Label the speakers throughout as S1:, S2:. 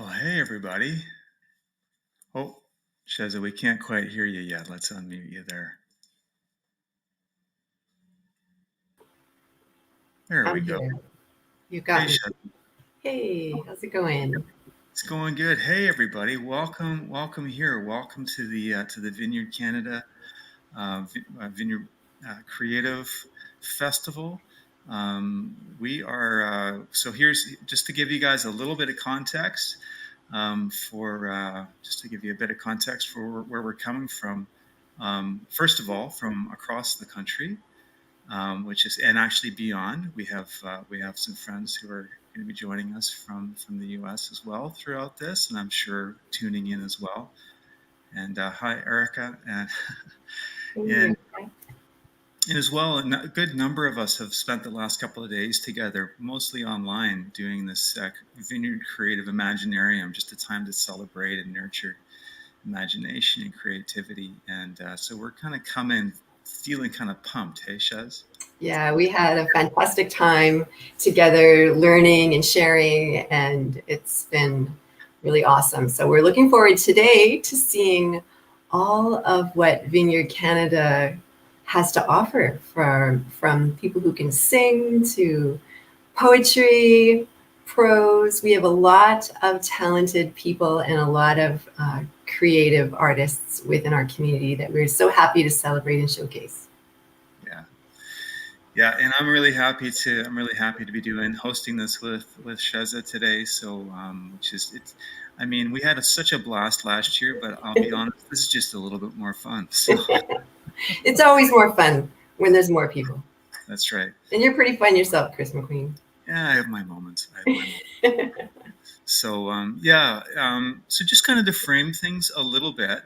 S1: Well, hey everybody. Oh, Shezza, we can't quite hear you yet. Let's unmute you there. There we
S2: I'm
S1: go.
S2: here. You
S1: Hey,
S2: got me.
S1: Shezza.
S2: Hey, how's it going?
S1: It's going good. Hey everybody. Welcome here. Welcome to the Vineyard Canada Vineyard Creative Festival. We are so here's just to give you guys a little bit of context for just to give you a bit of context for where we're coming from. First of all, from across the country, which is and actually beyond. We have some friends who are going to be joining us from the U.S. as well throughout this, and I'm sure tuning in as well. And hi, Erica, and and as well, a good number of us have spent the last couple of days together, mostly online, doing this Vineyard Creative Imaginarium, just a time to celebrate and nurture imagination and creativity. And so we're kind of coming feeling kind of pumped. Hey, Shez?
S2: Yeah, we had a fantastic time together learning and sharing, and it's been really awesome. So we're looking forward today to seeing all of what Vineyard Canada has to offer from people who can sing to poetry, prose. We have a lot of talented people and a lot of creative artists within our community that we're so happy to celebrate and showcase.
S1: Yeah, and I'm really happy to be hosting this with Shezza today. So, which is it's, I mean, we had such a blast last year, but I'll be honest, this is just a little bit more fun. So
S2: It's always more fun when there's more people.
S1: that's right.
S2: And you're pretty fun yourself, Kris MacQueen.
S1: Yeah, I have my moments. So, so just kind of to frame things a little bit.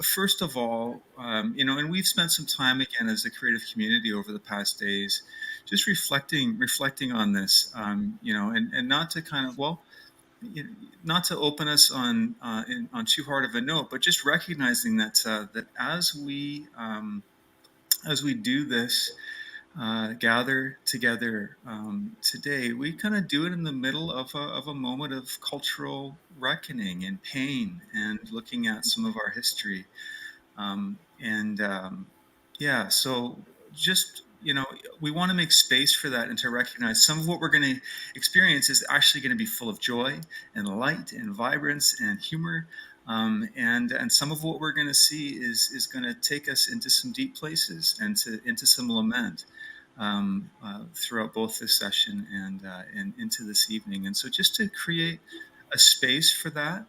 S1: First of all, and we've spent some time again as a creative community over the past days, just reflecting on this, and not to kind of, not to open us on too hard of a note, but just recognizing that that as we do this, gather together today, we kind of do it in the middle of a moment of cultural reckoning and pain and looking at some of our history. And yeah, so just, we want to make space for that and to recognize some of what we're going to experience is actually going to be full of joy and light and vibrance and humor. And some of what we're going to see is going to take us into some deep places and into some lament throughout both this session and into this evening. And so just to create a space for that.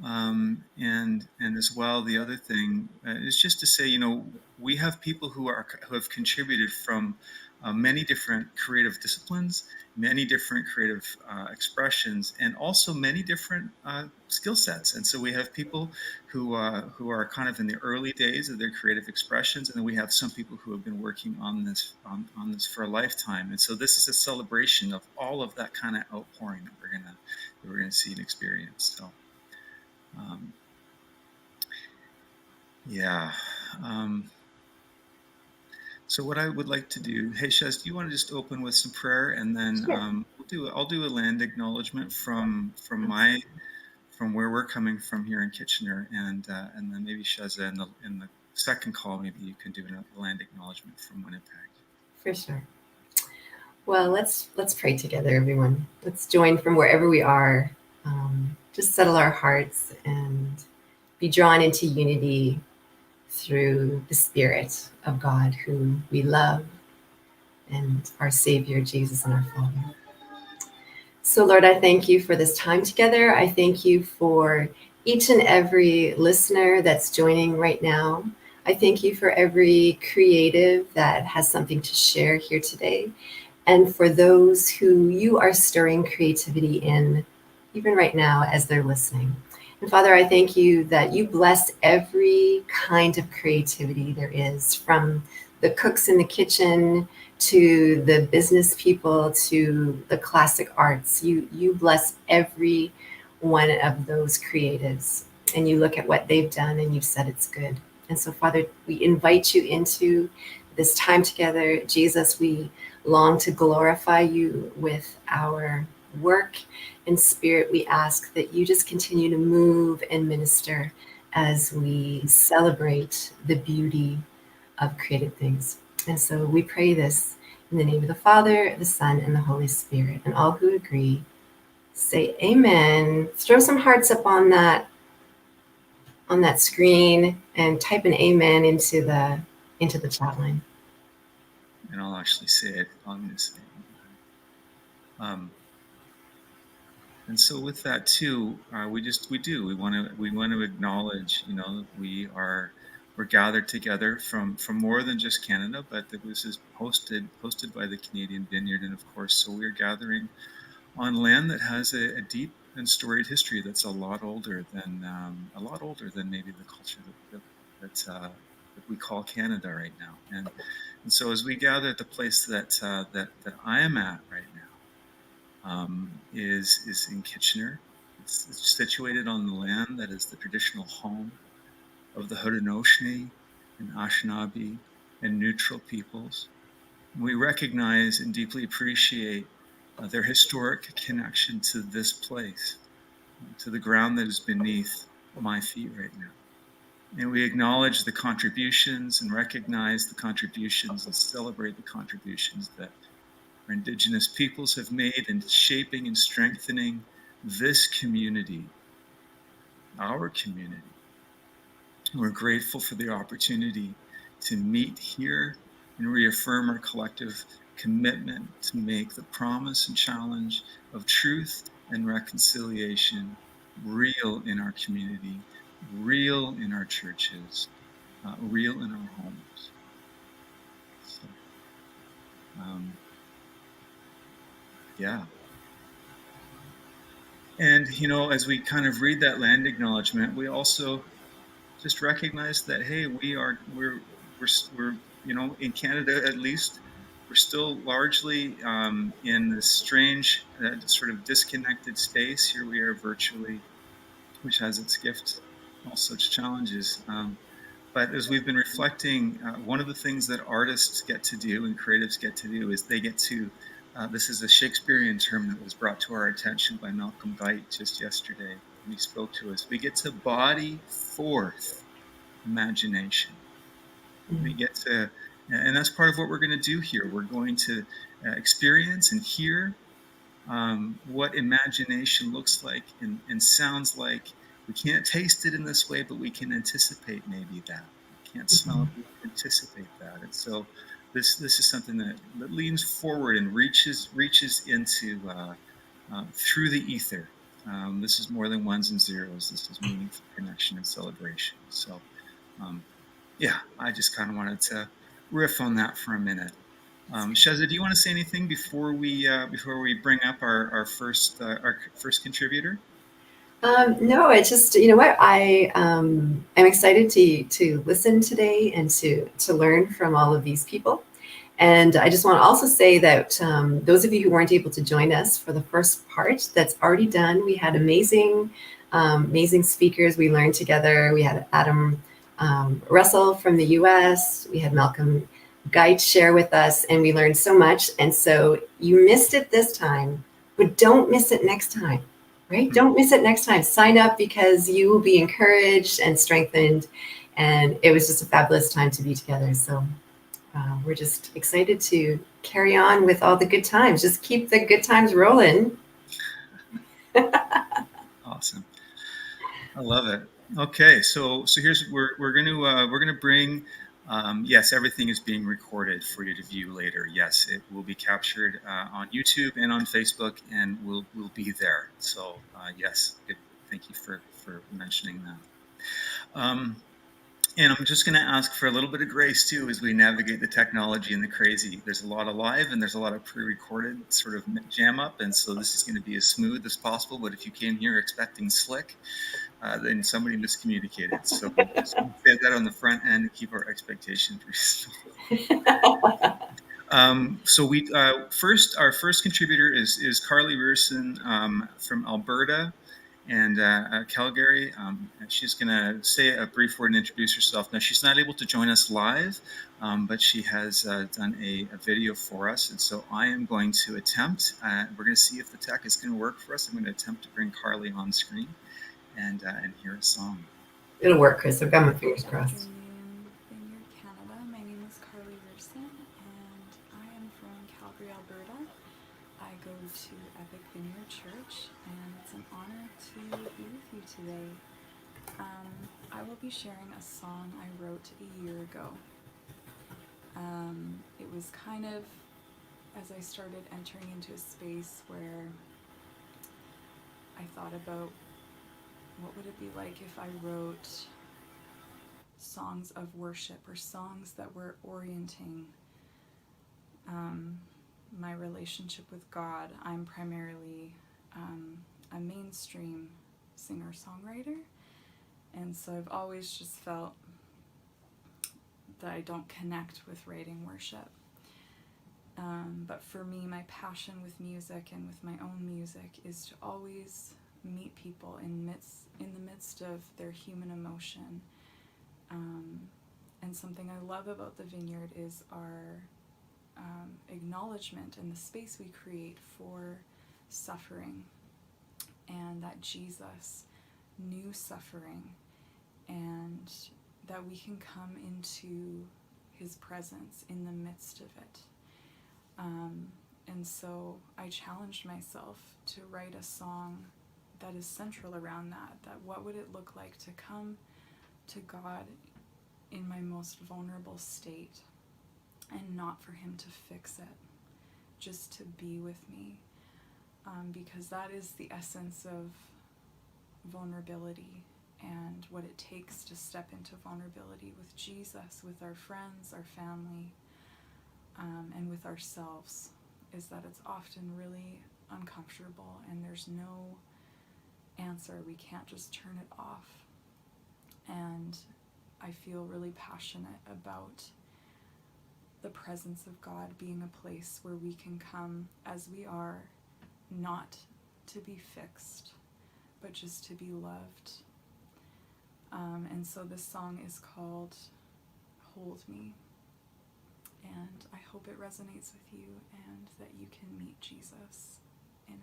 S1: And as well, the other thing is just to say, we have people who have contributed from many different creative disciplines, many different creative expressions, and also many different skill sets. And so we have people who are kind of in the early days of their creative expressions, and then we have some people who have been working on this for a lifetime. And so this is a celebration of all of that kind of outpouring that we're gonna see and experience. So. Yeah. So what I would like to do, hey Shez, do you want to just open with some prayer, and then I'll do a land acknowledgement from where we're coming from here in Kitchener, and then maybe Shezza in the second call, maybe you can do a land acknowledgement from Winnipeg.
S2: For sure. Well, let's pray together, everyone. Let's join from wherever we are. Just settle our hearts and be drawn into unity through the Spirit of God, whom we love, and our Savior, Jesus, and our Father. So, Lord, I thank you for this time together. I thank you for each and every listener that's joining right now. I thank you for every creative that has something to share here today, and for those who you are stirring creativity in, even right now as they're listening. And Father, I thank you that you bless every kind of creativity there is, from the cooks in the kitchen to the business people to the classic arts. You bless every one of those creatives, and you look at what they've done and you've said it's good. And so, Father, we invite you into this time together. Jesus, we long to glorify you with our work and spirit, we ask that you just continue to move and minister as we celebrate the beauty of created things. And so we pray this in the name of the Father, the Son, and the Holy Spirit. And all who agree, say amen. Throw some hearts up on that screen and type an amen into the chat line.
S1: And I'll actually say it on this thing. And so with that too, we want to acknowledge, we're gathered together from more than just Canada, but that this is hosted by the Canadian Vineyard, and of course, so we're gathering on land that has a deep and storied history that's a lot older than maybe the culture that we call Canada right now. And so as we gather at the place that I am at right now, is in Kitchener. It's situated on the land that is the traditional home of the Haudenosaunee and Anishinaabe and Neutral peoples. We recognize and deeply appreciate their historic connection to this place, to the ground that is beneath my feet right now. And we acknowledge the contributions and recognize the contributions and celebrate the contributions that our Indigenous peoples have made in shaping and strengthening this community, our community. We're grateful for the opportunity to meet here and reaffirm our collective commitment to make the promise and challenge of truth and reconciliation real in our community, real in our churches, real in our homes. So, yeah. And, as we kind of read that land acknowledgement, we also just recognize that, hey, we're in Canada at least, we're still largely in this strange sort of disconnected space. Here we are virtually, which has its gifts, all such challenges. But as we've been reflecting, one of the things that artists get to do and creatives get to do is they get to, this is a Shakespearean term that was brought to our attention by Malcolm Guite just yesterday when he spoke to us. We get to body forth imagination. We get to, and that's part of what we're going to do here. We're going to experience and hear what imagination looks like and sounds like. We can't taste it in this way, but we can anticipate maybe that. We can't smell it, but we can anticipate that. And so this is something that leans forward and reaches into through the ether. This is more than ones and zeros. This is meaningful connection and celebration. So yeah, I just kind of wanted to riff on that for a minute. Shezza, do you want to say anything before we bring up our first contributor?
S2: No, it's just, you know what, I'm excited to listen today and to learn from all of these people. And I just want to also say that those of you who weren't able to join us for the first part, that's already done. We had amazing speakers. We learned together. We had Adam Russell from the US. We had Malcolm Guite share with us, and we learned so much. And so you missed it this time, but don't miss it next time. Right? Don't miss it next time. Sign up because you will be encouraged and strengthened. And it was just a fabulous time to be together. So we're just excited to carry on with all the good times. Just keep the good times rolling.
S1: Awesome. I love it. Okay, so here's we're gonna bring. Yes, everything is being recorded for you to view later. Yes, it will be captured on YouTube and on Facebook, and we'll be there. So yes, good. Thank you for mentioning that. And I'm just going to ask for a little bit of grace too as we navigate the technology and the crazy. There's a lot of live and there's a lot of pre-recorded sort of jam up, and so this is going to be as smooth as possible. But if you came here expecting slick, then somebody miscommunicated. So just say that on the front end and keep our expectations reasonable. So we our first contributor is Carly Rierson from Alberta, And Calgary, she's going to say a brief word and introduce herself. Now, she's not able to join us live, but she has done a video for us. And so I am going to attempt, we're going to see if the tech is going to work for us. I'm going to attempt to bring Carly on screen and hear a song.
S2: It'll work, Kris. I've got my fingers crossed.
S3: Vineyard, Canada. My name is Carly Rierson, and I am from Calgary, Alberta. I go to Epic Vineyard Church, and it's an honor to be with you today. I will be sharing a song I wrote a year ago. It was kind of as I started entering into a space where I thought about what would it be like if I wrote songs of worship or songs that were orienting my relationship with God. I'm primarily a mainstream singer-songwriter, and so I've always just felt that I don't connect with writing worship. But for me, my passion with music and with my own music is to always meet people in the midst of their human emotion. And something I love about the Vineyard is our acknowledgement and the space we create for suffering, and that Jesus knew suffering, and that we can come into his presence in the midst of it. And so I challenged myself to write a song that is central around that what would it look like to come to God in my most vulnerable state, and not for him to fix it, just to be with me, because that is the essence of vulnerability and what it takes to step into vulnerability with Jesus, with our friends, our family, and with ourselves, is that it's often really uncomfortable and there's no answer. We can't just turn it off. And I feel really passionate about the presence of God being a place where we can come as we are, not to be fixed, but just to be loved. And so this song is called Hold Me, and I hope it resonates with you and that you can meet Jesus in it.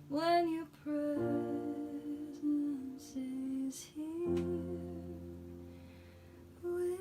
S3: when your presence is here with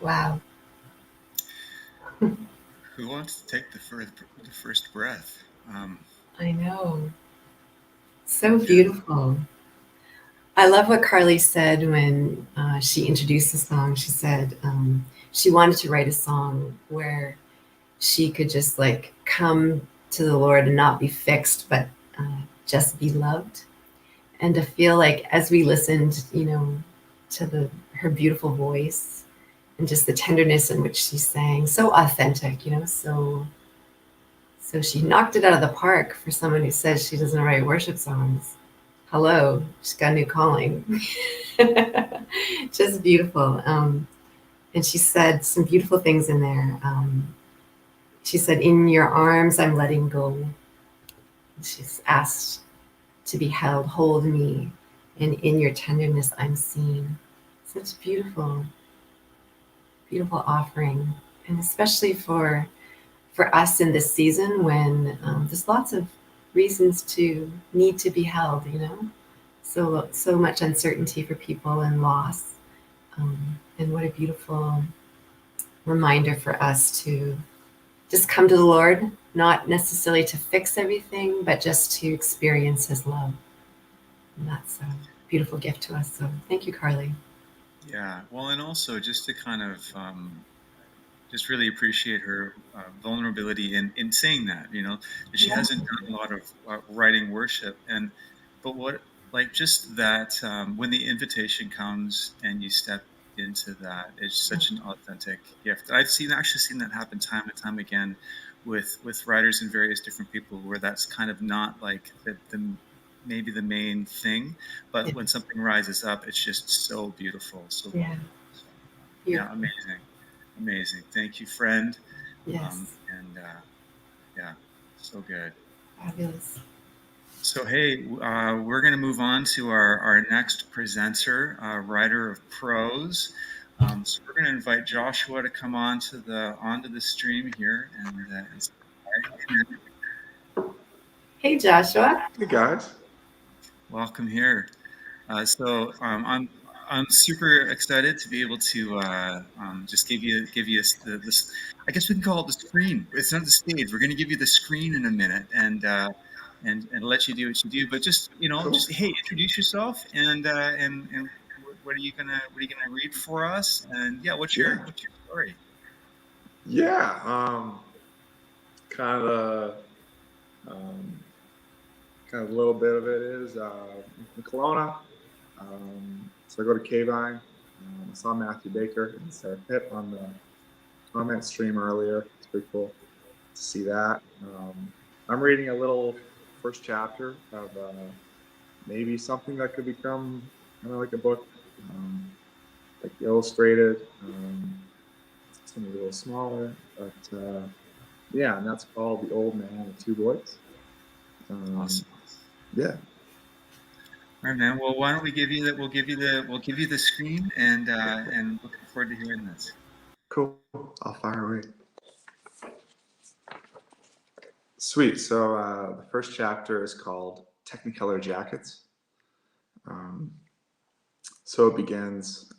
S2: Wow.
S1: Who wants to take the first breath?
S2: I know. So beautiful. I love what Carly said when she introduced the song. She said she wanted to write a song where she could just like come to the Lord and not be fixed, but just be loved. And to feel like as we listened, to her beautiful voice and just the tenderness in which she sang, so authentic, so she knocked it out of the park for someone who says she doesn't write worship songs. Hello, she's got a new calling. Just beautiful. And she said some beautiful things in there. She said, "In your arms, I'm letting go." She's asked to be held, hold me, and in your tenderness, I'm seen. Such beautiful, beautiful offering, and especially for us in this season when there's lots of reasons to need to be held. So much uncertainty for people and loss, and what a beautiful reminder for us to just come to the Lord, not necessarily to fix everything, but just to experience His love. And that's a beautiful gift to us. So thank you, Carly.
S1: Yeah, well, and also just to kind of just really appreciate her vulnerability in saying that, that she hasn't done a lot of writing worship, but just that when the invitation comes and you step into that, it's such an authentic gift. I've actually seen that happen time and time again with writers and various different people, where that's kind of not like maybe the main thing, but when something rises up, it's just so beautiful. So yeah, amazing. Thank you, friend.
S2: Yes.
S1: Yeah, so good.
S2: Fabulous.
S1: So hey, we're going to move on to our next presenter, writer of prose. So we're going to invite Joshua to come onto the stream here and
S2: Hey, Joshua.
S4: Hey guys.
S1: welcome here. So I'm super excited to be able to just give you this. I guess we can call it the screen. It's not the stage. We're going to give you the screen in a minute and let you do what you do. But just
S4: Cool.
S1: just hey, introduce yourself and what are you gonna read for us? And yeah, what's your story?
S4: Yeah. Kind of kind of a little bit of it is in Kelowna. So I go to K-Vine. I saw Matthew Baker and Sarah Pitt on the comment stream earlier. It's pretty cool to see that. I'm reading a little first chapter of maybe something that could become kind of like a book, like illustrated. It's gonna be a little smaller, but yeah, and that's called The Old Man and Two Boys.
S1: Awesome.
S4: Yeah.
S1: All right, man. Well, why don't we give you that? We'll give you the screen and looking forward to hearing this.
S4: Cool. I'll fire away. Sweet. So the first chapter is called Technicolor Jackets. So it begins,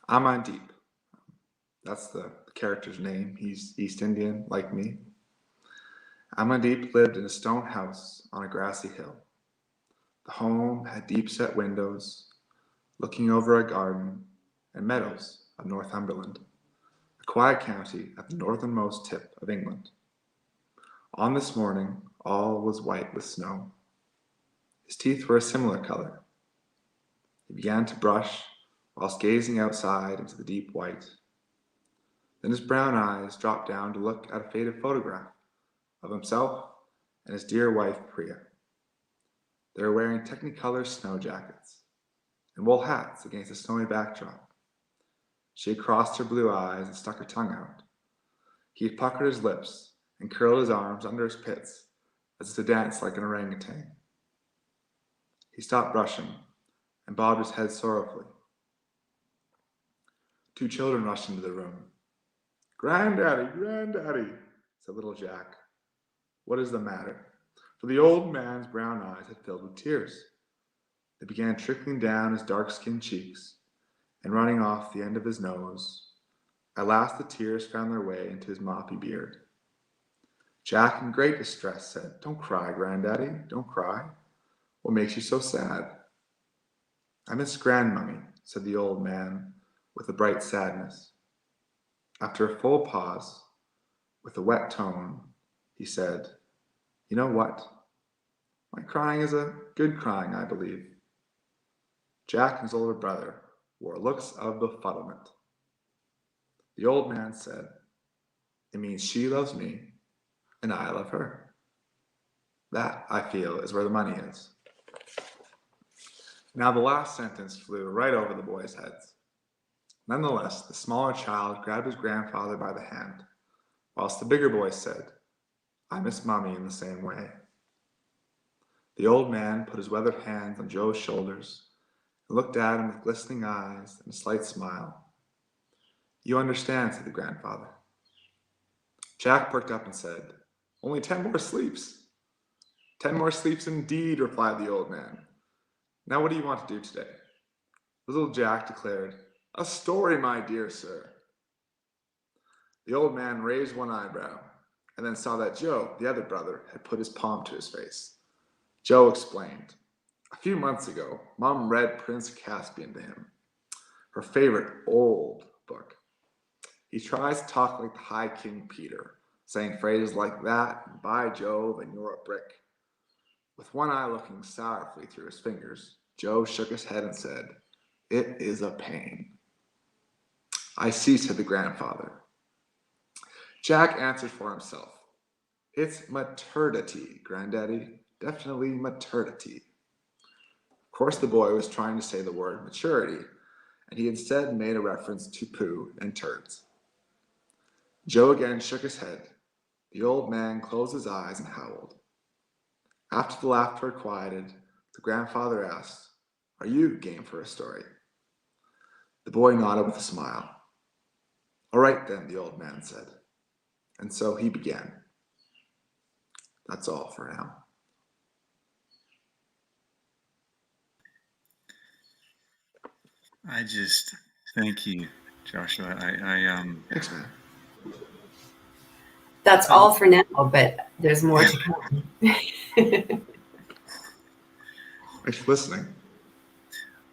S4: Amandeep. That's the character's name. He's East Indian, like me. Amandeep lived in a stone house on a grassy hill. The home had deep-set windows, looking over a garden and meadows of Northumberland, a quiet county at the northernmost tip of England. On this morning, all was white with snow. His teeth were a similar color. He began to brush whilst gazing outside into the deep white. Then his brown eyes dropped down to look at a faded photograph of himself and his dear wife, Priya. They were wearing Technicolor snow jackets and wool hats against a snowy backdrop. She had crossed her blue eyes and stuck her tongue out. He had puckered his lips and curled his arms under his pits as if to dance like an orangutan. He stopped brushing and bobbed his head sorrowfully. 2 children rushed into the room. "Granddaddy, Granddaddy," said little Jack. "What is the matter?" For the old man's brown eyes had filled with tears. They began trickling down his dark-skinned cheeks and running off the end of his nose. At last the tears found their way into his moppy beard. Jack, in great distress, said, "Don't cry, Granddaddy, don't cry. What makes you so sad?" "I miss Grandmummy," said the old man with a bright sadness. After a full pause, with a wet tone, he said, "You know what? My crying is a good crying, I believe." Jack and his older brother wore looks of befuddlement. The old man said, "It means she loves me and I love her. That, I feel, is where the money is." Now the last sentence flew right over the boys' heads. Nonetheless, the smaller child grabbed his grandfather by the hand, whilst the bigger boy said, "I miss Mommy in the same way." The old man put his weathered hands on Joe's shoulders and looked at him with glistening eyes and a slight smile. "You understand," said the grandfather. Jack perked up and said, "Only 10 more sleeps." "10 more sleeps indeed," replied the old man. "Now what do you want to do today?" Little Jack declared, "A story, my dear sir." The old man raised one eyebrow and then saw that Joe, the other brother, had put his palm to his face. Joe explained, "A few months ago, Mom read Prince Caspian to him, her favorite old book. He tries to talk like the High King Peter, saying phrases like that, and by Jove, and you're a brick." With one eye looking sorrowfully through his fingers, Joe shook his head and said, "It is a pain." "I see," said the grandfather. Jack answered for himself. "It's maternity, Granddaddy. Definitely maternity." Of course, the boy was trying to say the word maturity, and he instead made a reference to poo and turds. Joe again shook his head. The old man closed his eyes and howled. After the laughter had quieted, the grandfather asked, "Are you game for a story?" The boy nodded with a smile. "All right then," the old man said. And so he began. That's all for now.
S1: Thank you, Joshua.
S4: Thanks, man.
S2: That's all for now, but there's more to come.
S4: Thanks for listening.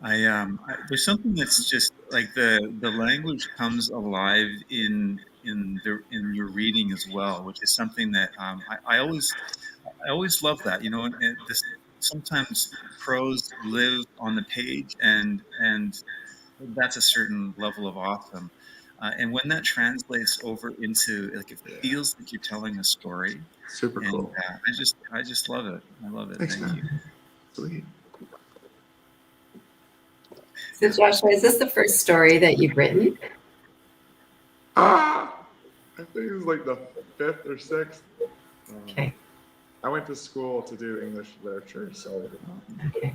S1: There's something that's just like the language comes alive in your reading as well, which is something that I always love that, and this sometimes prose live on the page, and that's a certain level of awesome. And when that translates over into, like, it feels like you're telling a story.
S4: Super cool.
S1: And I just love it. I love it.
S4: Thanks,
S1: Thank
S4: man.
S1: you.
S4: Sweet.
S2: So Joshua, is this the first story that you've written?
S4: I think it was like the 5th or 6th.
S2: Okay.
S4: I went to school to do English literature, so
S2: Okay.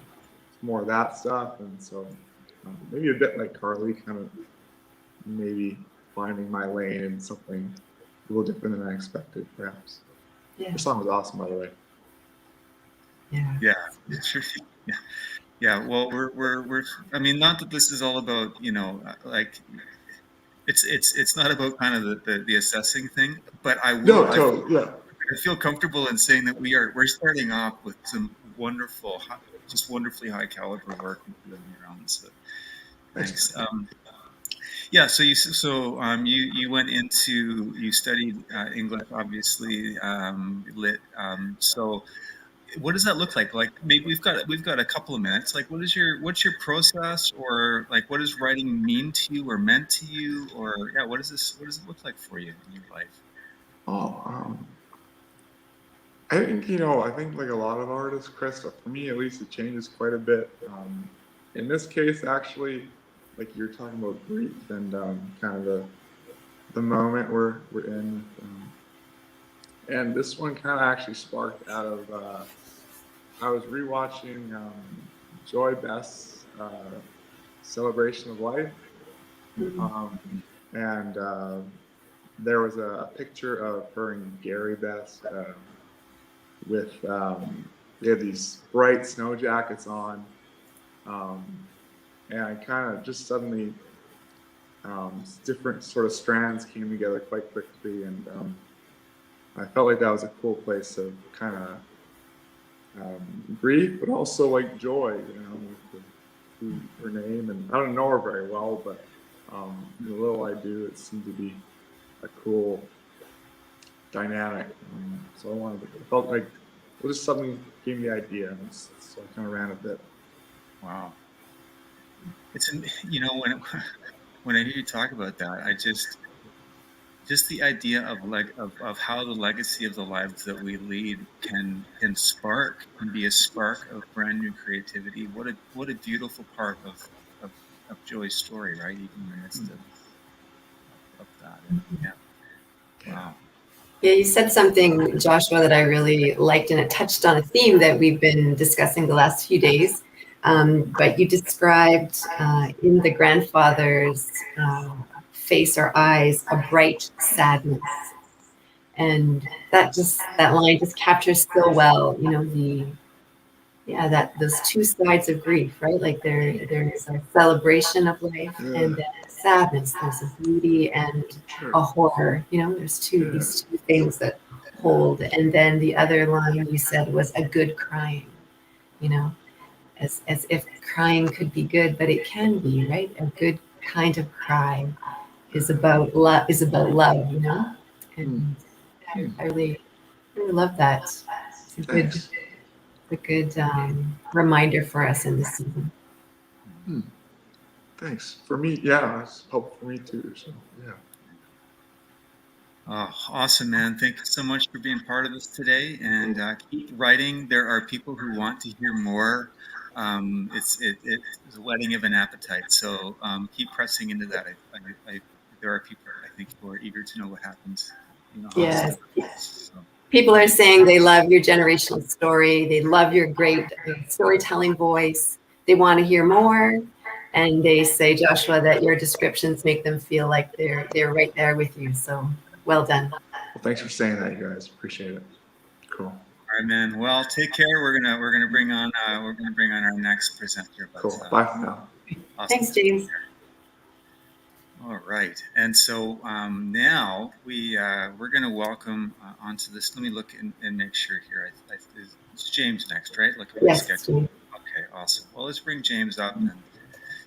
S4: more of that stuff, and so maybe a bit like Carly, kind of maybe finding my lane in something a little different than I expected, perhaps.
S2: Yeah.
S4: The song was awesome, by the way.
S2: Yeah.
S1: Yeah. It's true. Yeah. Yeah, well, we're. I mean, not that this is all about, like it's not about kind of the assessing thing, but
S4: No, totally. Yeah.
S1: I feel comfortable in saying that we're starting off with some wonderful, just wonderfully high caliber work on your own. So thanks. Yeah. So you went into, you studied English, obviously, lit. So what does that look like? Like, maybe we've got a couple of minutes. Like, what's your process, or like what does writing mean to you or meant to you, or yeah, what does it look like for you in your life?
S4: Oh, I think, I think like a lot of artists, Kris, but for me at least, it changes quite a bit. In this case, actually, like you're talking about grief and kind of the moment we're in. And this one kind of actually sparked out of, I was rewatching Joy Best's Celebration of Life. And there was a picture of her and Gary Best with they had these bright snow jackets on, and I kind of just suddenly different sort of strands came together quite quickly, and I felt like that was a cool place of kind of grief, but also like joy, with her name. And I don't know her very well, but the little I do, it seemed to be a cool dynamic. So I felt like just something gave me the idea, and so I kind of ran with it.
S1: Wow. It's when I hear you talk about that, I just the idea of how the legacy of the lives that we lead can be a spark of brand new creativity. What a beautiful part of Joy's story, right? Even in the midst of that. Yeah. Wow.
S2: Yeah, you said something, Joshua, that I really liked, and it touched on a theme that we've been discussing the last few days. But you described in the grandfather's face or eyes a bright sadness, and that line just captures so well, those two sides of grief, right? Like there's a celebration of life, and then sadness. There's a beauty and a horror. There's these two things that hold. And then the other line you said was a good crying. As if crying could be good, but it can be, right? A good kind of cry is about love. And I really love that. It's a good reminder for us in this season.
S4: Thanks. For me, yeah, it's helpful for me too. So yeah.
S1: Oh, awesome, man. Thank you so much for being part of this today, and keep writing. There are people who want to hear more. It's a whetting of an appetite, so keep pressing into that. There are people, I think, who are eager to know what happens.
S2: Yes. So. People are saying they love your generational story. They love your great storytelling voice. They want to hear more. And they say, Joshua, that your descriptions make them feel like they're right there with you. So well done.
S4: Well, thanks for saying that, you guys. Appreciate it. Cool.
S1: All right, man. Well, take care. We're gonna bring on our next presenter.
S4: Cool. Bye for now.
S2: Awesome. Thanks, James.
S1: All right, and so now we're going to welcome onto this. Let me look and make sure here. It's James next, right?
S2: Yes.
S1: Okay, awesome. Well, let's bring James up. And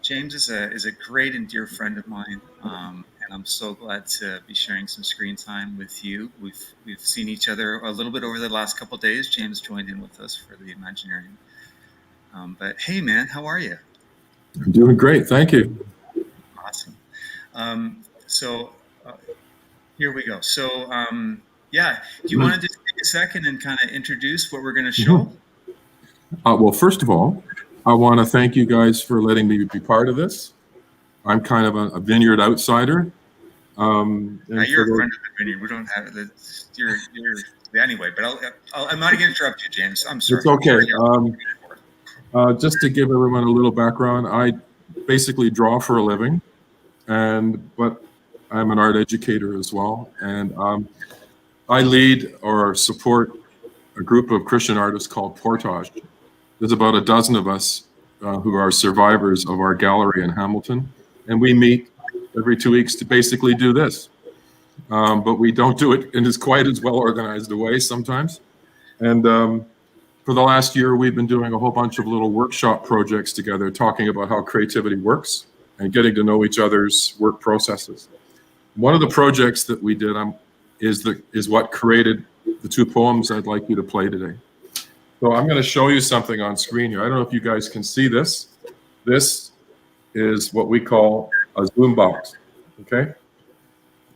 S1: James is a great and dear friend of mine, and I'm so glad to be sharing some screen time with you. We've seen each other a little bit over the last couple of days. James joined in with us for the Imagineering. But hey, man, how are you?
S5: I'm doing great, thank you.
S1: Awesome. Here we go. So, yeah, do you want to just take a second and kind of introduce what we're going to show?
S5: Well, first of all, I want to thank you guys for letting me be part of this. I'm kind of a vineyard outsider.
S1: You're a friend of the vineyard. We don't have the. You're anyway. But I'm not going to interrupt you, James. I'm sorry.
S5: It's okay. Just to give everyone a little background, I basically draw for a living. But I'm an art educator as well, and I lead or support a group of Christian artists called Portage. There's about a dozen of us who are survivors of our gallery in Hamilton, and we meet every 2 weeks to basically do this. But we don't do it in as quite as well organized a way sometimes. And for the last year, we've been doing a whole bunch of little workshop projects together, talking about how creativity works and getting to know each other's work processes. One of the projects that we did is what created the 2 poems I'd like you to play today. So I'm going to show you something on screen here. I don't know if you guys can see this. This is what we call a Zoom box, okay?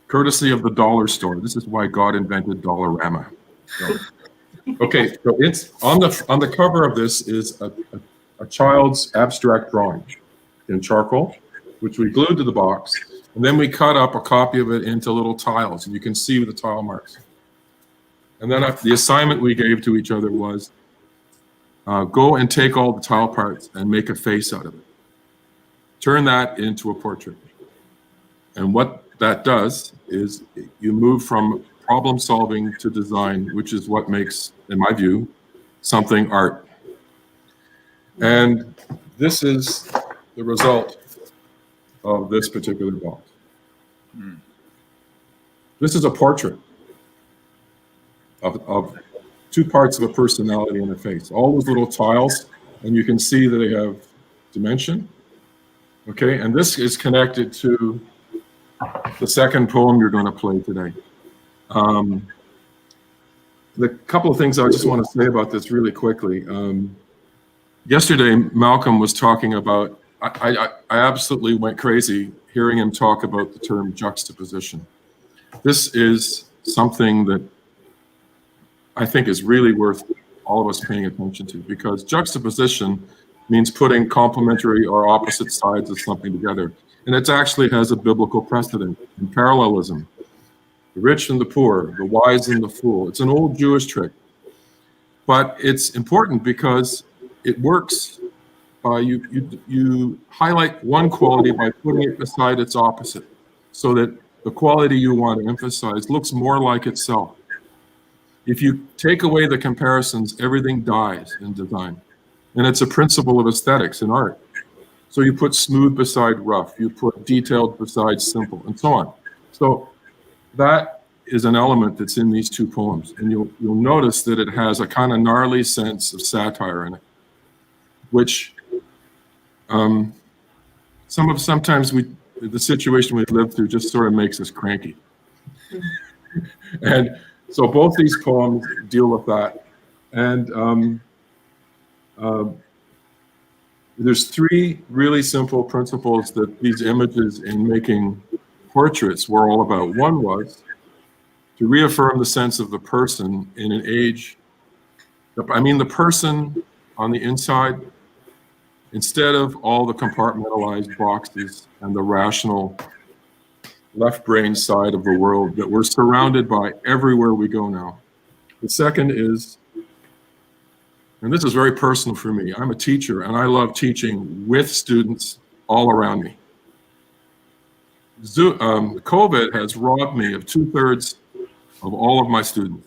S5: Courtesy of the dollar store. This is why God invented Dollarama. So, okay, so it's on the cover of this is a child's abstract drawing in charcoal, which we glued to the box, and then we cut up a copy of it into little tiles, and you can see the tile marks. And then the assignment we gave to each other was go and take all the tile parts and make a face out of it. Turn that into a portrait. And what that does is you move from problem solving to design, which is what makes, in my view, something art. And this is the result of this particular box. This is a portrait of 2 parts of a personality and a face. All those little tiles, and you can see that they have dimension. Okay, and this is connected to the second poem you're going to play today. The couple of things I just want to say about this really quickly. Yesterday, Malcolm was talking about, I absolutely went crazy hearing him talk about the term juxtaposition. This is something that I think is really worth all of us paying attention to, because juxtaposition means putting complementary or opposite sides of something together. And it actually has a biblical precedent in parallelism. The rich and the poor, the wise and the fool. It's an old Jewish trick. But it's important because it works. You highlight one quality by putting it beside its opposite, so that the quality you want to emphasize looks more like itself. If you take away the comparisons, everything dies in design. And it's a principle of aesthetics in art. So you put smooth beside rough, you put detailed beside simple, and so on. So that is an element that's in these 2 poems. And you'll notice that it has a kind of gnarly sense of satire in it, which sometimes the situation we live through just sort of makes us cranky. And so both these poems deal with that. And there's 3 really simple principles that these images in making portraits were all about. One was to reaffirm the sense of the person in an age, the person on the inside, instead of all the compartmentalized boxes and the rational left brain side of the world that we're surrounded by everywhere we go now. The second is, and this is very personal for me, I'm a teacher and I love teaching with students all around me. COVID has robbed me of 2/3 of all of my students.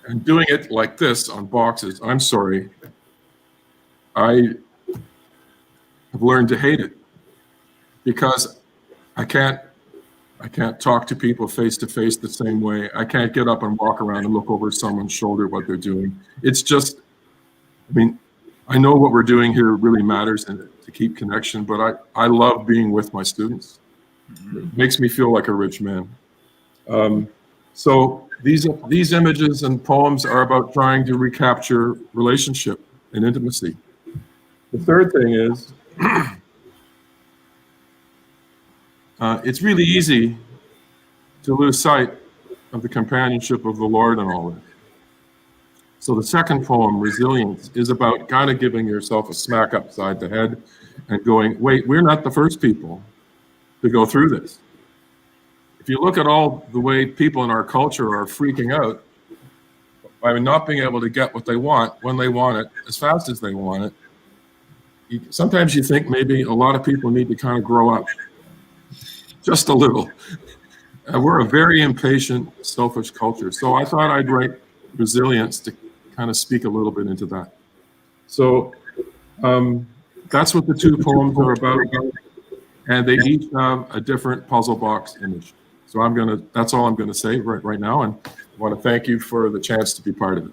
S5: And doing it like this on boxes, I'm sorry, I have learned to hate it, because I can't talk to people face to face the same way. I can't get up and walk around and look over someone's shoulder what they're doing. It's just, I know what we're doing here really matters and to keep connection, but I love being with my students. It makes me feel like a rich man. So these images and poems are about trying to recapture relationship and intimacy. The third thing is, it's really easy to lose sight of the companionship of the Lord in all this. So the second poem, Resilience, is about kind of giving yourself a smack upside the head and going, wait, we're not the first people to go through this. If you look at all the way people in our culture are freaking out by not being able to get what they want when they want it, as fast as they want it, sometimes you think maybe a lot of people need to kind of grow up just a little. We're a very impatient, selfish culture. So I thought I'd write Resilience to kind of speak a little bit into that. So That's what the two poems are about, and they each have a different puzzle box image. So that's all I'm gonna say right now, and I want to thank you for the chance to be part of it.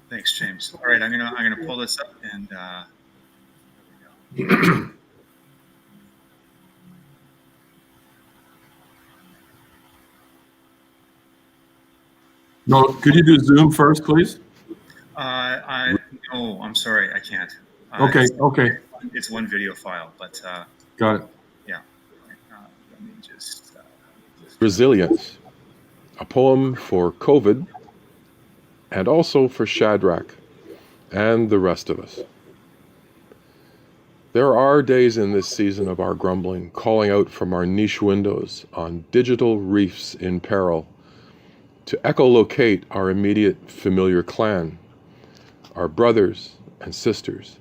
S1: Thanks, James. All right, I'm gonna pull this up, and there we go.
S5: No, could you do Zoom first, please?
S1: No, I'm sorry, I can't.
S5: Okay.
S1: It's one video file, but
S5: Got it.
S1: yeah. Let me just.
S6: Resilience, a poem for COVID and also for Shadrach and the rest of us. There are days in this season of our grumbling calling out from our niche windows on digital reefs in peril to echolocate our immediate familiar clan, our brothers and sisters,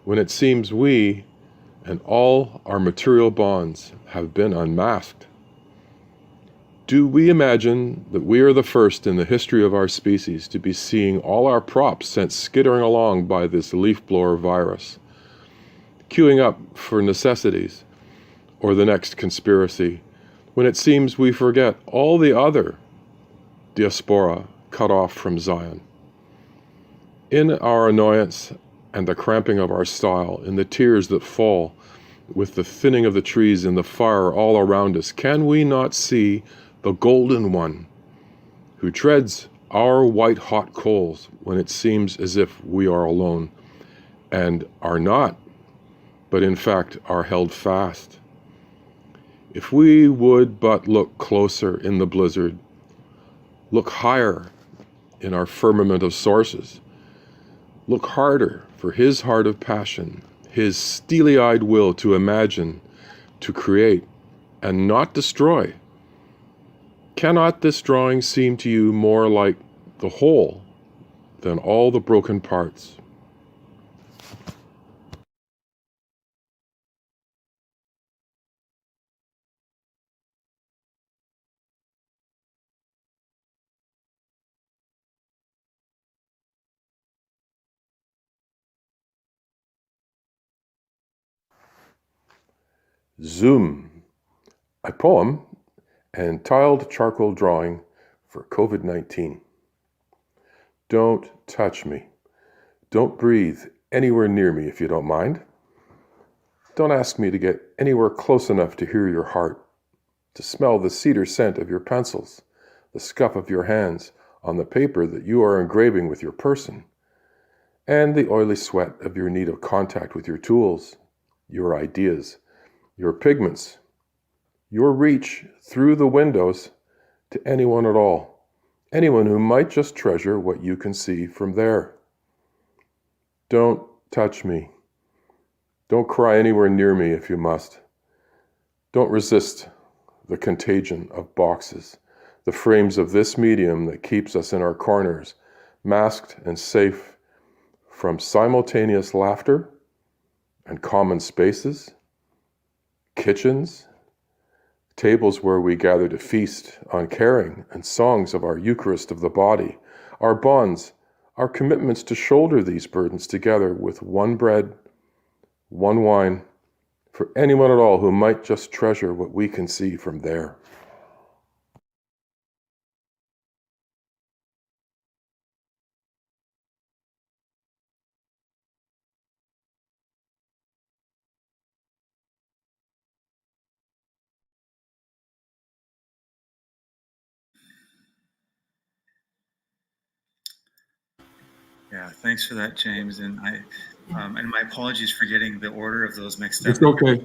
S6: when it seems we and all our material bonds have been unmasked. Do we imagine that we are the first in the history of our species to be seeing all our props sent skittering along by this leaf blower virus, queuing up for necessities or the next conspiracy, when it seems we forget all the other diaspora cut off from Zion? In our annoyance and the cramping of our style, in the tears that fall with the thinning of the trees in the fire all around us, can we not see the golden one who treads our white-hot coals when it seems as if we are alone and are not, but in fact are held fast? If we would but look closer in the blizzard, look higher in our firmament of sources, look harder for his heart of passion, his steely-eyed will to imagine, to create, and not destroy, cannot this drawing seem to you more like the whole than all the broken parts? Zoom, a poem and tiled charcoal drawing for COVID-19. Don't touch me. Don't breathe anywhere near me if you don't mind. Don't ask me to get anywhere close enough to hear your heart, to smell the cedar scent of your pencils, the scuff of your hands on the paper that you are engraving with your person, and the oily sweat of your need of contact with your tools, your ideas, your pigments, your reach through the windows to anyone at all, anyone who might just treasure what you can see from there. Don't touch me. Don't cry anywhere near me if you must. Don't resist the contagion of boxes, the frames of this medium that keeps us in our corners, masked and safe from simultaneous laughter and common spaces, kitchens, tables where we gather to feast on caring and songs of our Eucharist of the body, our bonds, our commitments to shoulder these burdens together with one bread, one wine, for anyone at all who might just treasure what we can see from there.
S1: Yeah, thanks for that, James. And and my apologies for getting the order of those mixed up.
S5: It's okay.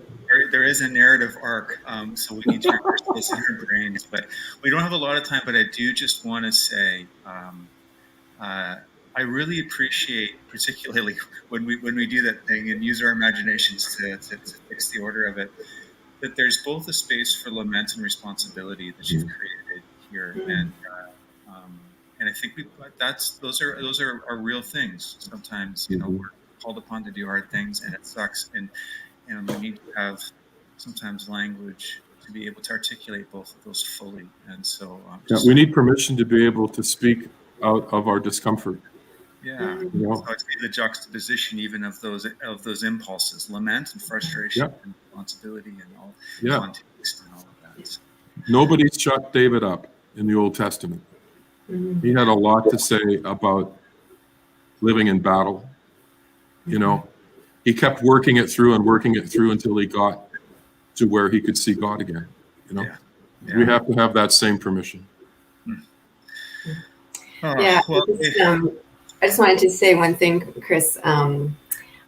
S1: There is a narrative arc, so we need to reverse this in our brains. But we don't have a lot of time. But I do just want to say, I really appreciate, particularly when we do that thing and use our imaginations to fix the order of it, that there's both a space for lament and responsibility that you've created here, and I think those are real things. Sometimes we're called upon to do hard things, and it sucks, and we need to have sometimes language to be able to articulate both of those fully. And so
S5: we need permission to be able to speak out of our discomfort.
S1: Yeah.
S5: You know?
S1: So it's the juxtaposition even of those impulses, lament and frustration
S5: Yeah.
S1: and responsibility and all
S5: Yeah.
S1: context and all of that. So,
S5: Nobody shut David up in the Old Testament.
S2: Mhm.
S5: He had a lot to say about living in battle. You know, he kept working it through until he got to where he could see God again. You know,
S1: Yeah.
S5: we have to have that same permission.
S2: Yeah,
S1: well,
S2: I just wanted to say one thing, Kris. I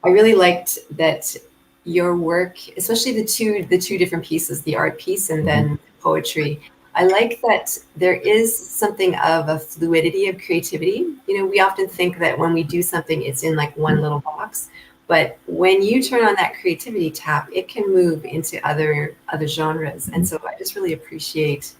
S2: really liked that your work, especially the two different pieces, the art piece and then poetry. I like that there is something of a fluidity of creativity. You know, we often think that when we do something, it's in like one little box. But when you turn on that creativity tap, it can move into other genres. And so I just really appreciate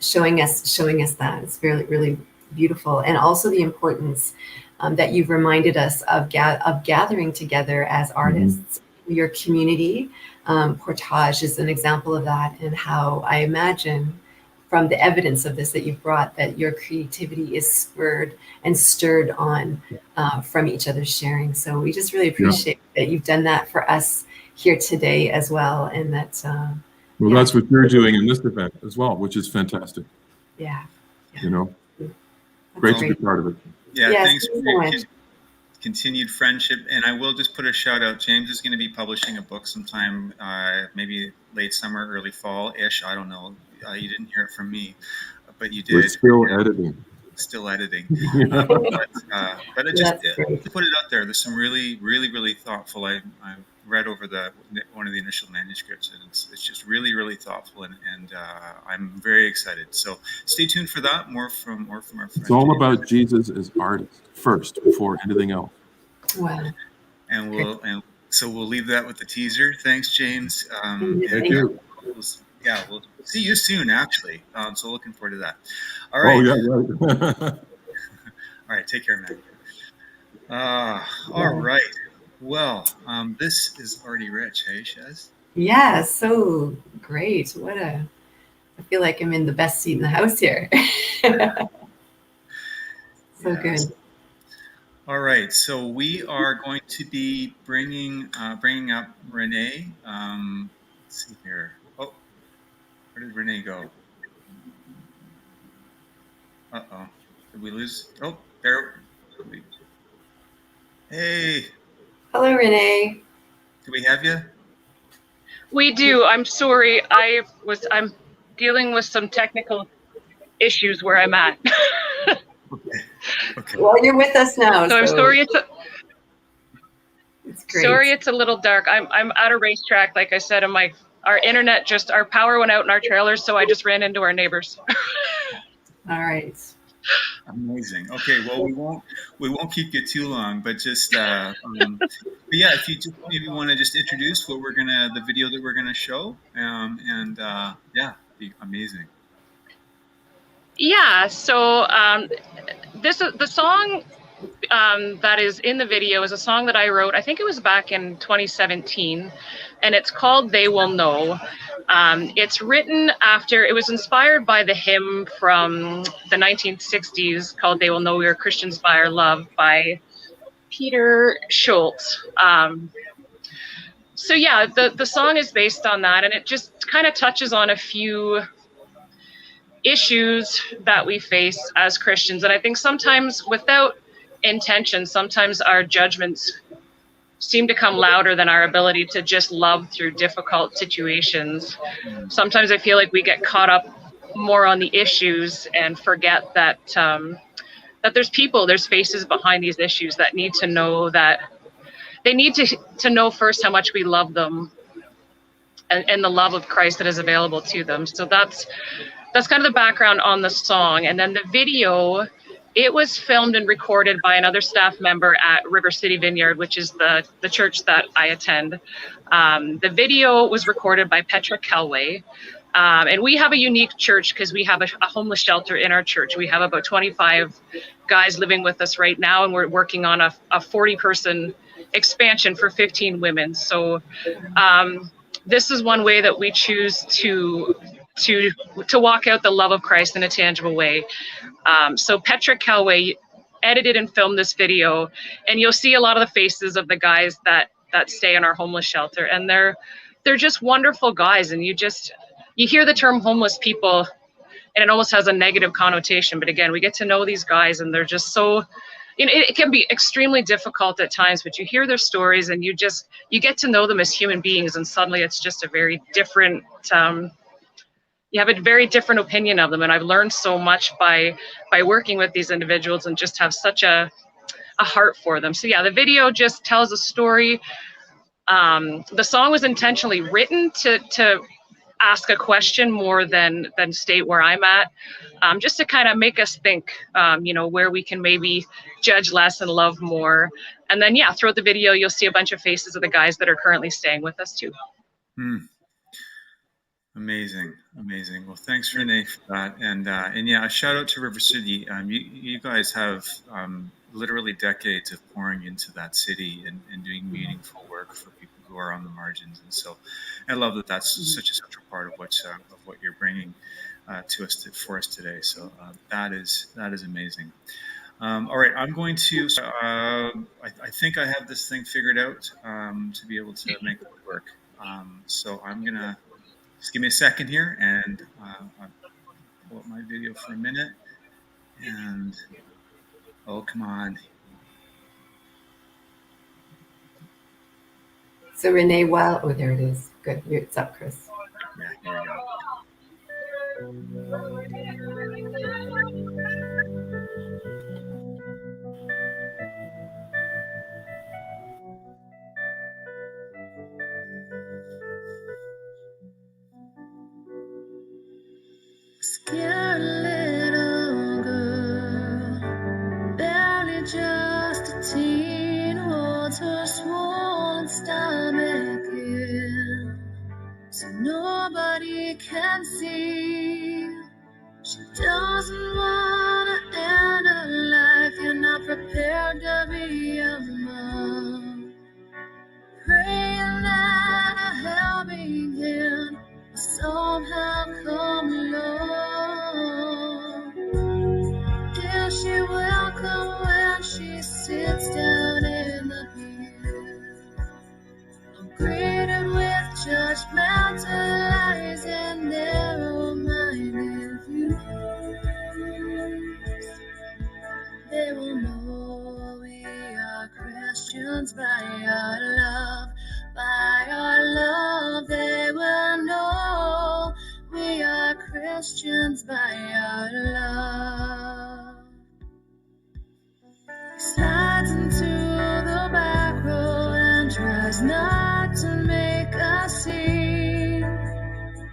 S2: showing us that. It's really, really beautiful. And also the importance that you've reminded us of gathering together as artists. Your community, Portage is an example of that, and how I imagine from the evidence of this that you've brought that your creativity is spurred and stirred on from each other's sharing. So we just really appreciate that you've done that for us here today as well. And that,
S5: well, that's what you're doing in this event as well, which is fantastic.
S2: Yeah.
S5: You know, great to be part of it.
S1: Yeah,
S2: yes,
S1: thanks for
S2: so
S1: your
S2: much.
S1: continued friendship. And I will just put a shout out. James is going to be publishing a book sometime, maybe late summer, early fall-ish. I don't know. You didn't hear it from me, but you did.
S5: We're still editing.
S1: Still editing. But I just to put it out there. There's some really, really, really thoughtful. I read over one of the initial manuscripts, and it's just really, really thoughtful, and I'm very excited. So stay tuned for that. More from our friends.
S5: It's all about Jesus as artist first, before anything else.
S2: Wow.
S1: And so we'll leave that with the teaser. Thanks, James.
S5: Thank you.
S1: We'll see you soon, actually. So looking forward to that. All right.
S5: Oh yeah, right.
S1: All right. Take care, man. All right. Well, this is already rich, hey, Shez?
S2: Yeah, so great. I feel like I'm in the best seat in the house here. So good.
S1: All right, so we are going to be bringing up Renee. Let's see here. Oh, where did Renee go? Uh-oh, did we lose? Oh, there. Hey.
S2: Hello, Renee.
S1: Do we have you?
S7: We do. I'm sorry. I'm dealing with some technical issues where I'm at.
S1: Okay.
S2: Well, you're with us now.
S7: So I'm sorry.
S2: It's great.
S7: Sorry, it's a little dark. I'm at a racetrack, like I said, and our internet our power went out in our trailers, so I just ran into our neighbors.
S2: All right.
S1: Amazing. Okay, well we won't keep you too long, but just but yeah, if you just maybe want to just introduce the video that we're gonna show, yeah, be amazing.
S7: Yeah. So the song that is in the video is a song that I wrote. I think it was back in 2017, and it's called "They Will Know." It's written after, it was inspired by the hymn from the 1960s called "They Will Know We Are Christians by Our Love" by Peter Schultz. So yeah, the song is based on that, and it just kind of touches on a few issues that we face as Christians. And I think sometimes without intention, sometimes our judgments seem to come louder than our ability to just love through difficult situations. Sometimes I feel like we get caught up more on the issues and forget that that there's faces behind these issues that need to know that they need to know first how much we love them and the love of Christ that is available to them. So that's kind of the background on the song. And then the video, it was filmed and recorded by another staff member at River City Vineyard, which is the church that I attend. The video was recorded by Petra Kelway. And we have a unique church because we have a homeless shelter in our church. We have about 25 guys living with us right now, and we're working on a 40-person expansion for 15 women. So this is one way that we choose to walk out the love of Christ in a tangible way. So Petra Kelway edited and filmed this video, and you'll see a lot of the faces of the guys that stay in our homeless shelter, and they're just wonderful guys. And you hear the term homeless people and it almost has a negative connotation, but again, we get to know these guys, and they're just so, it can be extremely difficult at times, but you hear their stories and you get to know them as human beings, and suddenly it's just a very different, you have a very different opinion of them. And I've learned so much by working with these individuals, and just have such a heart for them. So yeah, the video just tells a story. The song was intentionally written to ask a question more than state where I'm at, just to kind of make us think, where we can maybe judge less and love more. And then, yeah, throughout the video, you'll see a bunch of faces of the guys that are currently staying with us too.
S1: Amazing. Well, thanks, Renee, for that. And yeah, a shout out to River City. You guys have literally decades of pouring into that city and doing meaningful work for people who are on the margins. And so I love that that's such a central part of what you're bringing for us today. So that is amazing. All right, I'm going to, I think I have this thing figured out to be able to make it work. So I'm going to, just give me a second here, and I'll pull up my video for a minute. And, oh, come on.
S2: So Renee, oh, there it is. Good, it's up, Kris.
S1: Yeah, here we go.
S8: Scared little girl, barely just a teen, holds her swollen stomach in, so nobody can see. She doesn't wanna end her life. You're not prepared to be a mom. Praying that a helping hand will somehow come along. Is she welcome when she sits down in the pew? I'm greeted with judgmental eyes and narrow-minded views. They will know we are Christians by our love. By our love, they will know we are Christians by our love. He slides into the back row and tries not to make a scene.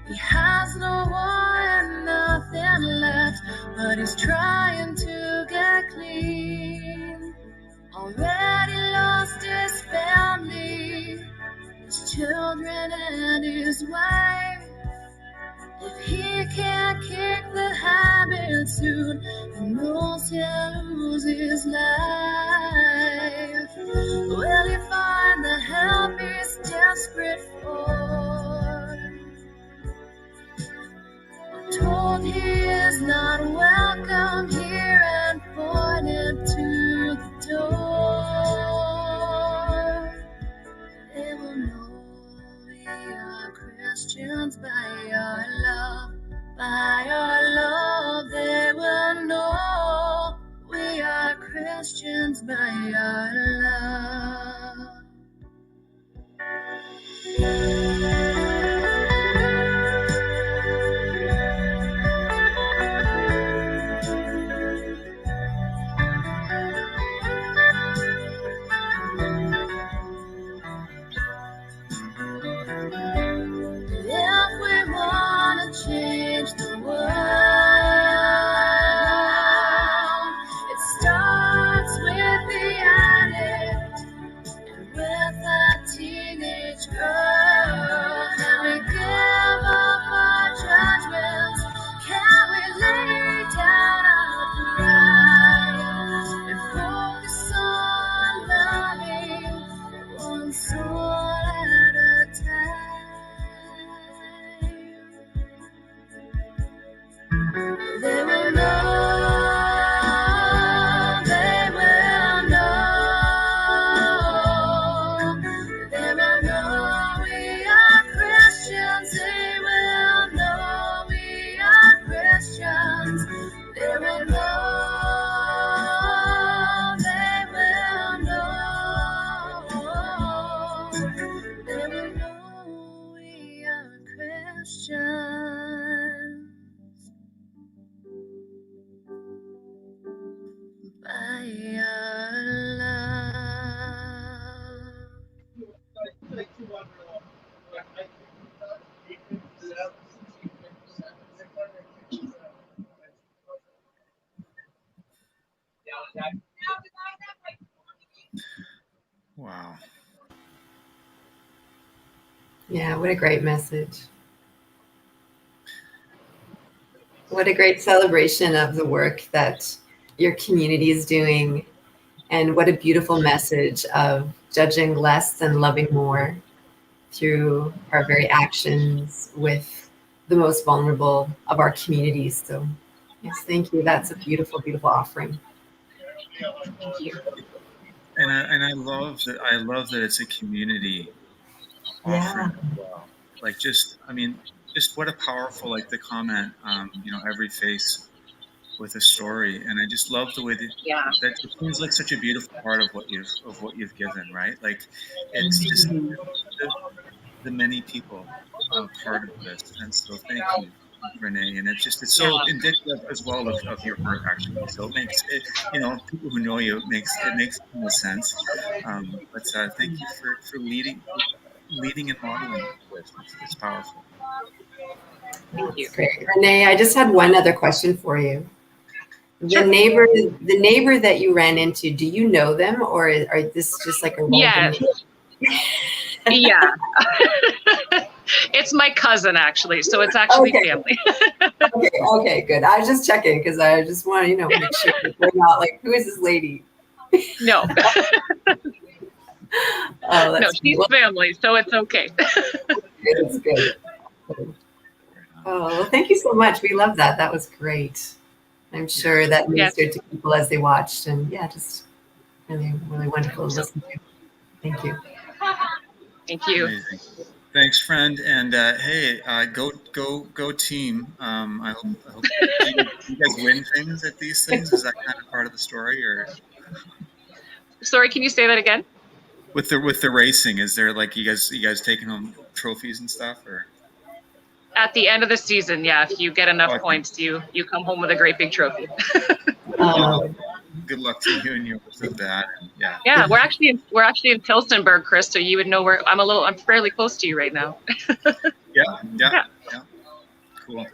S8: He has no war and nothing left, but he's trying to get clean. Already lost his family, his children and his wife. If he can't kick the habit soon, he knows he'll lose his life. Will he find the help he's desperate for? I'm told he is not welcome here and pointed to the door. They will know we are Christians by our love. By our love, they will know we are Christians by our love. If we want to change the world, it starts with the attitude
S2: Yeah, what a great message. What a great celebration of the work that your community is doing. And what a beautiful message of judging less and loving more through our very actions with the most vulnerable of our communities. So, yes, thank you. That's a beautiful, beautiful offering.
S7: Thank you.
S1: And I love that. I love that it's a community offering as well. Like, just, I mean, just what a powerful, like the comment, every face with a story. And I just love the way that it seems like such a beautiful part of what you've given, right? Like, it's just the many people part of this. And so thank you, Renee. And it's so indicative as well of your heart, actually. So it makes it, people who know you, it makes sense. But thank you for leading and modeling this. It's powerful.
S7: Thank you.
S2: That's great. Renee, I just had one other question for you.
S7: Sure.
S2: The neighbor that you ran into, do you know them, or are this just like a random?
S7: Yeah. It's my cousin, actually, so it's actually family.
S2: Okay, good. I was just checking because I just want to, make sure that we're not like, who is this lady?
S7: No.
S2: Oh,
S7: no, she's family, so it's okay.
S2: That's good. Oh, well, thank you so much. We love that. That was great. I'm sure that ministered to people as they watched, and just really, really wonderful to listen to. Thank you.
S7: Thank you.
S1: Amazing. Thanks, friend. And hey, go team. I hope you guys win things at these things. Is that kind of part of the story, or?
S7: Sorry, can you say that again?
S1: With the racing, is there like you guys taking home trophies and stuff, or?
S7: At the end of the season, if you get enough points, you come home with a great big trophy.
S1: Good luck to you and yours with that.
S7: Yeah, we're actually in Tilsonburg, Kris, so you would know where I'm fairly close to you right now.
S1: Yeah. Cool.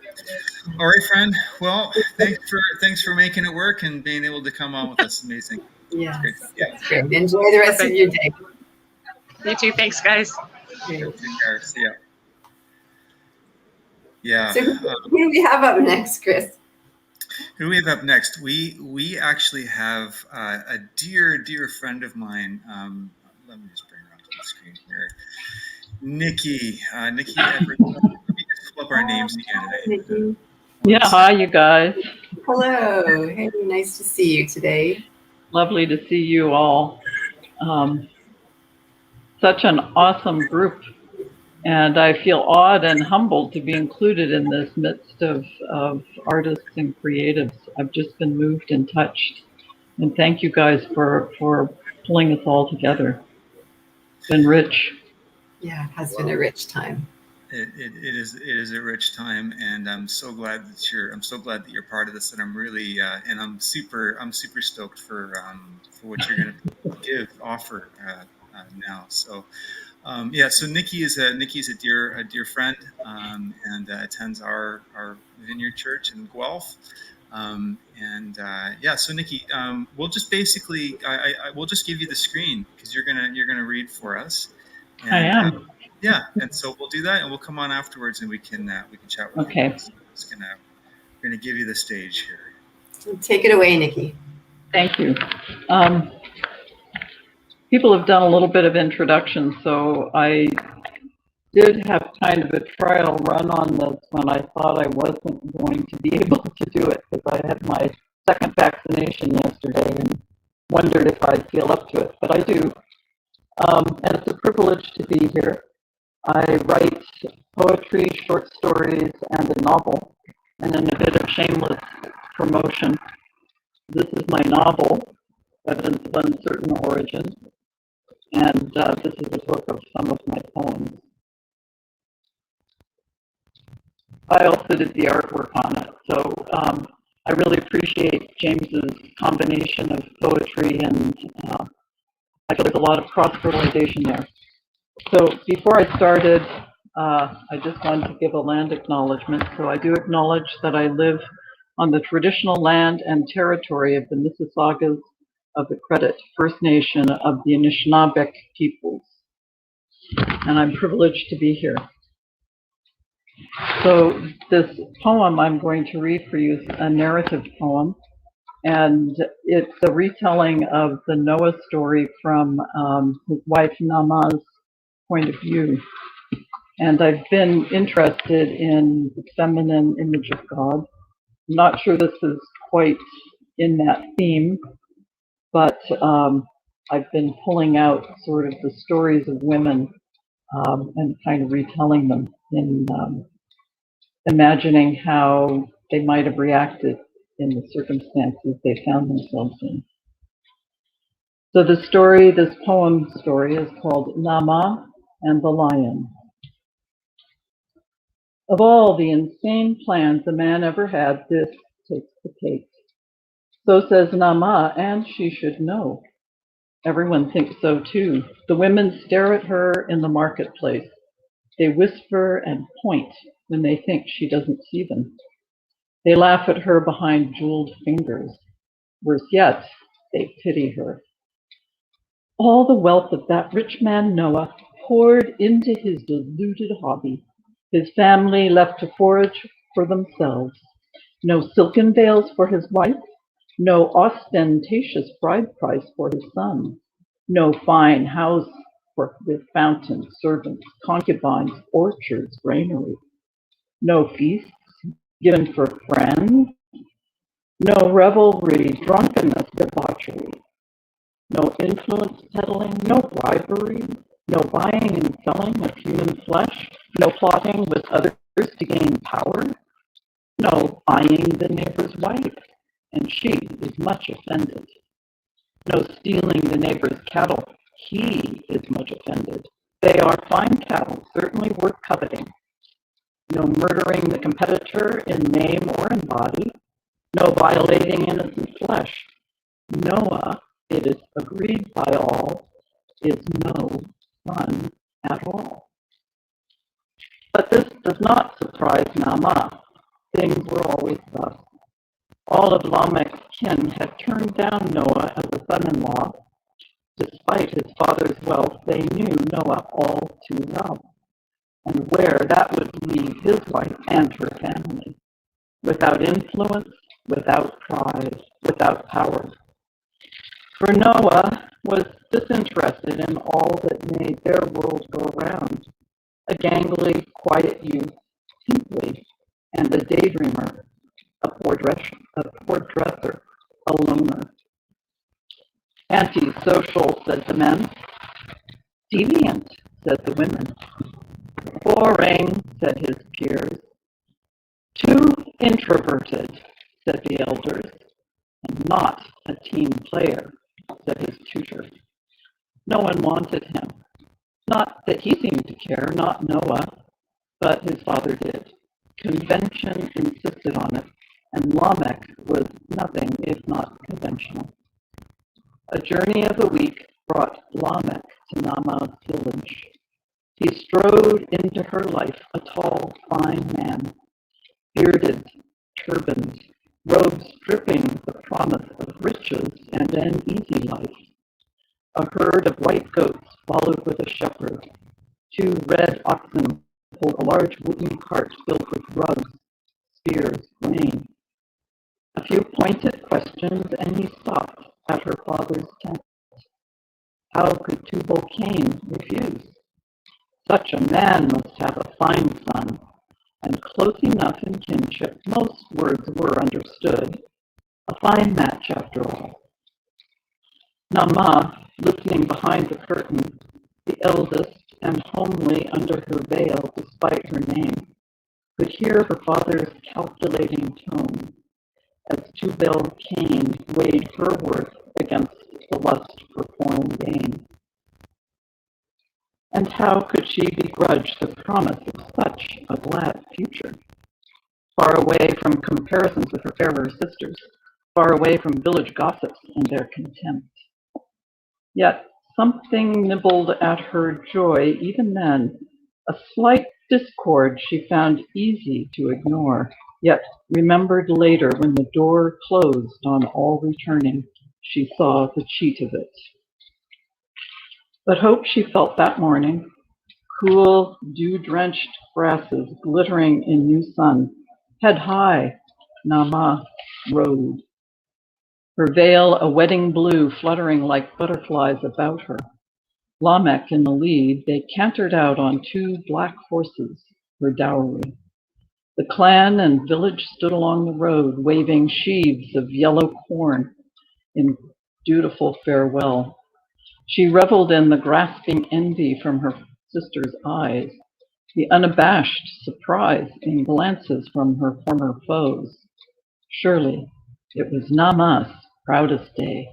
S1: All right, friend. Well, thanks for making it work and being able to come on with us. Amazing.
S2: Yeah. Great. Enjoy the rest of your day.
S7: You too. Thanks, guys.
S1: Take care. See ya. Yeah.
S2: So who do we have up next, Kris?
S1: Who do we have up next? We actually have a dear friend of mine. Let me just bring her onto the screen here. Nikki. Nikki Everett. Let me just pull up our names again.
S9: Yeah, hi, you guys.
S2: Hello. Hey, nice to see you today.
S9: Lovely to see you all. Such an awesome group. And I feel awed and humbled to be included in this midst of artists and creatives. I've just been moved and touched. And thank you guys for pulling us all together. It's been rich.
S2: Yeah, it has been a rich time.
S1: It is a rich time, and I'm so glad that you're part of this, and I'm really and I'm super stoked for what you're going to offer now. So so Nikki's a dear friend, and attends our Vineyard Church in Guelph. So Nikki, we'll just basically we'll just give you the screen because you're gonna read for us. And,
S9: I am.
S1: And so we'll do that, and we'll come on afterwards, and we can chat with you.
S9: Okay.
S1: So we're gonna give you the stage here.
S2: Take it away, Nikki.
S9: Thank you. People have done a little bit of introduction, so I did have kind of a trial run on this when I thought I wasn't going to be able to do it because I had my second vaccination yesterday and wondered if I'd feel up to it, but I do. And it's a privilege to be here. I write poetry, short stories, and a novel. And in a bit of shameless promotion, this is my novel, Evidence of Uncertain Origin. And this is a book of some of my poems. I also did the artwork on it, so I really appreciate James's combination of poetry and I feel there's a lot of cross-fertilization there. So before I started, I just wanted to give a land acknowledgement. So I do acknowledge that I live on the traditional land and territory of the Mississaugas of the Credit First Nation of the Anishinaabeg peoples. and I'm privileged to be here. So this poem I'm going to read for you is a narrative poem, and it's a retelling of the Noah story from his wife Naamah's point of view. And I've been interested in the feminine image of God. I'm not sure this is quite in that theme, but I've been pulling out sort of the stories of women and kind of retelling them in imagining how they might have reacted in the circumstances they found themselves in. So the story, this poem story, is called Naamah and the Lion. Of all the insane plans a man ever had, this takes the cake. So says Naamah, and she should know. Everyone thinks so too. The women stare at her in the marketplace. They whisper and point when they think she doesn't see them. They laugh at her behind jeweled fingers. Worse yet, they pity her. All the wealth of that rich man Noah poured into his deluded hobby. His family left to forage for themselves. No silken veils for his wife, no ostentatious bride price for his son, no fine house with fountains, servants, concubines, orchards, granary, no feasts given for friends, no revelry, drunkenness, debauchery, no influence peddling, no bribery, no buying and selling of human flesh, no plotting with others to gain power, no buying the neighbor's wife, and she is much offended. No stealing the neighbor's cattle, he is much offended. They are fine cattle, certainly worth coveting. No murdering the competitor in name or in body, no violating innocent flesh. Noah, it is agreed by all, is no fun at all. But this does not surprise Naamah. Things were always thus. All of Lamech's kin had turned down Noah as a son-in-law. Despite his father's wealth, they knew Noah all too well, and where that would leave his wife and her family. Without influence, without pride, without power. For Noah was disinterested in all that made their world go round. A gangly, quiet youth, simply, and a daydreamer, a poor dresser, a loner. Antisocial, said the men. Deviant, said the women. Boring, said his peers. Too introverted, said the elders. And not a team player, said his tutor. No one wanted him. Not that he seemed to care, not Noah, but his father did. Convention insisted on it, and Lamech was nothing if not conventional. A journey of a week brought Lamech to Naamah's village. He strode into her life, a tall, fine man, bearded, turbaned, robes dripping the promise of riches and an easy life. A herd of white goats followed with a shepherd. 2 red oxen pulled a large wooden cart filled with rugs, spears, grain. A few pointed questions, and he stopped at her father's tent. How could Tubal-Cain refuse? Such a man must have a fine son, and close enough in kinship, most words were understood. A fine match, after all. Naamah, listening behind the curtain, the eldest and homely under her veil despite her name, could hear her father's calculating tone as Tubal-Cain weighed her worth against the lust for foreign gain. And how could she begrudge the promise of such a glad future? Far away from comparisons with her fairer sisters, far away from village gossips and their contempt. Yet something nibbled at her joy even then, a slight discord she found easy to ignore, yet remembered later when the door closed on all returning, she saw the cheat of it. But hope she felt that morning, Cool, dew-drenched grasses glittering in new sun. Head high, Nama rode. Her veil a wedding blue fluttering like butterflies about her. Lamech in the lead, they cantered out on 2 black horses, her dowry. The clan and village stood along the road, waving sheaves of yellow corn in dutiful farewell. She reveled in the grasping envy from her sister's eyes, the unabashed surprise in glances from her former foes. Surely it was Nama's proudest day.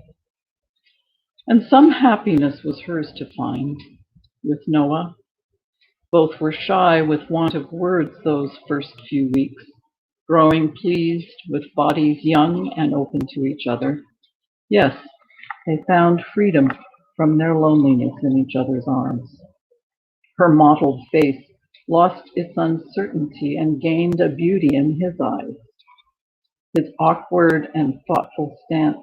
S9: And some happiness was hers to find with Noah. Both were shy with want of words those first few weeks, growing pleased with bodies young and open to each other. Yes, they found freedom from their loneliness in each other's arms. Her mottled face lost its uncertainty and gained a beauty in his eyes. His awkward and thoughtful stance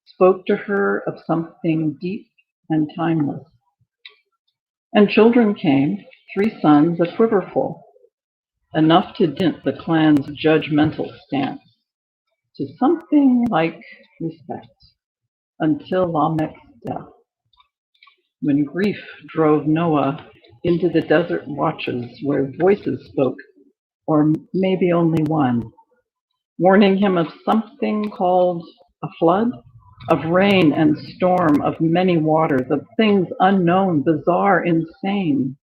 S9: spoke to her of something deep and timeless. And children came, 3 sons, a quiverful, enough to dent the clan's judgmental stance to something like respect, until Lamech's death, when grief drove Noah into the desert watches where voices spoke, or maybe only one, warning him of something called a flood, of rain and storm, of many waters, of things unknown, bizarre, insane,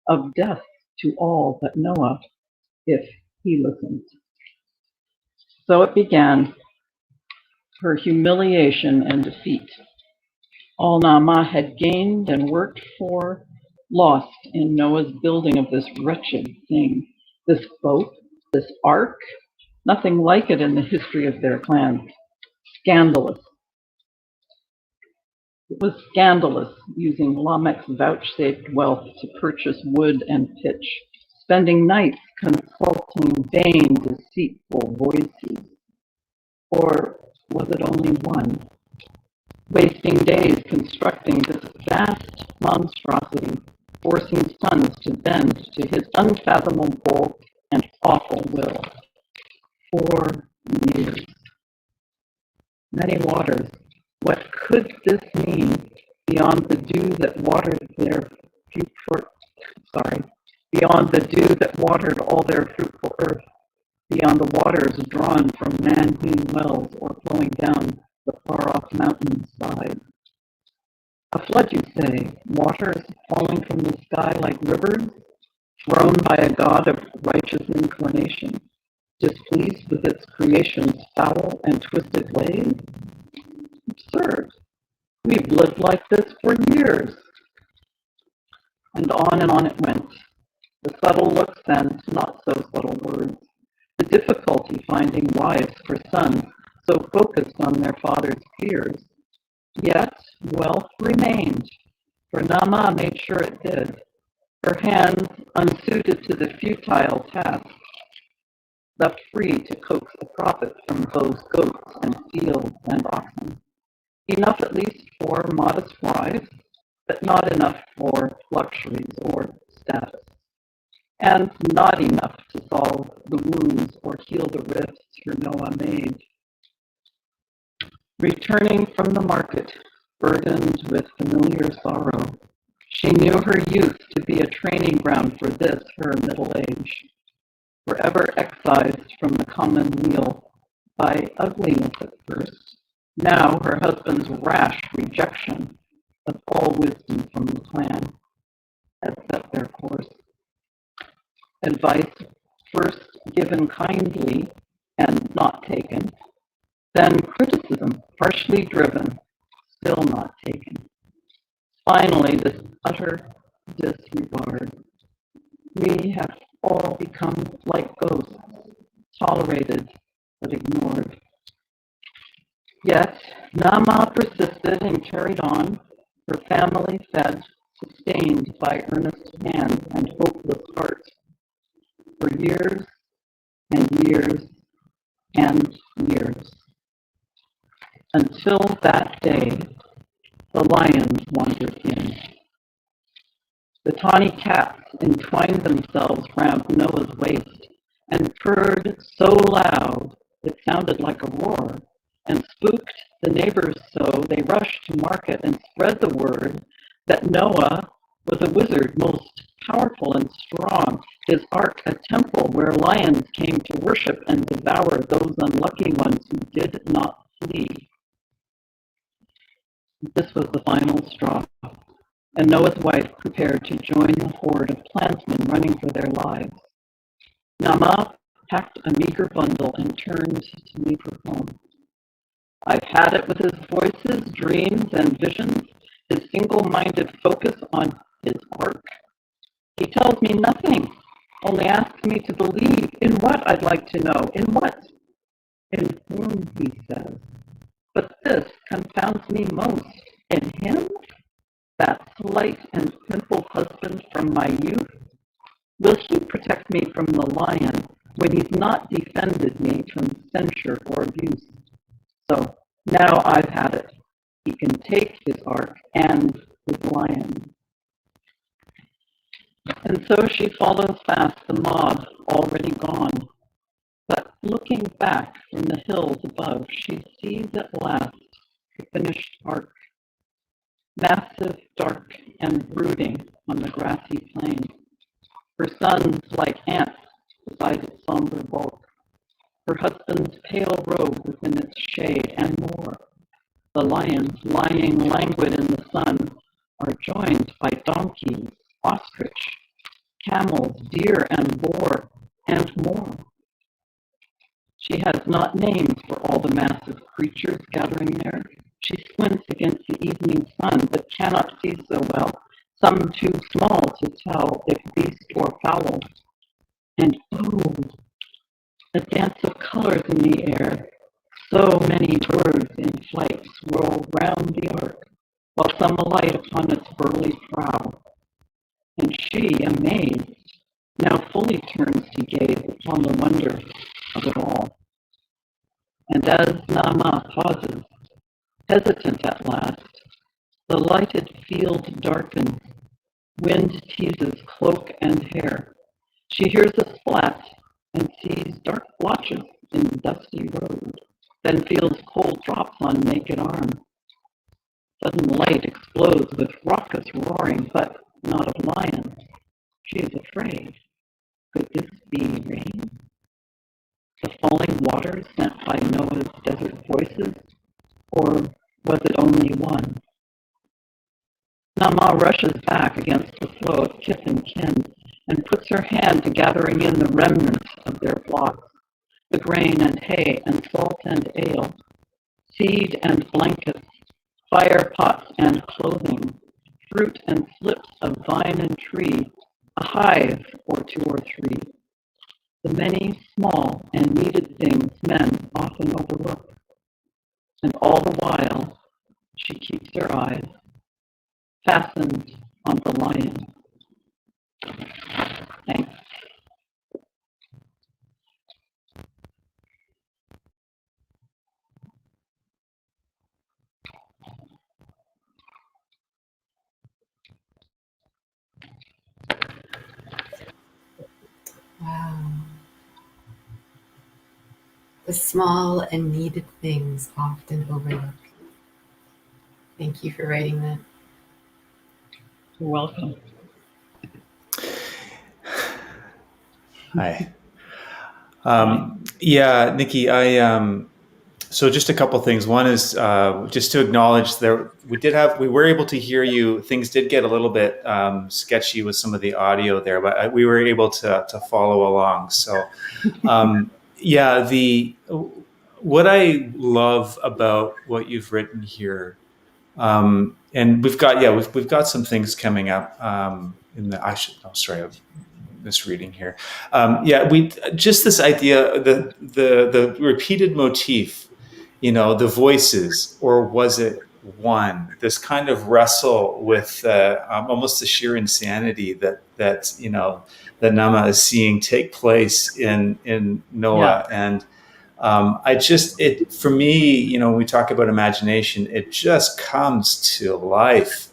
S9: of death to all but Noah, if he listened. So it began, her humiliation and defeat. All Naamah had gained and worked for, lost in Noah's building of this wretched thing, this boat, this ark, nothing like it in the history of their clan. Scandalous. It was scandalous using Lamech's vouchsafed wealth to purchase wood and pitch, spending nights consulting vain, deceitful voices. Or was it only one? Wasting days constructing this vast monstrosity, forcing sons to bend to his unfathomable and awful will. 4 years. Many waters. What could this mean beyond the dew that watered beyond the dew that watered all their fruitful earth, beyond the waters drawn from man-hewn wells or flowing down the far-off mountain side? A flood, you say, waters falling from the sky like rivers, thrown by a god of righteous inclination, displeased with its creation's foul and twisted ways? Absurd. We've lived like this for years. And on it went. The subtle looks and not so subtle words. The difficulty finding wives for sons so focused on their father's fears. Yet wealth remained, for Naamah made sure it did. Her hands, unsuited to the futile task, left free to coax a profit from those goats and fields and oxen. Enough at least for modest wives, but not enough for luxuries or status. And not enough to solve the wounds or heal the rifts her Noah made. Returning from the market, burdened with familiar sorrow, she knew her youth to be a training ground for this, her middle age, forever excised from the common meal by ugliness at first. Now her husband's rash rejection of all wisdom from the clan had set their course. Advice first given kindly and not taken, then criticism harshly driven, still not taken. Finally, this utter disregard. We have all become like ghosts, tolerated but ignored. Yet Naamah persisted and carried on, her family fed, sustained by earnest hands and hopeless heart, for years and years and years, until that day the lions wandered in. The tawny cats entwined themselves round Noah's waist and purred so loud it sounded like a roar, and spooked the neighbors so they rushed to market and spread the word that Noah was a wizard most powerful and strong, his ark a temple where lions came to worship and devour those unlucky ones who did not flee. This was the final straw, and Noah's wife prepared to join the horde of clansmen running for their lives. Nama packed a meager bundle and turned to leave her home. I've had it with his voices, dreams, and visions, his single-minded focus on his ark. He tells me nothing, only asks me to believe. In what, I'd like to know? In what? In whom, he says. But this confounds me most. In him? That slight and simple husband from my youth? Will he protect me from the lion when he's not defended me from censure or abuse? So now I've had it. He can take his ark and his lion. And so she follows fast the mob already gone. But looking back from the hills above, she sees at last the finished ark, massive, dark, and brooding on the grassy plain. Her sons like ants beside its somber bulk, her husband's pale robe within its shade, and more. The lions, lying languid in the sun, are joined by donkeys, ostrich, camels, deer, and boar, and more. She has not names for all the massive creatures gathering there. She squints against the evening sun, but cannot see so well, some too small to tell if beast or fowl. And oh, a dance of colors in the air. So many birds in flight swirl round the ark, while some alight upon its burly prow. And she, amazed, now fully turns to gaze upon the wonder of it all. And as Nama pauses, hesitant at last, the lighted field darkens, wind teases cloak and hair. She hears a splat and sees dark blotches in the dusty road, then feels cold drops on naked arm. Sudden light explodes with raucous roaring, but not of lions. She is afraid. Could this be rain? The falling waters sent by Noah's desert voices? Or was it only one? Nama rushes back against the flow of kith and kin and puts her hand to gathering in the remnants of their flocks, the grain and hay and salt and ale, seed and blankets, fire pots and clothing, fruit and slips of vine and tree, a hive or two or three, the many small and needed things men often overlook. And all the while, she keeps her eyes fastened on the lion. Thanks.
S2: Wow. The small and needed things often overlooked. Thank you for writing that.
S9: You're welcome.
S1: Hi. Yeah, Nikki, so just a couple things. One is just to acknowledge that we were able to hear you. Things did get a little bit sketchy with some of the audio there, but we were able to follow along. So, yeah, what I love about what you've written here, and we've got some things coming up in the misreading here. We just this idea, the repeated motif, the voices, or was it one? This kind of wrestle with almost the sheer insanity that Nama is seeing take place in Noah. Yeah. And for me, when we talk about imagination, it just comes to life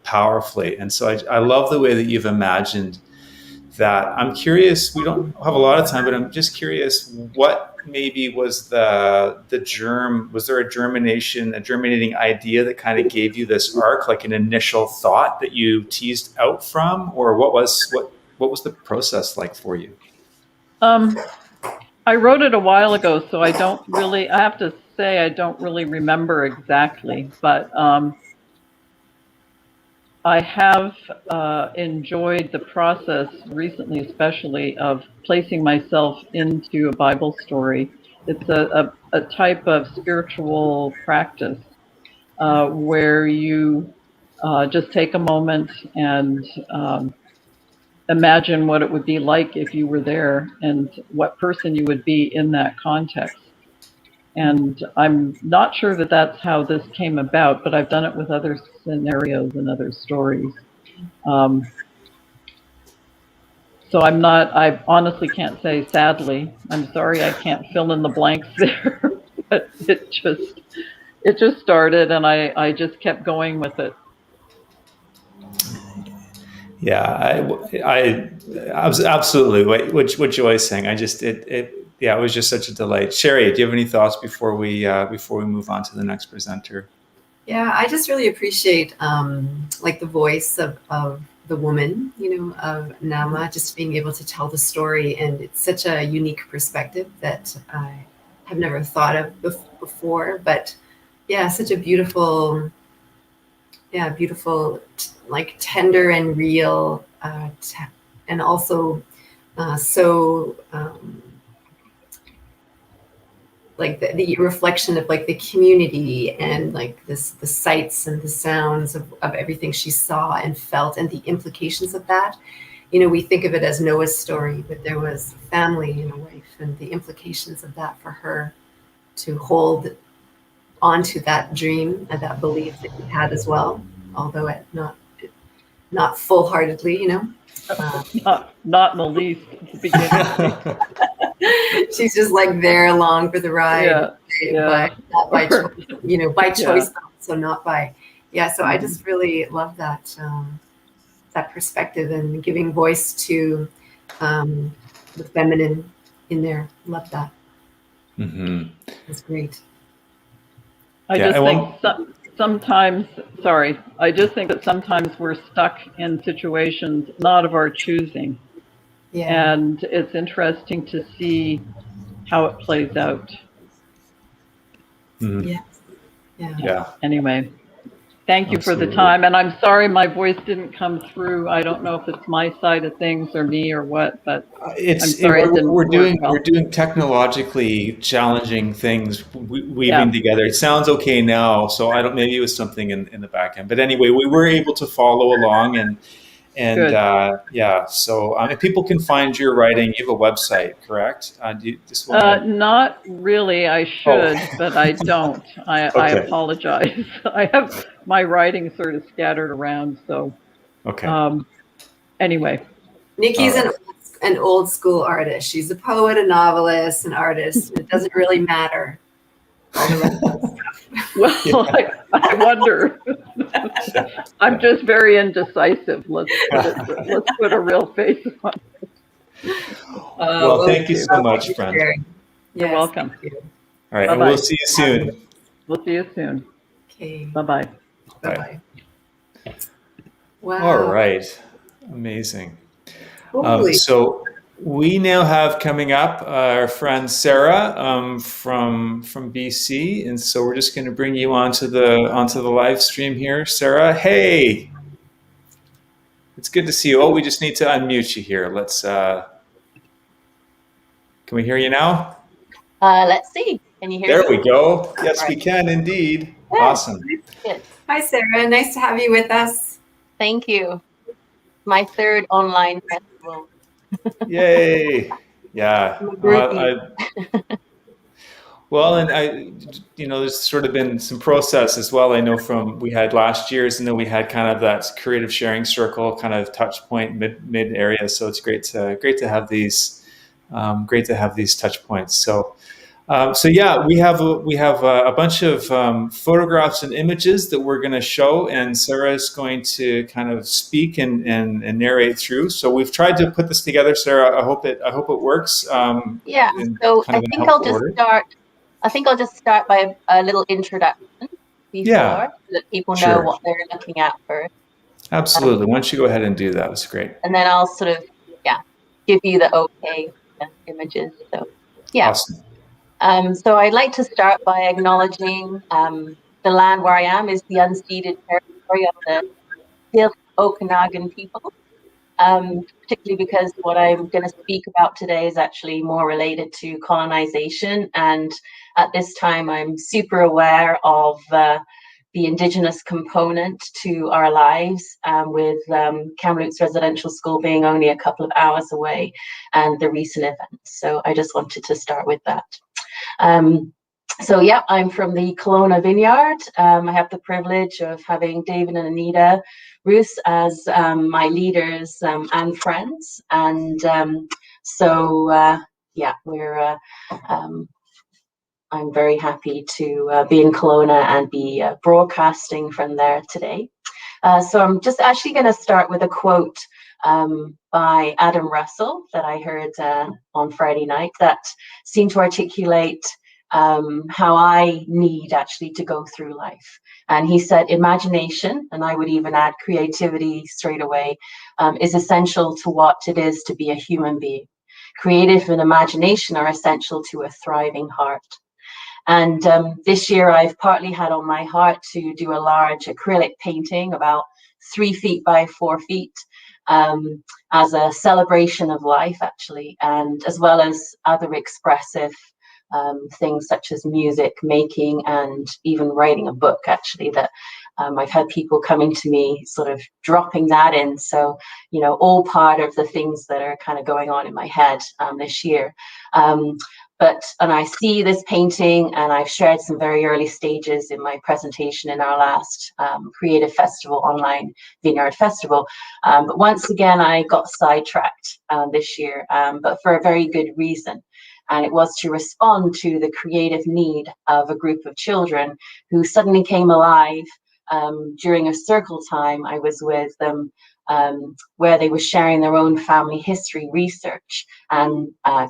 S1: powerfully. And so I love the way that you've imagined that. I'm curious, we don't have a lot of time, but I'm just curious, what maybe was the germ? Was there a germinating idea that kind of gave you this arc, like an initial thought that you teased out from, or what was the process like for you?
S9: I wrote it a while ago, so I have to say I don't really remember exactly, but I have enjoyed the process recently, especially of placing myself into a Bible story. It's a type of spiritual practice where you just take a moment and imagine what it would be like if you were there and what person you would be in that context. And I'm not sure that that's how this came about, but I've done it with other scenarios and other stories. So I honestly can't say, sadly, I'm sorry I can't fill in the blanks there, but it just started and I just kept going with it.
S1: Yeah, I absolutely what Joy's saying. It was just such a delight. Sherry, do you have any thoughts before we move on to the next presenter?
S2: Yeah, I just really appreciate like the voice of the woman, of Nama, just being able to tell the story, and it's such a unique perspective that I have never thought of before. But yeah, such a beautiful, like tender and real, and also so. Like the reflection of like the community and like the sights and the sounds of everything she saw and felt and the implications of that. We think of it as Noah's story, but there was family and a wife and the implications of that for her to hold onto that dream and that belief that he had as well, although not full-heartedly,
S9: Not in the least at the beginning.
S2: She's just like there along for the ride, by choice, by choice, so not by, So I just really love that perspective and giving voice to the feminine in there. Love that.
S1: Mm-hmm.
S2: It's great.
S9: I just think that sometimes we're stuck in situations not of our choosing. Yeah. And it's interesting to see how it plays out.
S1: Mm-hmm. Yeah.
S9: Anyway, thank you for the time. And I'm sorry my voice didn't come through. I don't know if it's my side of things or me or what, but I'm sorry
S1: we're doing technologically challenging things, weaving together. It sounds okay now, so maybe it was something in the back end. But anyway, we were able to follow along and so if people can find your writing, you have a website, correct? Do you just
S9: not really. I should, but I don't. I apologize. I have my writing sort of scattered around. So anyway,
S2: Nikki's an old school artist. She's a poet, a novelist, an artist. It doesn't really matter.
S9: Well, I wonder. I'm just very indecisive. Let's put a real face on it.
S1: Well, thank you so much, friend.
S9: You're welcome.
S2: You.
S1: All right, and we'll see you soon.
S9: We'll see you soon.
S2: Okay.
S9: Bye-bye.
S2: Bye. Wow.
S1: All right. Amazing. So we now have coming up our friend Sarah from BC, and so we're just going to bring you onto the live stream here. Sarah, hey, it's good to see you. We just need to unmute you here. Let's. Can we hear you now?
S10: Let's see. Can you hear me?
S1: There we go. Yes, we can indeed. Good. Awesome.
S10: Good.
S2: Hi, Sarah. Nice to have you with us.
S10: Thank you. My third online festival.
S1: Yay! Yeah. Well, and there's sort of been some process as well. I know from we had last year's, and then we had kind of that creative sharing circle kind of touch point mid area. So it's great to have these touch points. So So yeah, we have a bunch of photographs and images that we're going to show, and Sarah is going to kind of speak and narrate through. So we've tried to put this together, Sarah. I hope it works.
S10: Yeah.
S1: In
S10: So
S1: kind
S10: I
S1: of in
S10: think I'll
S1: helpful
S10: just
S1: order.
S10: start. I think I'll just start by a little introduction before,
S1: Yeah.
S10: so that people know
S1: Sure.
S10: what they're looking at first.
S1: Absolutely. Why don't you go ahead and do that? That's great.
S10: And then I'll sort of, give you the okay images. So, yeah.
S1: Awesome.
S10: So I'd like to start by acknowledging the land where I am is the unceded territory of the Syilx Okanagan people, particularly because what I'm going to speak about today is actually more related to colonization. And at this time, I'm super aware of the Indigenous component to our lives, with Kamloops Residential School being only a couple of hours away and the recent events. So I just wanted to start with that. So yeah, I'm from the Kelowna Vineyard. I have the privilege of having David and Anita Roos as my leaders and friends. And yeah, we're I'm very happy to be in Kelowna and be broadcasting from there today. So I'm just actually going to start with a quote by Adam Russell that I heard on Friday night that seemed to articulate how I need actually to go through life. And he said, imagination, and I would even add creativity straight away, is essential to what it is to be a human being. Creative and imagination are essential to a thriving heart. And this year I've partly had on my heart to do a large acrylic painting about 3 feet by 4 feet, as a celebration of life, actually, and as well as other expressive things such as music making and even writing a book, actually, that I've had people coming to me sort of dropping that in. So, all part of the things that are kind of going on in my head this year. And I see this painting, and I've shared some very early stages in my presentation in our last Creative Festival, online Vineyard Festival. But once again, I got sidetracked this year, but for a very good reason. And it was to respond to the creative need of a group of children who suddenly came alive during a circle time I was with them, where they were sharing their own family history research and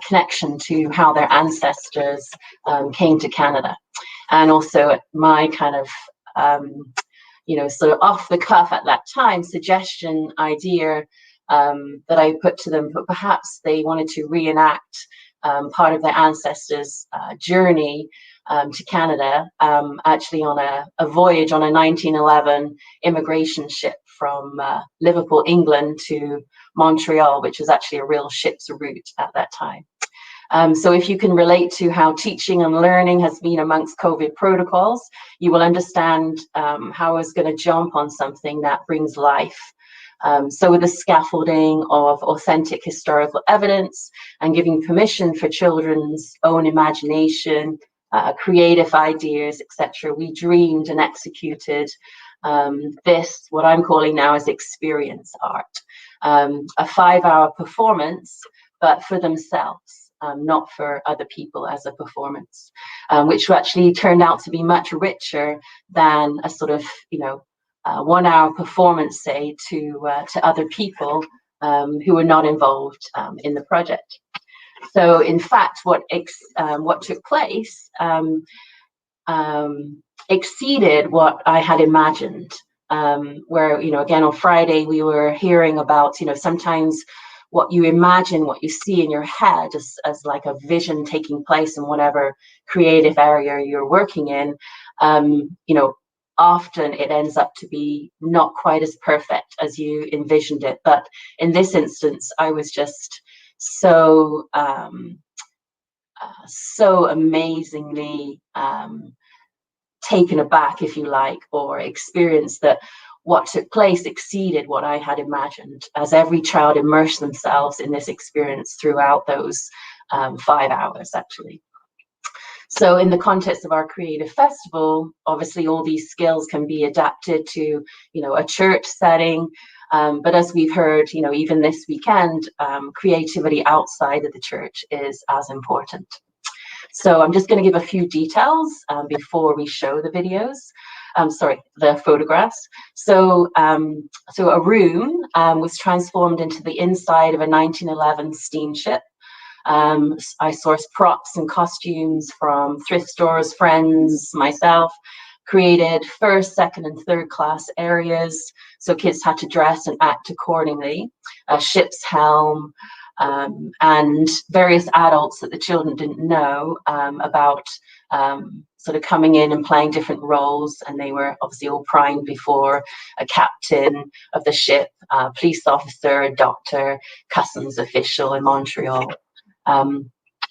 S10: connection to how their ancestors came to Canada. And also my kind of, sort of off the cuff at that time suggestion idea that I put to them, but perhaps they wanted to reenact part of their ancestors' journey to Canada, actually on a voyage on a 1911 immigration ship from Liverpool, England to Montreal, which was actually a real ship's route at that time. So if you can relate to how teaching and learning has been amongst COVID protocols, you will understand how I was going to jump on something that brings life. So with the scaffolding of authentic historical evidence and giving permission for children's own imagination, creative ideas, etc., we dreamed and executed this, what I'm calling now as experience art, a 5-hour performance, but for themselves, not for other people as a performance, which actually turned out to be much richer than a sort of, 1-hour performance, say, to other people who were not involved in the project. So, in fact, what took place exceeded what I had imagined. Where, again, on Friday we were hearing about, sometimes what you imagine, what you see in your head as like a vision taking place in whatever creative area you're working in, often it ends up to be not quite as perfect as you envisioned it. But in this instance, I was just so amazingly taken aback, if you like, or experienced that what took place exceeded what I had imagined, as every child immersed themselves in this experience throughout those 5 hours, actually. So in the context of our creative festival, obviously all these skills can be adapted to, a church setting. But as we've heard, even this weekend, creativity outside of the church is as important. So I'm just going to give a few details before we show the videos. The photographs. So a room was transformed into the inside of a 1911 steamship. I sourced props and costumes from thrift stores, friends, myself, created first, second, and third class areas. So kids had to dress and act accordingly. A ship's helm, and various adults that the children didn't know about sort of coming in and playing different roles, and they were obviously all primed before: a captain of the ship, a police officer, a doctor, customs official in Montreal.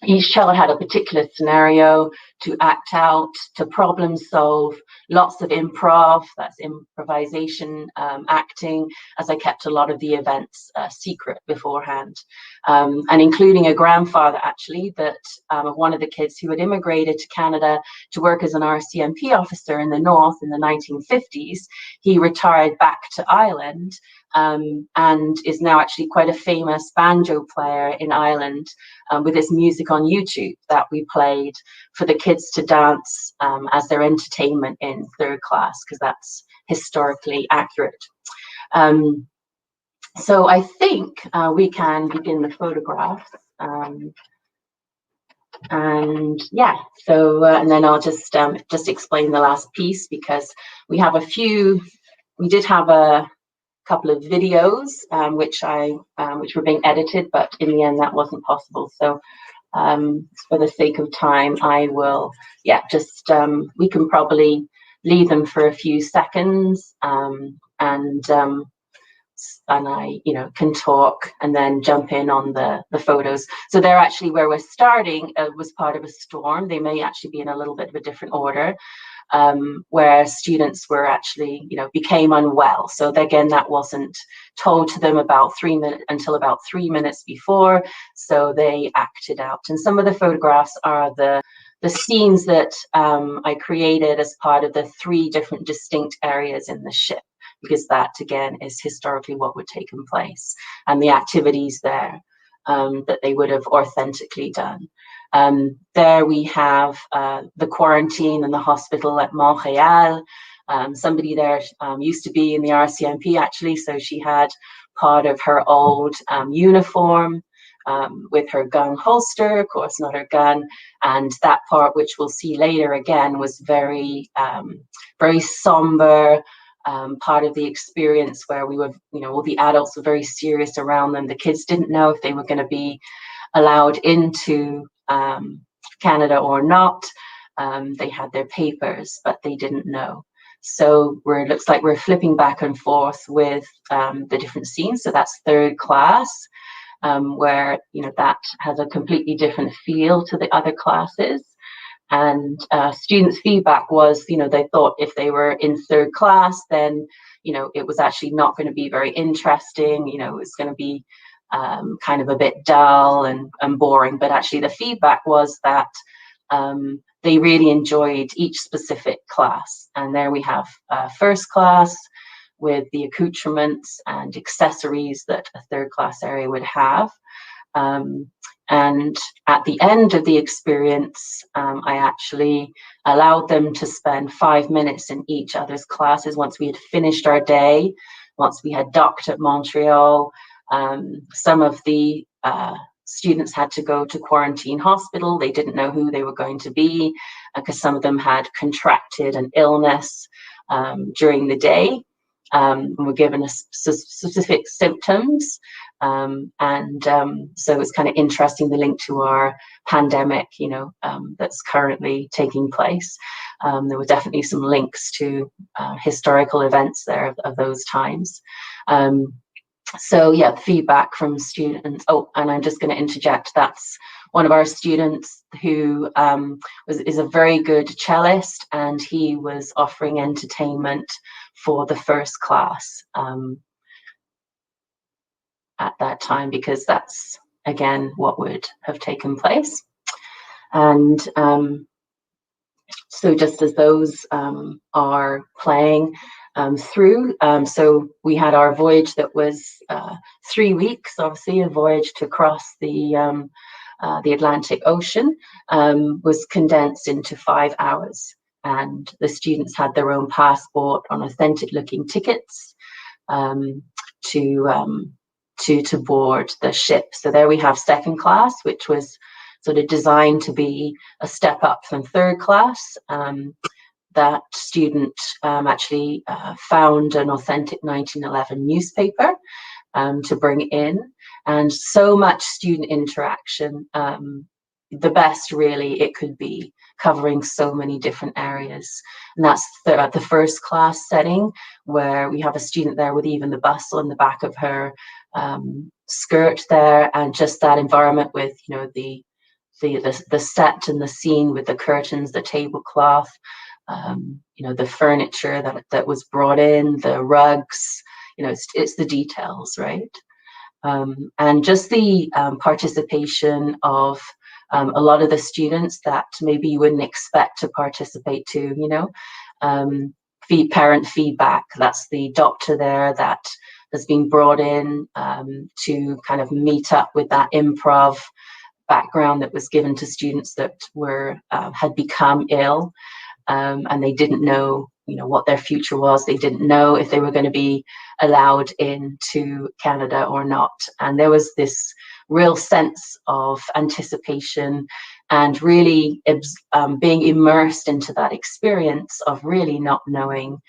S10: Each child had a particular scenario to act out, to problem solve, lots of improv, that's improvisation, acting, as I kept a lot of the events secret beforehand. And including a grandfather, actually, that of one of the kids who had immigrated to Canada to work as an RCMP officer in the North in the 1950s. He retired back to Ireland and is now actually quite a famous banjo player in Ireland with his music on YouTube that we played for the kids to dance as their entertainment in third class, because that's historically accurate. So I think we can begin the photograph. And yeah, so and then I'll just explain the last piece, because we did have a couple of videos which were being edited, but in the end that wasn't possible. So for the sake of time, I will we can probably leave them for a few seconds, and I can talk and then jump in on the photos. So they're actually where we're starting was part of a storm. They may actually be in a little bit of a different order, where students were actually became unwell. So again, that wasn't told to them until about 3 minutes before, so they acted out. And some of the photographs are the scenes that I created as part of the 3 different distinct areas in the ship, because that again is historically what would take place, and the activities there that they would have authentically done. There we have the quarantine and the hospital at Montreal. Somebody there used to be in the RCMP, actually, so she had part of her old uniform with her gun holster, of course not her gun, and that part, which we'll see later again, was very somber. Part of the experience where we were, all the adults were very serious around them. The kids didn't know if they were going to be allowed into Canada or not. They had their papers, but they didn't know. So it looks like we're flipping back and forth with the different scenes. So that's third class, where that has a completely different feel to the other classes. And students' feedback was, they thought if they were in third class, then, it was actually not going to be very interesting. It was going to be kind of a bit dull and boring. But actually the feedback was that they really enjoyed each specific class. And there we have first class with the accoutrements and accessories that a third class area would have. And at the end of the experience, I actually allowed them to spend 5 minutes in each other's classes once we had finished our day, once we had docked at Montreal. Some of the students had to go to quarantine hospital. They didn't know who they were going to be, because some of them had contracted an illness during the day and were given specific symptoms. So it's kind of interesting, the link to our pandemic, that's currently taking place. There were definitely some links to historical events there of those times. So yeah, feedback from students. Oh, and I'm just going to interject. That's one of our students who is a very good cellist, and he was offering entertainment for the first class at that time, because that's again what would have taken place. And so just as those are playing through, so we had our voyage that was 3 weeks, obviously a voyage to cross the the Atlantic Ocean, was condensed into 5 hours. And the students had their own passport on authentic-looking tickets to board the ship. So there we have second class, which was sort of designed to be a step up from third class. That student actually found an authentic 1911 newspaper to bring in, and so much student interaction. The best really it could be, covering so many different areas. And that's the first class setting, where we have a student there with even the bustle in the back of her skirt there, and just that environment with, you know, the set and the scene with the curtains, the tablecloth, you know, the furniture that was brought in, the rugs, you know, it's the details, right? And just the participation of a lot of the students that maybe you wouldn't expect to participate to, you know, parent feedback. That's the doctor there that has been brought in to kind of meet up with that improv background that was given to students that were had become ill, and they didn't know, you know, what their future was. They didn't know if they were going to be allowed into Canada or not. And there was this real sense of anticipation and really being immersed into that experience of really not knowing,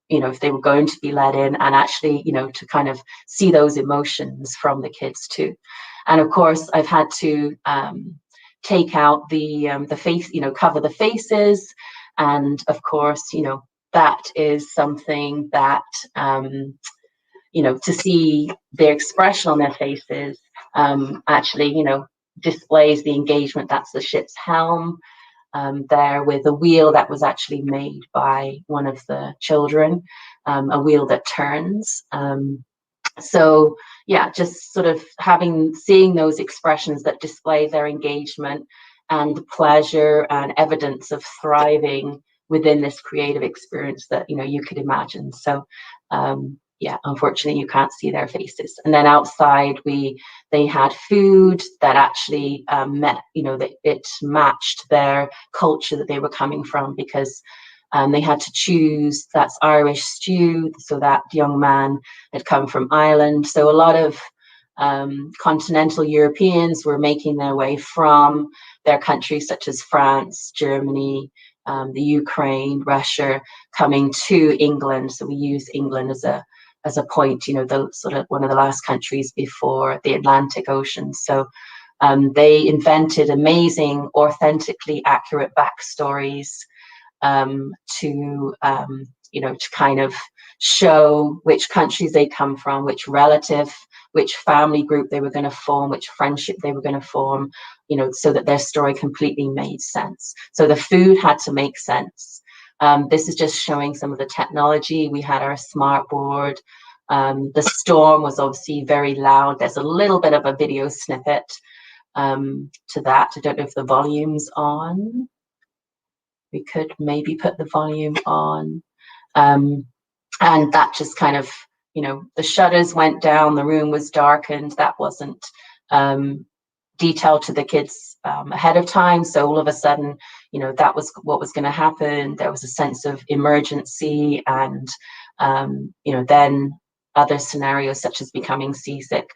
S10: you know, if they were going to be let in, and actually, you know, to kind of see those emotions from the kids too. And of course, I've had to take out the face, you know, cover the faces. And of course, you know, that is something that, you know, to see their expression on their faces actually, you know, displays the engagement. That's the ship's helm there, with a wheel that was actually made by one of the children, a wheel that turns. So yeah, just sort of seeing those expressions that display their engagement and the pleasure and evidence of thriving within this creative experience that, you know, you could imagine. So yeah, unfortunately you can't see their faces. And then outside they had food that actually met, you know, that it matched their culture that they were coming from, because they had to choose. That's Irish stew, so that young man had come from Ireland. So a lot of continental Europeans were making their way from their countries such as France, Germany, the Ukraine, Russia, coming to England. So we use England as a point, you know, the sort of one of the last countries before the Atlantic Ocean. So they invented amazing, authentically accurate backstories to you know, to kind of show which countries they come from, which relative, which family group they were going to form, which friendship they were going to form, you know, so that their story completely made sense. So the food had to make sense. This is just showing some of the technology. We had our smart board. The storm was obviously very loud. There's a little bit of a video snippet to that. I don't know if the volume's on. We could maybe put the volume on. And that just kind of, you know, the shutters went down, the room was darkened. That wasn't detailed to the kids ahead of time. So all of a sudden, you know, that was what was going to happen. There was a sense of emergency, and, you know, then other scenarios such as becoming seasick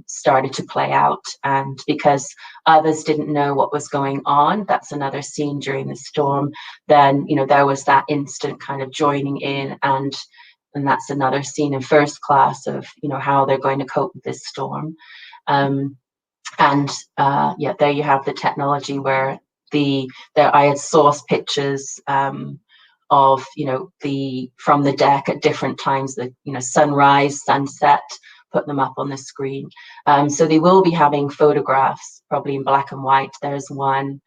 S10: started to play out. And because others didn't know what was going on, that's another scene during the storm, then, you know, there was that instant kind of joining in, and that's another scene in first class of, you know, how they're going to cope with this storm. Yeah, there you have the technology where I had source pictures of, you know, from the deck at different times, the, you know, sunrise, sunset, put them up on the screen. So they will be having photographs, probably in black and white. There's one.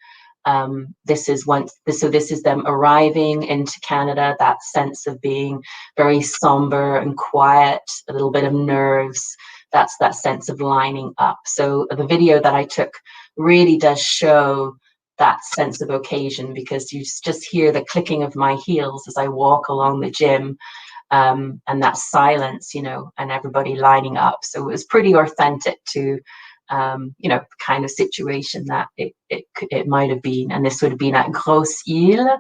S10: This is them arriving into Canada, that sense of being very somber and quiet, a little bit of nerves. That's that sense of lining up. So the video that I took really does show that sense of occasion, because you just hear the clicking of my heels as I walk along the gym, and that silence, you know, and everybody lining up. So it was pretty authentic to kind of situation that it might have been. And this would have been at Grosse Île,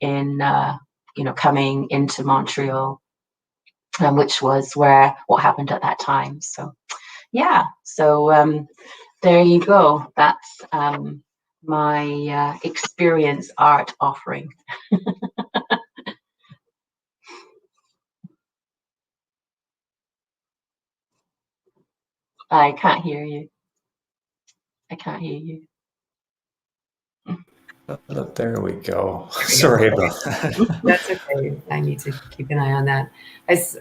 S10: in coming into Montreal, which was what happened at that time. So yeah, so there you go. That's my experience art offering. I can't hear you. I can't hear you.
S1: Oh, there we go. Sorry about that.
S2: That's okay. I need to keep an eye on that.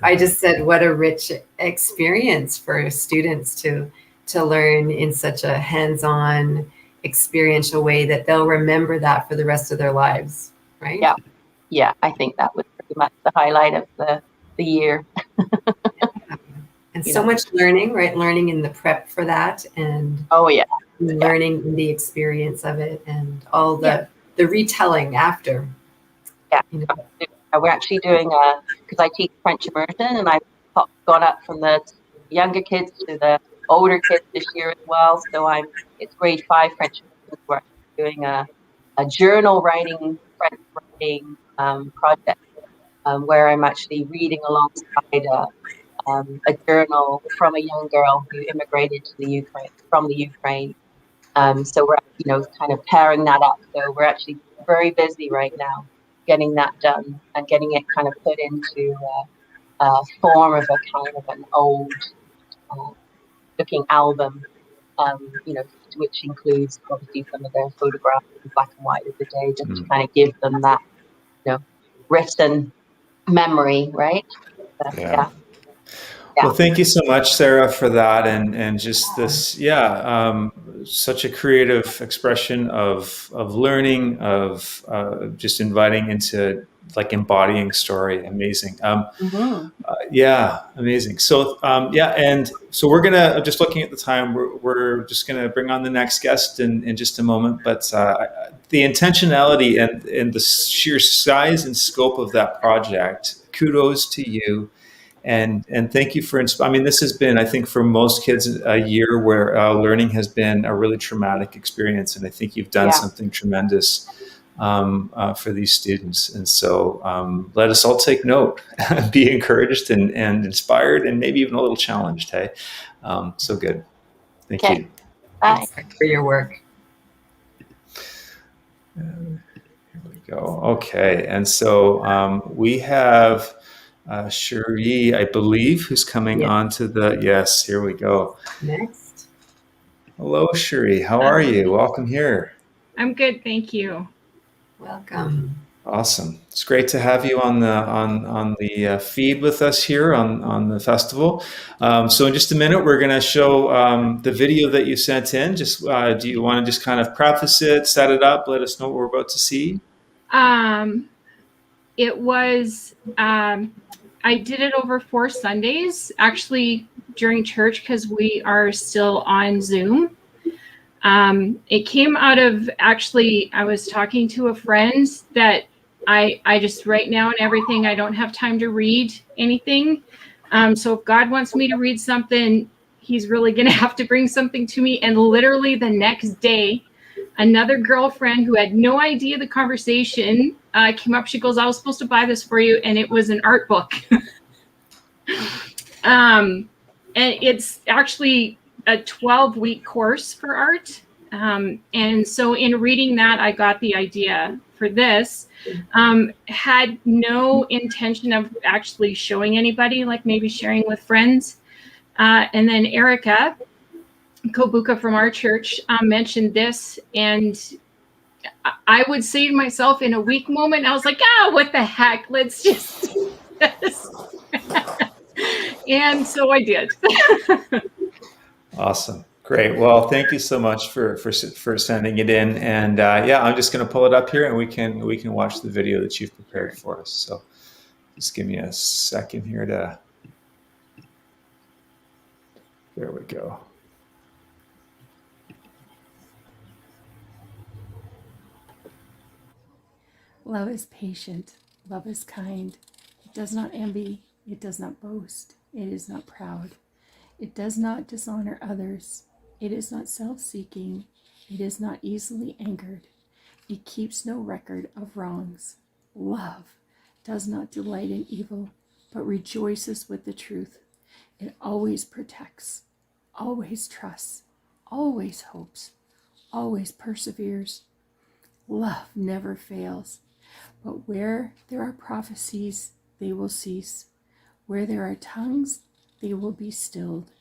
S2: I just said what a rich experience for students to learn in such a hands-on, experiential way that they'll remember that for the rest of their lives, right?
S10: Yeah, I think that was pretty much the highlight of the year.
S2: And so much learning, right? Learning in the prep for that, and learning in the experience of it, and all the retelling after.
S10: Yeah, we're actually doing because I teach French immersion, and I've gone up from the younger kids to the older kids this year as well. So it's grade 5 French immersion. We're doing a journal writing, French writing project where I'm actually reading alongside a journal from a young girl who immigrated to from the Ukraine. So we're kind of pairing that up. So we're actually very busy right now getting that done and getting it kind of put into a form of a kind of an old looking album, which includes obviously some of their photographs in black and white of the day, just to kind of give them that, written memory, right? Yeah.
S1: Well, thank you so much, Sarah, for that, and just this, such a creative expression of learning, of just inviting into embodying story. Amazing. Amazing. So and so we're gonna, just looking at the time, we're just gonna bring on the next guest in just a moment. But the intentionality and the sheer size and scope of that project, kudos to you. And thank you for this has been, I think, for most kids, a year where learning has been a really traumatic experience, and I think you've done something tremendous for these students. And so let us all take note, be encouraged and inspired, and maybe even a little challenged. Hey, so good. Thank you.
S2: Thanks for your work.
S1: Here we go. Okay, and so we have Cherie, I believe, who's coming on to the, yes, here we go.
S2: Next.
S1: Hello, Cherie. How are you? Welcome here.
S11: I'm good, thank you.
S2: Welcome.
S1: Awesome. It's great to have you on the feed with us here on the festival. So in just a minute, we're going to show the video that you sent in. Just do you want to just kind of preface it, set it up, let us know what we're about to see?
S11: It was, I did it over 4 Sundays, actually during church, because we are still on Zoom. It came out of, actually, I was talking to a friend that I just, right now and everything, I don't have time to read anything. So if God wants me to read something, he's really going to have to bring something to me. And literally the next day, another girlfriend who had no idea the conversation came up. She goes, I was supposed to buy this for you. And it was an art book. And it's actually a 12-week course for art. And so in reading that, I got the idea for this. Had no intention of actually showing anybody, like maybe sharing with friends. And then Erica Kobuka from our church mentioned this, and I would say to myself in a weak moment, I was like, what the heck, let's just do this. And so I did.
S1: Awesome. Great. Well, thank you so much for sending it in. And I'm just going to pull it up here, and we can watch the video that you've prepared for us. So just give me a second here to, there we go.
S12: Love is patient. Love is kind. It does not envy. It does not boast. It is not proud. It does not dishonor others. It is not self-seeking. It is not easily angered. It keeps no record of wrongs. Love does not delight in evil, but rejoices with the truth. It always protects, always trusts, always hopes, always perseveres. Love never fails. But where there are prophecies, they will cease. Where there are tongues, they will be stilled.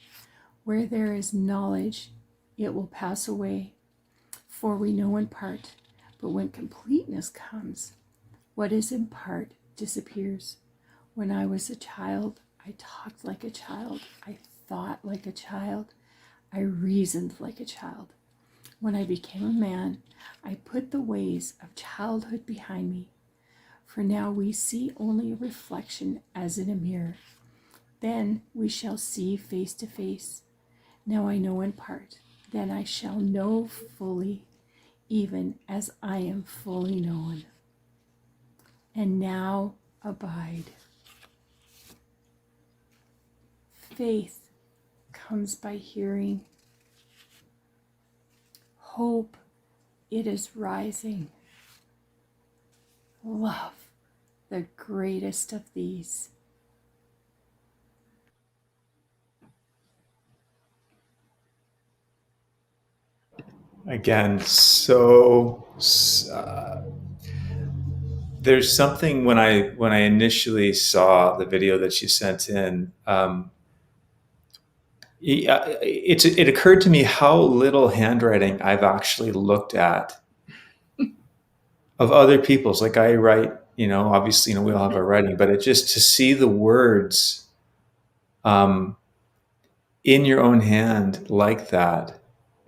S12: Where there is knowledge, it will pass away. For we know in part, but when completeness comes, what is in part disappears. When I was a child, I talked like a child. I thought like a child. I reasoned like a child. When I became a man, I put the ways of childhood behind me. For now we see only a reflection as in a mirror. Then we shall see face to face. Now I know in part, then I shall know fully, even as I am fully known. And now abide. Faith comes by hearing. Hope, it is rising. Love, the greatest of these.
S1: Again, so there's something when I initially saw the video that you sent in, it occurred to me how little handwriting I've actually looked at of other people's. Like I write, obviously, we all have our writing, but it just to see the words in your own hand like that.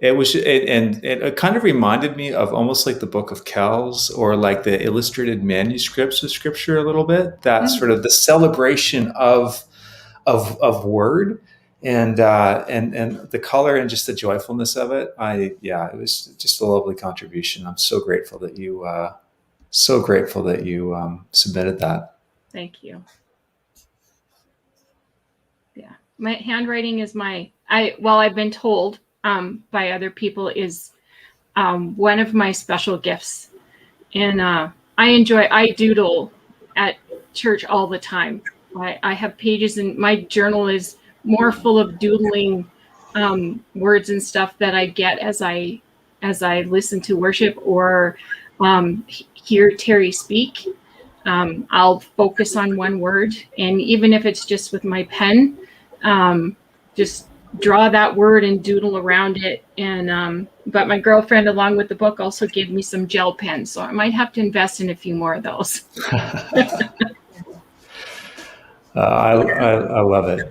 S1: It kind of reminded me of almost like the Book of Kells or like the illustrated manuscripts of Scripture a little bit. That sort of the celebration of word and the color and just the joyfulness of it. It was just a lovely contribution. I'm so grateful that you submitted that.
S11: Thank you. Yeah, my handwriting is I've been told by other people is one of my special gifts, and I doodle at church all the time. I have pages, and my journal is more full of doodling words and stuff that I get as I listen to worship or hear Terry speak. I'll focus on one word, and even if it's just with my pen, just draw that word and doodle around it. And but my girlfriend, along with the book, also gave me some gel pens, so I might have to invest in a few more of those.
S1: I love it.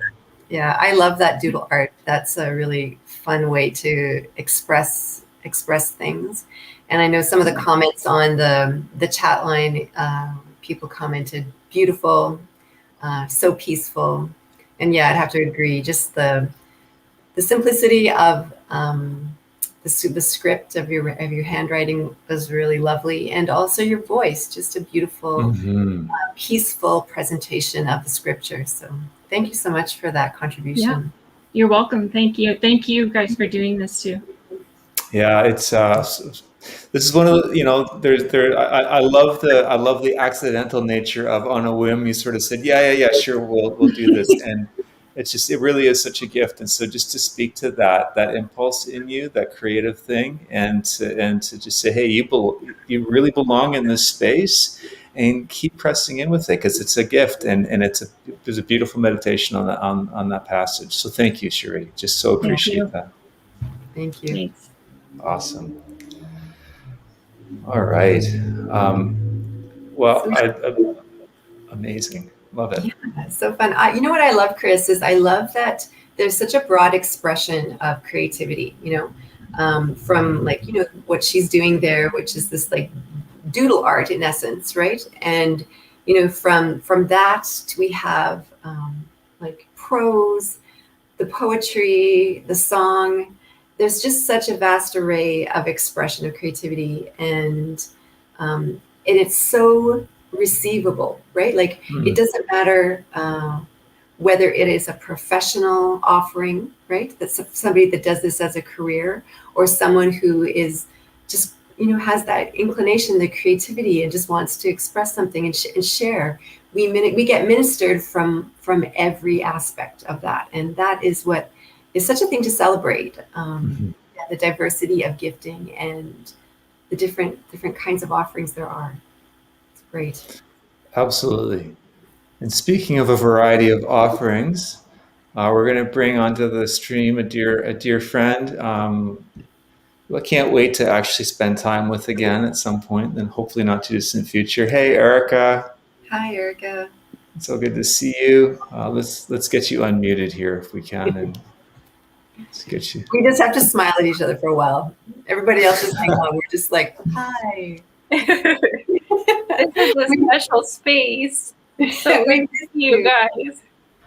S2: Yeah, I love that doodle art. That's a really fun way to express things. And I know some of the comments on the chat line, people commented, beautiful, so peaceful. And yeah, I'd have to agree. Just the simplicity of the script of your handwriting was really lovely, and also your voice, just a beautiful, peaceful presentation of the scripture. So thank you so much for that contribution.
S11: Yeah, you're welcome. Thank you guys for doing this too.
S1: Yeah, it's this is one of the, I love the accidental nature of on a whim you sort of said yeah sure we'll do this, and it really is such a gift. And so just to speak to that impulse in you, that creative thing, and to just say, hey, you really belong in this space, and keep pressing in with it, because it's a gift, and there's a beautiful meditation on that passage. So thank you, Cherie. Just so appreciate that.
S2: Thank you.
S11: Thanks.
S1: Awesome. All right. Amazing. Love it.
S2: Yeah, so fun. You know what I love, Kris, is I love that there's such a broad expression of creativity, from what she's doing there, which is this like doodle art in essence, right? And, from that we have like prose, the poetry, the song. There's just such a vast array of expression of creativity, and it's so receivable, right? Like it doesn't matter whether it is a professional offering, right? That's somebody that does this as a career, or someone who is just, has that inclination, the creativity, and just wants to express something and share. We get ministered from every aspect of that. And that is what is such a thing to celebrate. The diversity of gifting and the different kinds of offerings there are. It's great.
S1: Absolutely. And speaking of a variety of offerings, we're going to bring onto the stream a dear friend. I can't wait to actually spend time with again at some point, and hopefully not too distant future. Hey, Erica.
S2: Hi, Erica.
S1: It's so good to see you. Let's get you unmuted here if we can, and let's get you.
S2: We just have to smile at each other for a while. Everybody else is hanging on. We're just like, hi.
S11: This is a special space. So good to see you guys.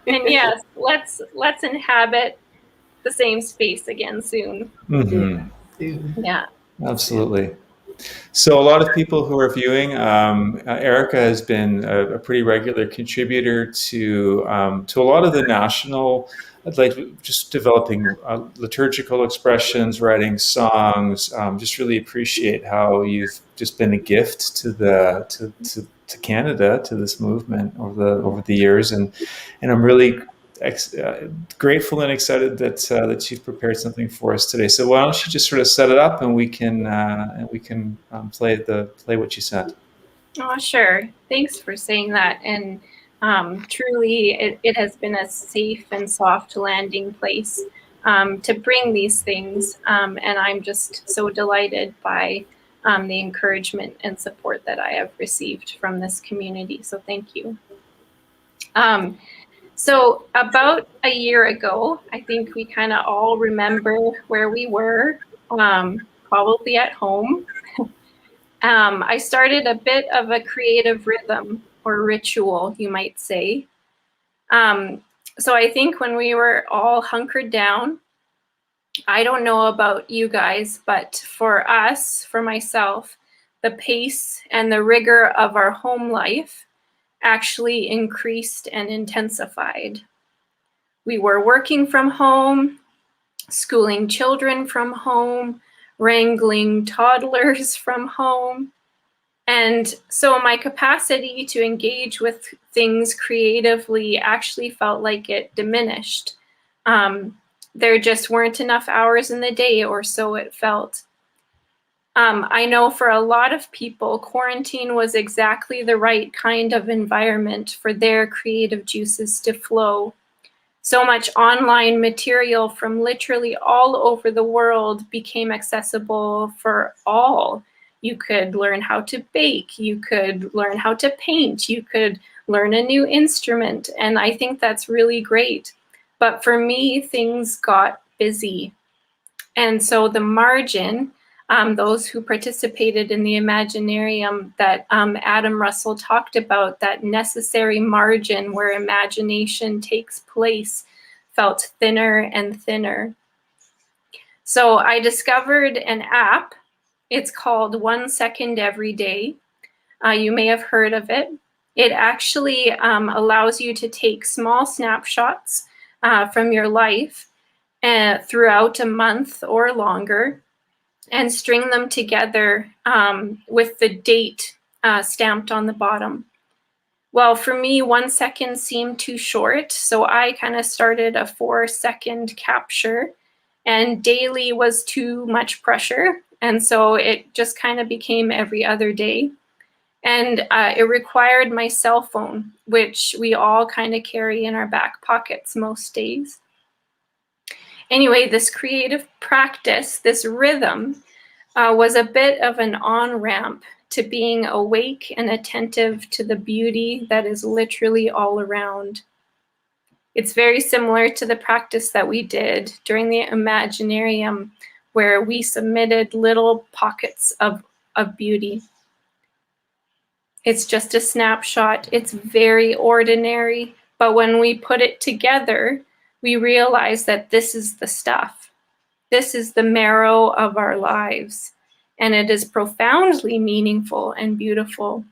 S11: And yes, let's inhabit the same space again soon.
S1: Mm-hmm.
S11: Yeah.
S1: Absolutely. So a lot of people who are viewing, Erica has been a pretty regular contributor to a lot of the national, like just developing liturgical expressions, writing songs. Just really appreciate how you've just been a gift to Canada, to this movement over the years, and I'm really grateful and excited that you've prepared something for us today. So why don't you just sort of set it up, and we can play what you sent.
S11: Oh, sure. Thanks for saying that. And truly, it has been a safe and soft landing place to bring these things. And I'm just so delighted by the encouragement and support that I have received from this community. So thank you. So about a year ago, I think we kind of all remember where we were, probably at home. I started a bit of a creative rhythm or ritual, you might say. So I think when we were all hunkered down, I don't know about you guys, but for us, for myself, the pace and the rigor of our home life actually increased and intensified. We were working from home, schooling children from home, wrangling toddlers from home. And so my capacity to engage with things creatively actually felt like it diminished. There just weren't enough hours in the day, or so it felt. I know for a lot of people, quarantine was exactly the right kind of environment for their creative juices to flow. So much online material from literally all over the world became accessible for all. You could learn how to bake, you could learn how to paint, you could learn a new instrument, and I think that's really great. But for me, things got busy. And so the margin, those who participated in the Imaginarium that Adam Russell talked about, that necessary margin where imagination takes place, felt thinner and thinner. So I discovered an app. It's called 1 Second Every Day. You may have heard of it. It actually allows you to take small snapshots from your life throughout a month or longer, and string them together with the date stamped on the bottom. Well, for me, 1 second seemed too short, so I kind of started a 4-second capture, and daily was too much pressure, and so it just kind of became every other day. And it required my cell phone, which we all kind of carry in our back pockets most days. Anyway, this creative practice, this rhythm, was a bit of an on-ramp to being awake and attentive to the beauty that is literally all around. It's very similar to the practice that we did during the Imaginarium, where we submitted little pockets of beauty. It's just a snapshot. It's very ordinary, but when we put it together, we realize that this is the stuff. This is the marrow of our lives, and it is profoundly meaningful and beautiful.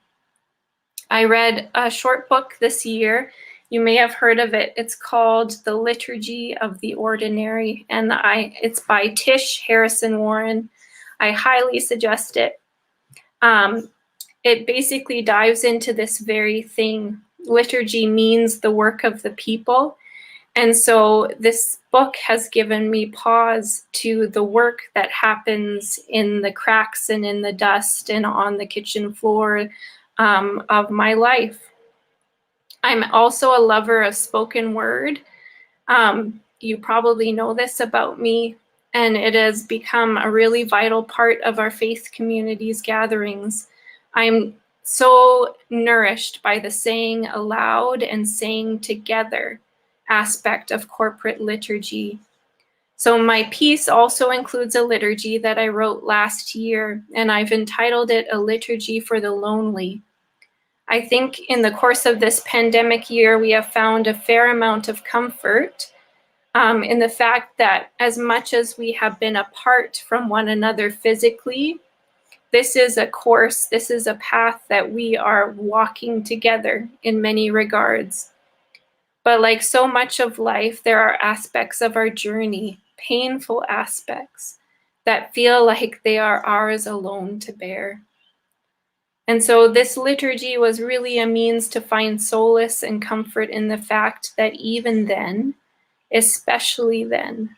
S11: I read a short book this year You may have heard of it. It's called The Liturgy of the Ordinary, and it's by Tish Harrison Warren. I highly suggest it. It basically dives into this very thing. Liturgy means the work of the people. And so this book has given me pause to the work that happens in the cracks and in the dust and on the kitchen floor of my life. I'm also a lover of spoken word. You probably know this about me, and it has become a really vital part of our faith community's gatherings. I'm so nourished by the saying aloud and saying together aspect of corporate liturgy. So my piece also includes a liturgy that I wrote last year, and I've entitled it A Liturgy for the Lonely. I think in the course of this pandemic year, we have found a fair amount of comfort in the fact that as much as we have been apart from one another physically, this is a course, this is a path that we are walking together in many regards. But like so much of life, there are aspects of our journey, painful aspects, that feel like they are ours alone to bear. And so this liturgy was really a means to find solace and comfort in the fact that even then, especially then,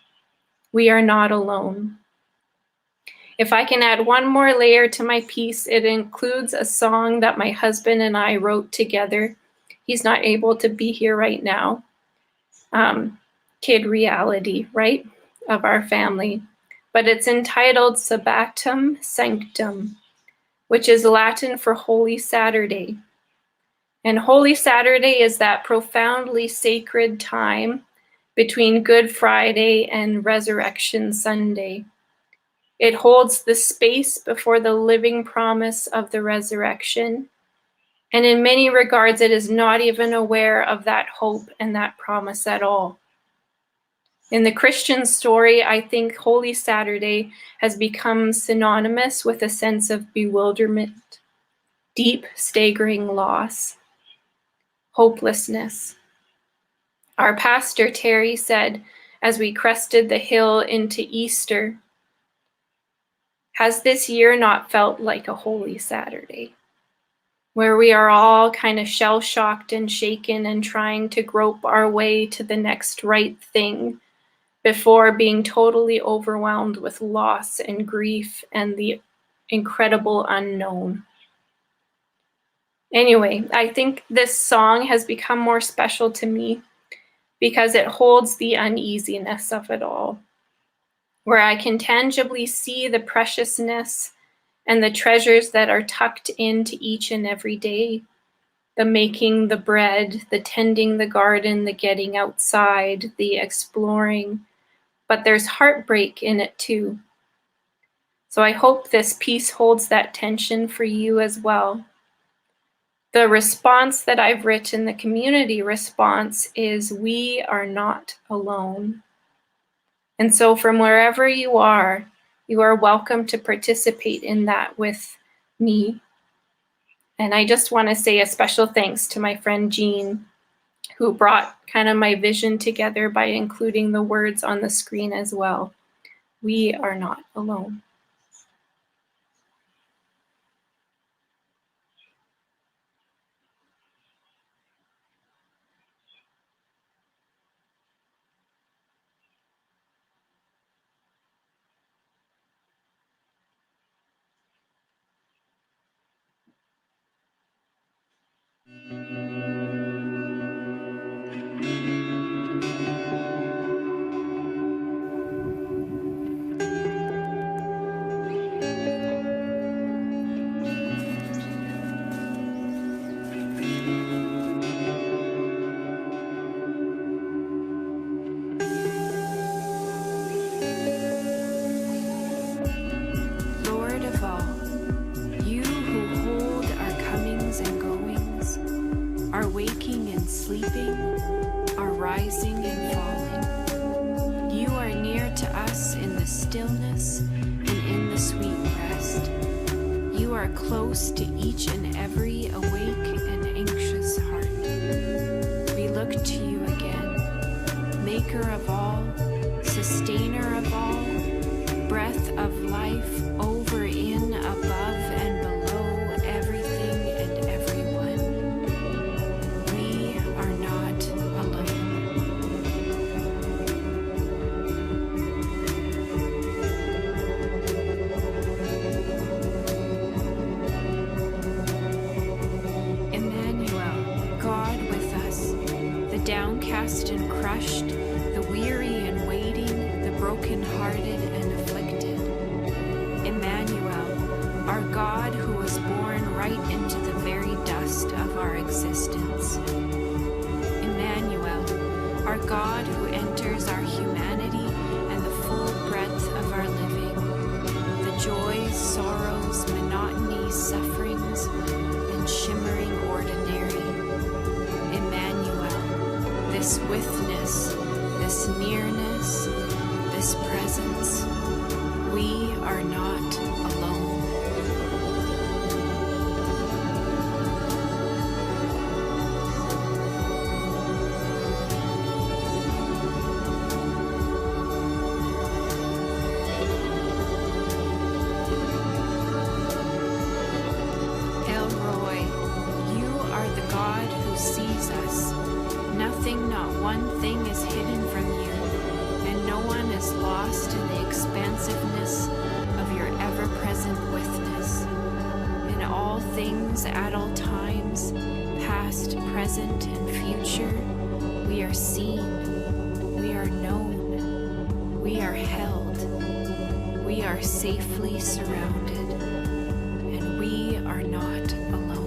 S11: we are not alone. If I can add one more layer to my piece, it includes a song that my husband and I wrote together. He's not able to be here right now. Kid reality, right, of our family. But it's entitled Sabbatum Sanctum, which is Latin for Holy Saturday. And Holy Saturday is that profoundly sacred time between Good Friday and Resurrection Sunday. It holds the space before the living promise of the resurrection. And in many regards, it is not even aware of that hope and that promise at all. In the Christian story, I think Holy Saturday has become synonymous with a sense of bewilderment, deep, staggering loss, hopelessness. Our pastor, Terry, said as we crested the hill into Easter, "Has this year not felt like a Holy Saturday, where we are all kind of shell-shocked and shaken and trying to grope our way to the next right thing before being totally overwhelmed with loss and grief and the incredible unknown?" Anyway, I think this song has become more special to me because it holds the uneasiness of it all, where I can tangibly see the preciousness and the treasures that are tucked into each and every day. The making the bread, the tending the garden, the getting outside, the exploring. But there's heartbreak in it too. So I hope this piece holds that tension for you as well. The response that I've written, the community response, is we are not alone. And so from wherever you are welcome to participate in that with me. And I just want to say a special thanks to my friend Jean, who brought kind of my vision together by including the words on the screen as well. We are not alone.
S13: Lord of all, you who hold our comings and goings, our waking and sleeping, our rising and falling, you are near to us in the stillness and in the sweet rest. You are close to each and every awake and anxious heart. We look sing to you again. Maker of all, sustainer of all, breath of life over, in, above, and below everything and everyone. We are not alone. Emmanuel, God with us, the downcast and crushed, the weary and waiting, the brokenhearted and afflicted. Emmanuel, our God who was born right into the very dust of our existence. Emmanuel, our God who enters our humanity and the full breadth of our living, the joys, sorrows, monotony, sufferings, and shimmering ordinary. Emmanuel, this withness, this nearness, this presence, we are not alone. El Roy, you are the God who sees us. Nothing, not one thing is hidden from you, and no one is lost in the expansiveness of your ever-present witness. In all things, at all times, past, present, and future, we are seen, we are known, we are held, we are safely surrounded, and we are not alone.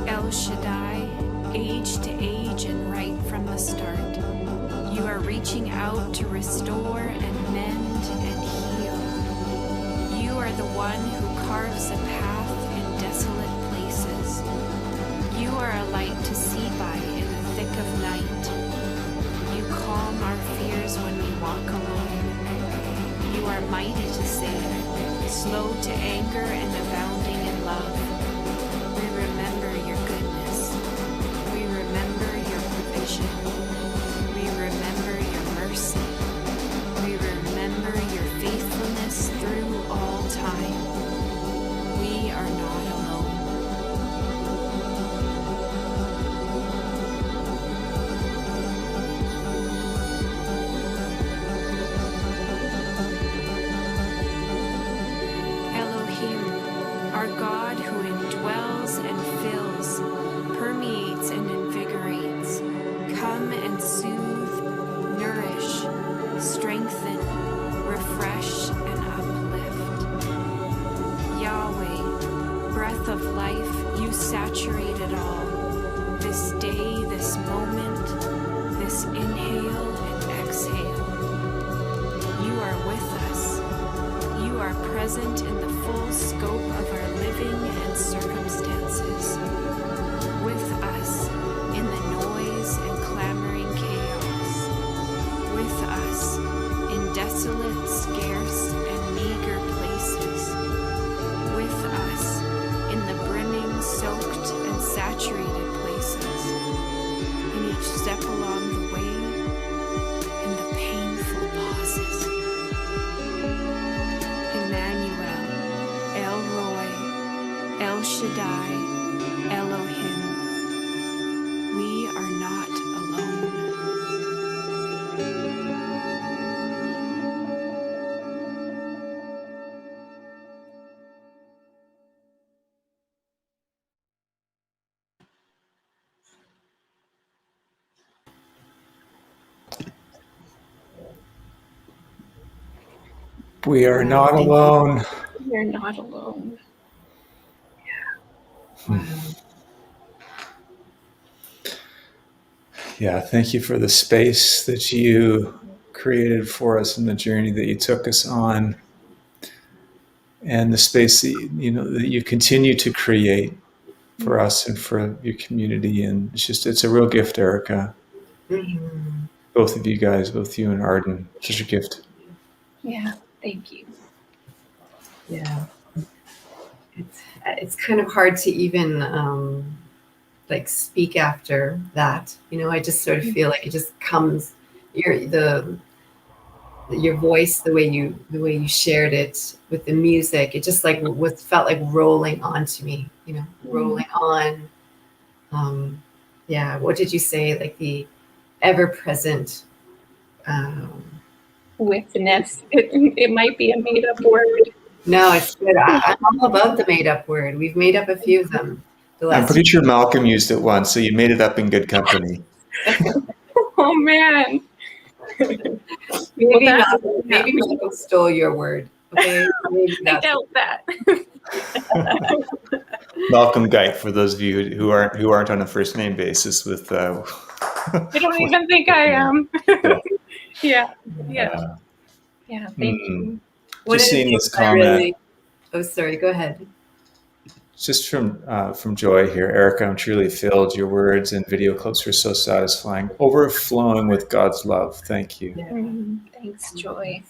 S13: El Shaddai, age to age and right from the start, you are reaching out to restore and mend and heal. You are the one who carves a path in desolate places. You are a light to see by in the thick of night. You calm our fears when we walk alone. You are mighty to save, slow to anger and abounding in love. We remember your goodness. We remember your provision. We remember your mercy. We remember your faithfulness through all time. We are not alone. Elohim, our God who indwells and fills, permeates and invigorates, come and soothe, nourish, strengthen, refresh, and uplift. Yahweh, breath of life, you saturate it all. This day, this moment, this inhale and exhale. You are with us. You are present in the full scope of our living and circumstances. With us in the noise and clamoring chaos. With us in desolate, scarce, and meager places. With us in the brimming, soaked, and saturated places. In each step along the way, in the painful pauses. Emmanuel, El Roy, El Shaddai, Elohim. We are not alone.
S14: We are not
S2: Thank you.
S14: alone.
S12: You're not alone.
S14: Yeah, thank you for the space that you created for us and the journey that you took us on. and the space that that you continue to create for us and for your community. And it's a real gift, Erica.
S2: Mhm.
S14: Both of you guys, both you and Arden, such a gift.
S11: Yeah, thank you.
S2: Yeah. It's kind of hard to even like speak after that. I just sort of feel like it just comes your voice, the way you shared it with the music, it just like felt like rolling onto me, rolling on. Yeah, what did you say? Like the ever present
S11: Witness. It might be a made up word.
S2: No, it's good. I'm all about the made up word. We've made up a few of them.
S14: I'm pretty sure Malcolm used it once, so you made it up in good company.
S11: Oh man.
S2: Maybe Malcolm stole your word. Okay,
S11: I doubt that.
S14: Malcolm Geit, for those of you who aren't on a first name basis with.
S11: I don't even think I am. Yeah. Thank you.
S14: Just seeing this comment.
S2: Oh, sorry. Go ahead.
S14: Just from Joy here, Erica, I'm truly filled. Your words and video clips were so satisfying, overflowing with God's love. Thank you.
S11: Thanks, Joy.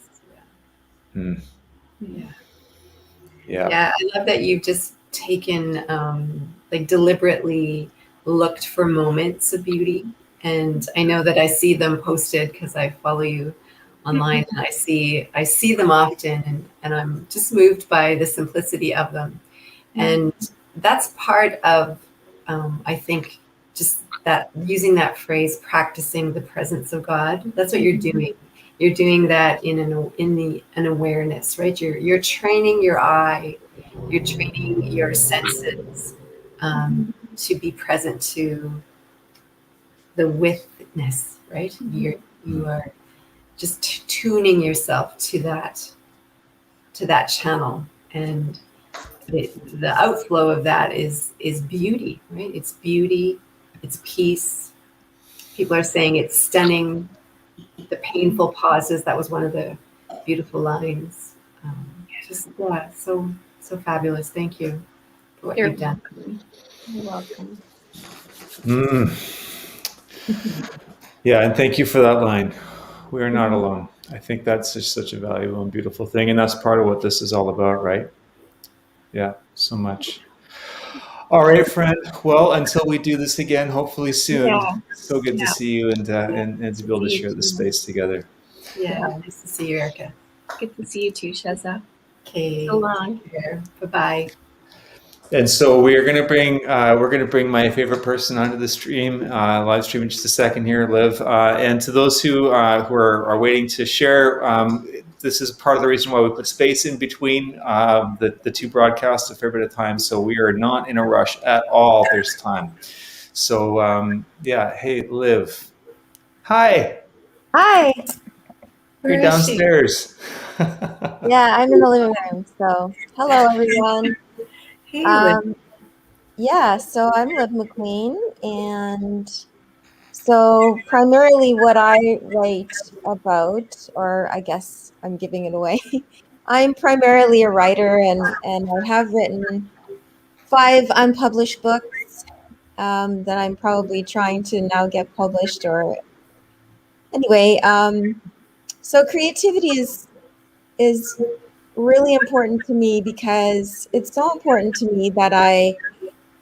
S2: Yeah, I love that you've just taken like deliberately looked for moments of beauty, and I know that I see them posted because I follow you online, and I see them often, and I'm just moved by the simplicity of them. And that's part of, I think, just that using that phrase, practicing the presence of God. That's what you're doing. You're doing that in an awareness, right? You're training your eye, you're training your senses to be present to the witness, right? You are just tuning yourself to that channel, and the outflow of that is beauty, right? It's beauty, it's peace. People are saying it's stunning. The painful pauses, that was one of the beautiful lines. So fabulous. Thank you for what you've done.
S11: You're welcome.
S14: Yeah, and thank you for that line. We are not alone. I think that's just such a valuable and beautiful thing, and that's part of what this is all about, right? Yeah, so much. All right, friend. Well, until we do this again, hopefully soon.
S2: Yeah.
S14: So good to see you and to be able to share the space together.
S2: Yeah, nice to see you, Erica.
S11: Good to see you too, Shezza.
S2: Okay.
S11: So long.
S2: Bye-bye.
S14: And so we're gonna bring my favorite person onto the stream, live stream in just a second here, Liv. And to those who are waiting to share, this is part of the reason why we put space in between the two broadcasts a fair bit of time. So we are not in a rush at all. There's time. So yeah, hey, Liv. Hi.
S15: Hi.
S14: You're downstairs.
S15: Yeah, I'm in the living room. So hello, everyone.
S2: Hey, Liv.
S15: Yeah, so I'm Liv MacQueen, and so primarily what I write about, or I guess I'm giving it away, I'm primarily a writer, and I have written 5 unpublished books that I'm probably trying to now get published, or anyway, so creativity is really important to me because it's so important to me that I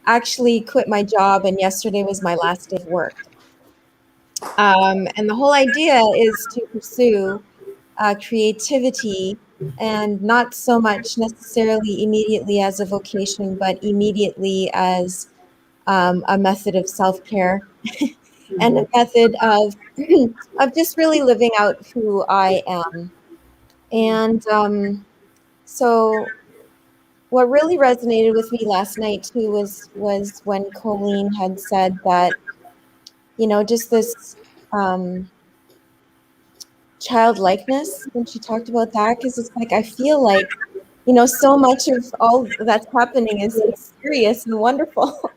S15: actually quit my job, and yesterday was my last day of work. And the whole idea is to pursue creativity, and not so much necessarily immediately as a vocation, but immediately as a method of self-care and a method of just really living out who I am. And so what really resonated with me last night too was when Colleen had said that, just this childlikeness when she talked about that, because it's like I feel like, so much of all that's happening is serious and wonderful.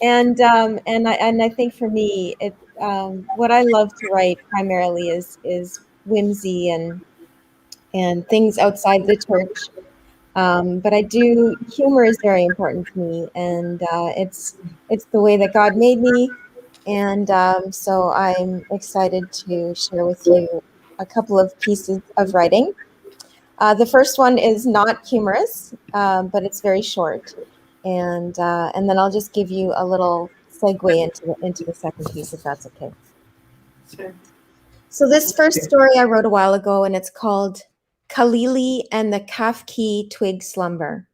S15: And I think for me, it what I love to write primarily is whimsy and things outside the church. But humor is very important to me, and it's the way that God made me. And so I'm excited to share with you a couple of pieces of writing. The first one is not humorous, but it's very short. And then I'll just give you a little segue into the second piece, if that's okay.
S2: Sure.
S15: So this first story I wrote a while ago, and it's called Kalili and the Kafki Twig Slumber.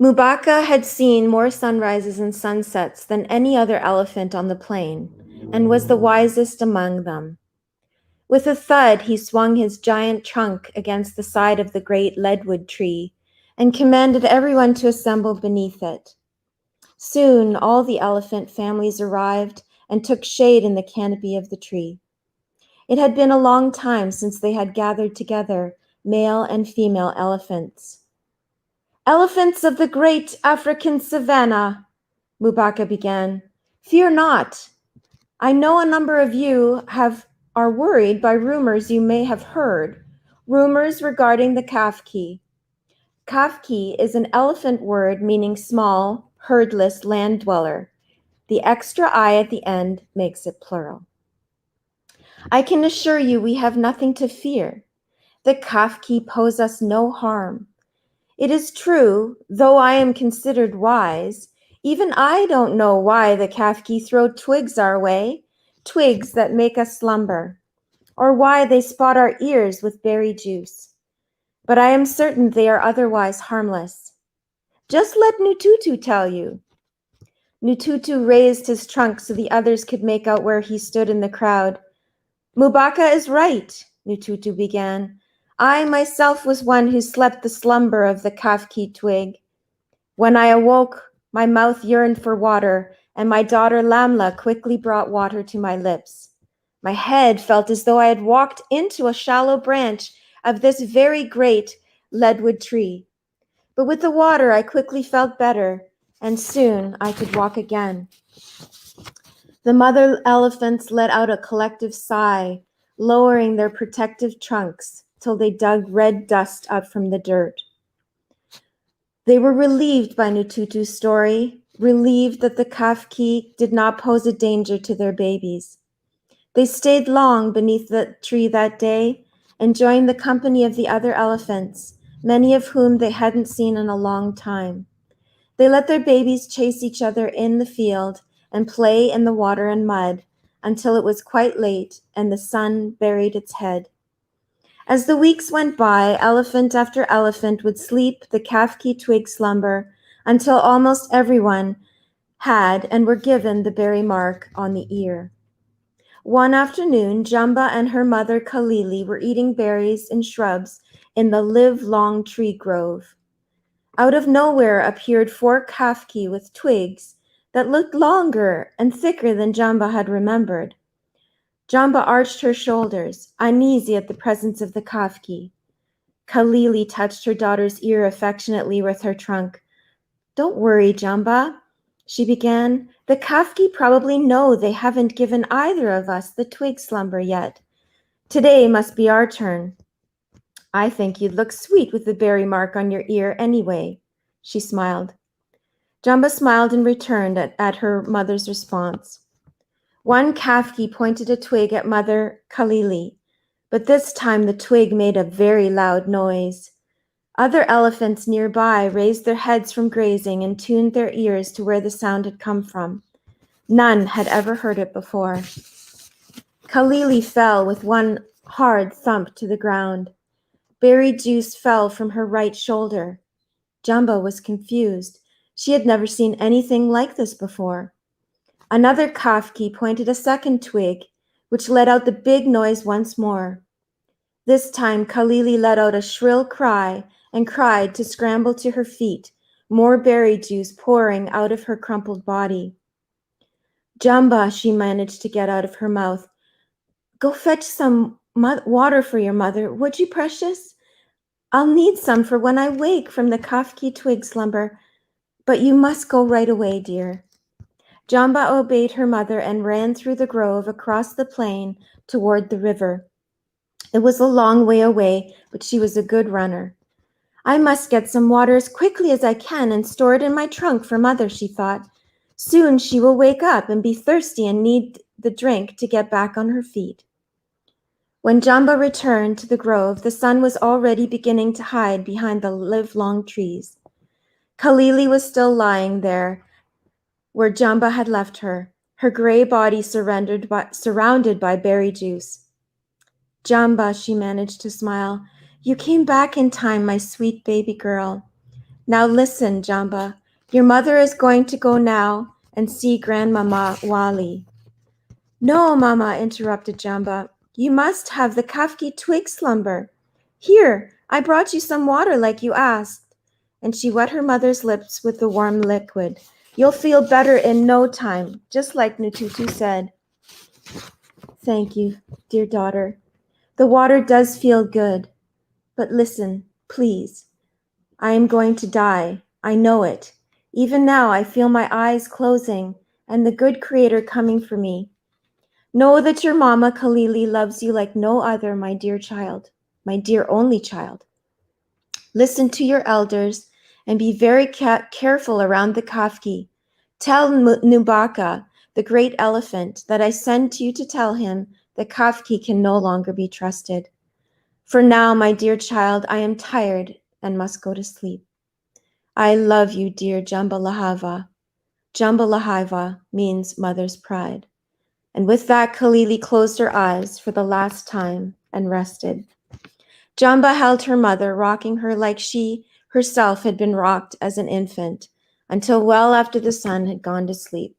S15: Mubaka had seen more sunrises and sunsets than any other elephant on the plain, and was the wisest among them. With a thud, he swung his giant trunk against the side of the great leadwood tree and commanded everyone to assemble beneath it. Soon, all the elephant families arrived and took shade in the canopy of the tree. It had been a long time since they had gathered together, male and female elephants. Elephants of the great African savanna, Mubaka began, fear not. I know a number of you are worried by rumors you may have heard, rumors regarding the Kafki. Kafki is an elephant word meaning small, herdless land dweller. The extra I at the end makes it plural. I can assure you we have nothing to fear. The Kafki pose us no harm. It is true, though I am considered wise, even I don't know why the Kafki throw twigs our way, twigs that make us slumber, or why they spot our ears with berry juice. But I am certain they are otherwise harmless. Just let Nututu tell you. Nututu raised his trunk so the others could make out where he stood in the crowd. Mubaka is right, Nututu began. I myself was one who slept the slumber of the Kafki twig. When I awoke, my mouth yearned for water, and my daughter Lamla quickly brought water to my lips. My head felt as though I had walked into a shallow branch of this very great leadwood tree. But with the water, I quickly felt better, and soon I could walk again. The mother elephants let out a collective sigh, lowering their protective trunks till they dug red dust up from the dirt. They were relieved by Nututu's story, relieved that the Kafki did not pose a danger to their babies. They stayed long beneath the tree that day, enjoying the company of the other elephants, many of whom they hadn't seen in a long time. They let their babies chase each other in the field and play in the water and mud until it was quite late and the sun buried its head. As the weeks went by, elephant after elephant would sleep the Kafki twig slumber until almost everyone had and were given the berry mark on the ear. One afternoon, Jumba and her mother Kalili were eating berries and shrubs in the live-long tree grove. Out of nowhere appeared 4 Kafki with twigs that looked longer and thicker than Jumba had remembered. Jumba arched her shoulders, uneasy at the presence of the Kafki. Kalili touched her daughter's ear affectionately with her trunk. Don't worry, Jumba, she began. The Kafki probably know they haven't given either of us the twig slumber yet. Today must be our turn. I think you'd look sweet with the berry mark on your ear anyway, she smiled. Jumba smiled and returned at her mother's response. One Kafki pointed a twig at Mother Kalili, but this time the twig made a very loud noise. Other elephants nearby raised their heads from grazing and tuned their ears to where the sound had come from. None had ever heard it before. Kalili fell with one hard thump to the ground. Berry juice fell from her right shoulder. Jumba was confused. She had never seen anything like this before. Another Kafki pointed a second twig, which let out the big noise once more. This time Kalili let out a shrill cry and cried to scramble to her feet, more berry juice pouring out of her crumpled body. Jumba, she managed to get out of her mouth. Go fetch some water for your mother, would you, precious? I'll need some for when I wake from the Kafki twig slumber, but you must go right away, dear. Jumba obeyed her mother and ran through the grove across the plain toward the river. It was a long way away, but she was a good runner. I must get some water as quickly as I can and store it in my trunk for Mother, she thought. Soon she will wake up and be thirsty and need the drink to get back on her feet. When Jamba returned to the grove, the sun was already beginning to hide behind the livelong trees. Kalili was still lying there where Jamba had left her, her gray body surrounded by berry juice. Jamba, she managed to smile. You came back in time, my sweet baby girl. Now listen, Jamba. Your mother is going to go now and see Grandmama Wali. No, Mama, interrupted Jamba. You must have the kafki twig slumber. Here, I brought you some water like you asked. And she wet her mother's lips with the warm liquid. You'll feel better in no time, just like Nututu said. Thank you, dear daughter. The water does feel good. But listen, please. I am going to die. I know it. Even now, I feel my eyes closing and the good Creator coming for me. Know that your Mama Kalili loves you like no other, my dear child, my dear only child. Listen to your elders and be very careful around the kafki. Tell Nubaka, the great elephant, that I sent you to tell him the kafki can no longer be trusted. For now, my dear child, I am tired and must go to sleep. I love you, dear Jambalahava. Jambalahava means mother's pride. And with that, Kalili closed her eyes for the last time and rested. Jamba held her mother, rocking her like she herself had been rocked as an infant, until well after the sun had gone to sleep.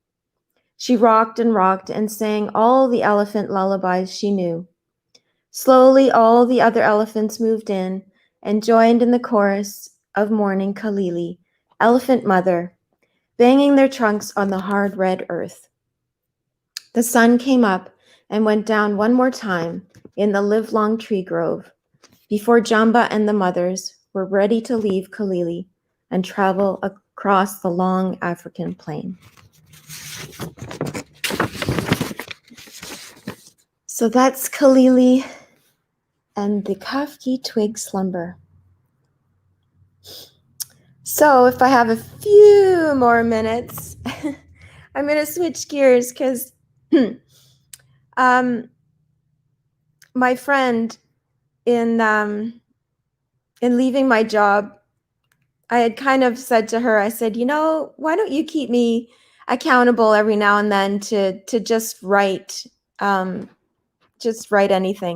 S15: She rocked and sang all the elephant lullabies she knew. Slowly, all the other elephants moved in and joined in the chorus of mourning Kalili, elephant mother, banging their trunks on the hard red earth. The sun came up and went down one more time in the livelong tree grove before Jamba and the mothers were ready to leave Kalili and travel across the long African plain. So that's Kalili and the kafki twig slumber. So if I have a few more minutes, I'm going to switch gears because my friend in leaving my job, I had kind of said to her, I said, why don't you keep me accountable every now and then to just write anything.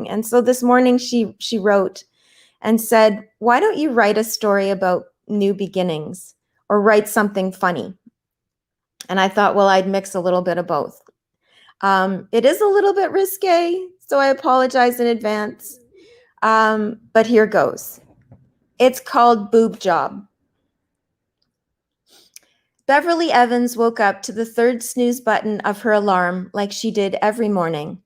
S15: And so this morning she wrote and said, why don't you write a story about new beginnings or write something funny? And I thought, well, I'd mix a little bit of both. It is a little bit risque, so I apologize in advance. But here goes. It's called Boob Job. Beverly Evans woke up to the third snooze button of her alarm like she did every morning.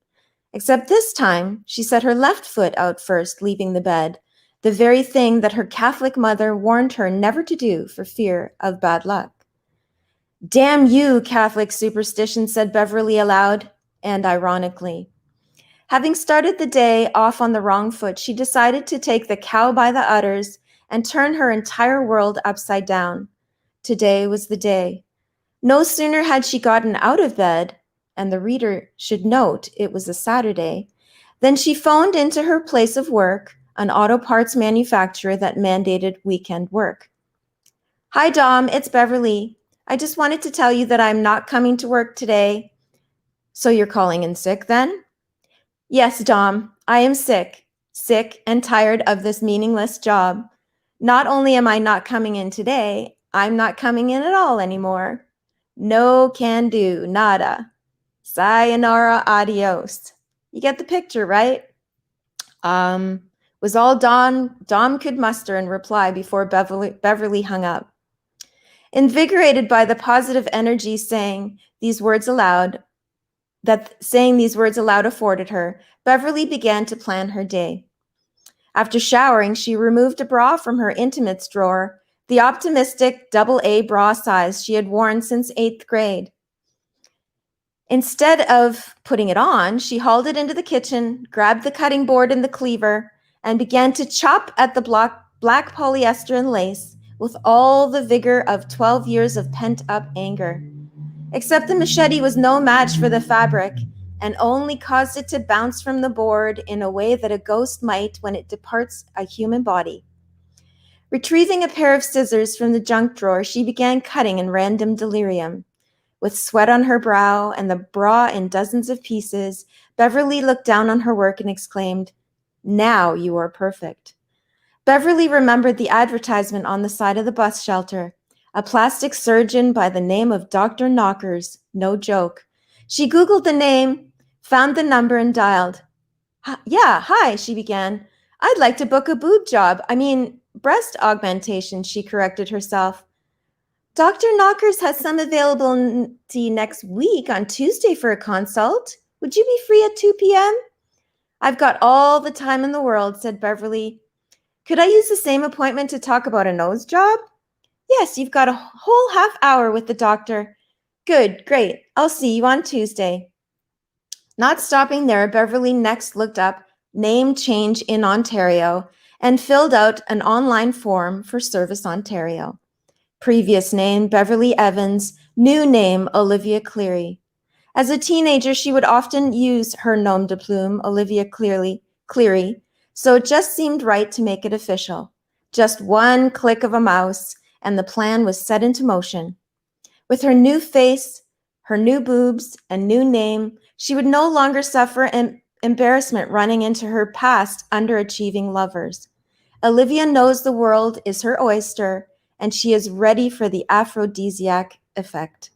S15: Except this time, she set her left foot out first, leaving the bed, the very thing that her Catholic mother warned her never to do for fear of bad luck. Damn you, Catholic superstition, said Beverly aloud and ironically. Having started the day off on the wrong foot, she decided to take the cow by the udders and turn her entire world upside down. Today was the day. No sooner had she gotten out of bed, and the reader should note it was a Saturday, than she phoned into her place of work, an auto parts manufacturer that mandated weekend work. Hi, Dom, it's Beverly. I just wanted to tell you that I'm not coming to work today. So you're calling in sick then? Yes, Dom, I am sick and tired of this meaningless job. Not only am I not coming in today, I'm not coming in at all anymore. No can do, nada. Sayonara, adios. You get the picture, right? Was all Dom could muster in reply before Beverly hung up. Invigorated by the positive energy saying these words aloud afforded her, Beverly began to plan her day. After showering, she removed a bra from her intimates drawer, the optimistic AA bra size she had worn since 8th grade. Instead of putting it on, she hauled it into the kitchen, grabbed the cutting board and the cleaver, and began to chop at the black polyester and lace with all the vigor of 12 years of pent-up anger. Except the machete was no match for the fabric and only caused it to bounce from the board in a way that a ghost might when it departs a human body. Retrieving a pair of scissors from the junk drawer, she began cutting in random delirium. With sweat on her brow and the bra in dozens of pieces, Beverly looked down on her work and exclaimed, "Now you are perfect." Beverly remembered the advertisement on the side of the bus shelter. A plastic surgeon by the name of Dr. Knockers, no joke. She Googled the name, found the number, and dialed. "Yeah, hi," she began. "I'd like to book a boob job. Breast augmentation," she corrected herself. "Dr. Knockers has some availability next week on Tuesday for a consult. Would you be free at 2 p.m.? "I've got all the time in the world," said Beverly. "Could I use the same appointment to talk about a nose job?" "Yes, you've got a whole half hour with the doctor." "Good, great. I'll see you on Tuesday." Not stopping there, Beverly next looked up name change in Ontario and filled out an online form for Service Ontario. Previous name, Beverly Evans. New name, Olivia Cleary. As a teenager, she would often use her nom de plume, Olivia Cleary, so it just seemed right to make it official. Just one click of a mouse, and the plan was set into motion. With her new face, her new boobs, and new name, she would no longer suffer embarrassment running into her past underachieving lovers. Olivia knows the world is her oyster, and she is ready for the aphrodisiac effect.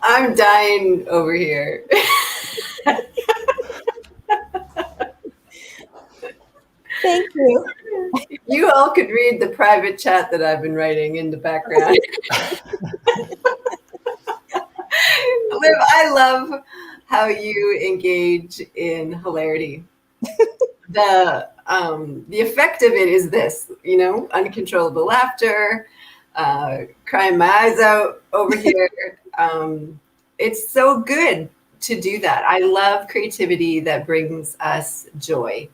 S2: I'm dying over here.
S15: Thank you.
S2: You all could read the private chat that I've been writing in the background. Liv, I love how you engage in hilarity. The effect of it is this, uncontrollable laughter, crying my eyes out over here. It's so good to do that. I love creativity that brings us joy.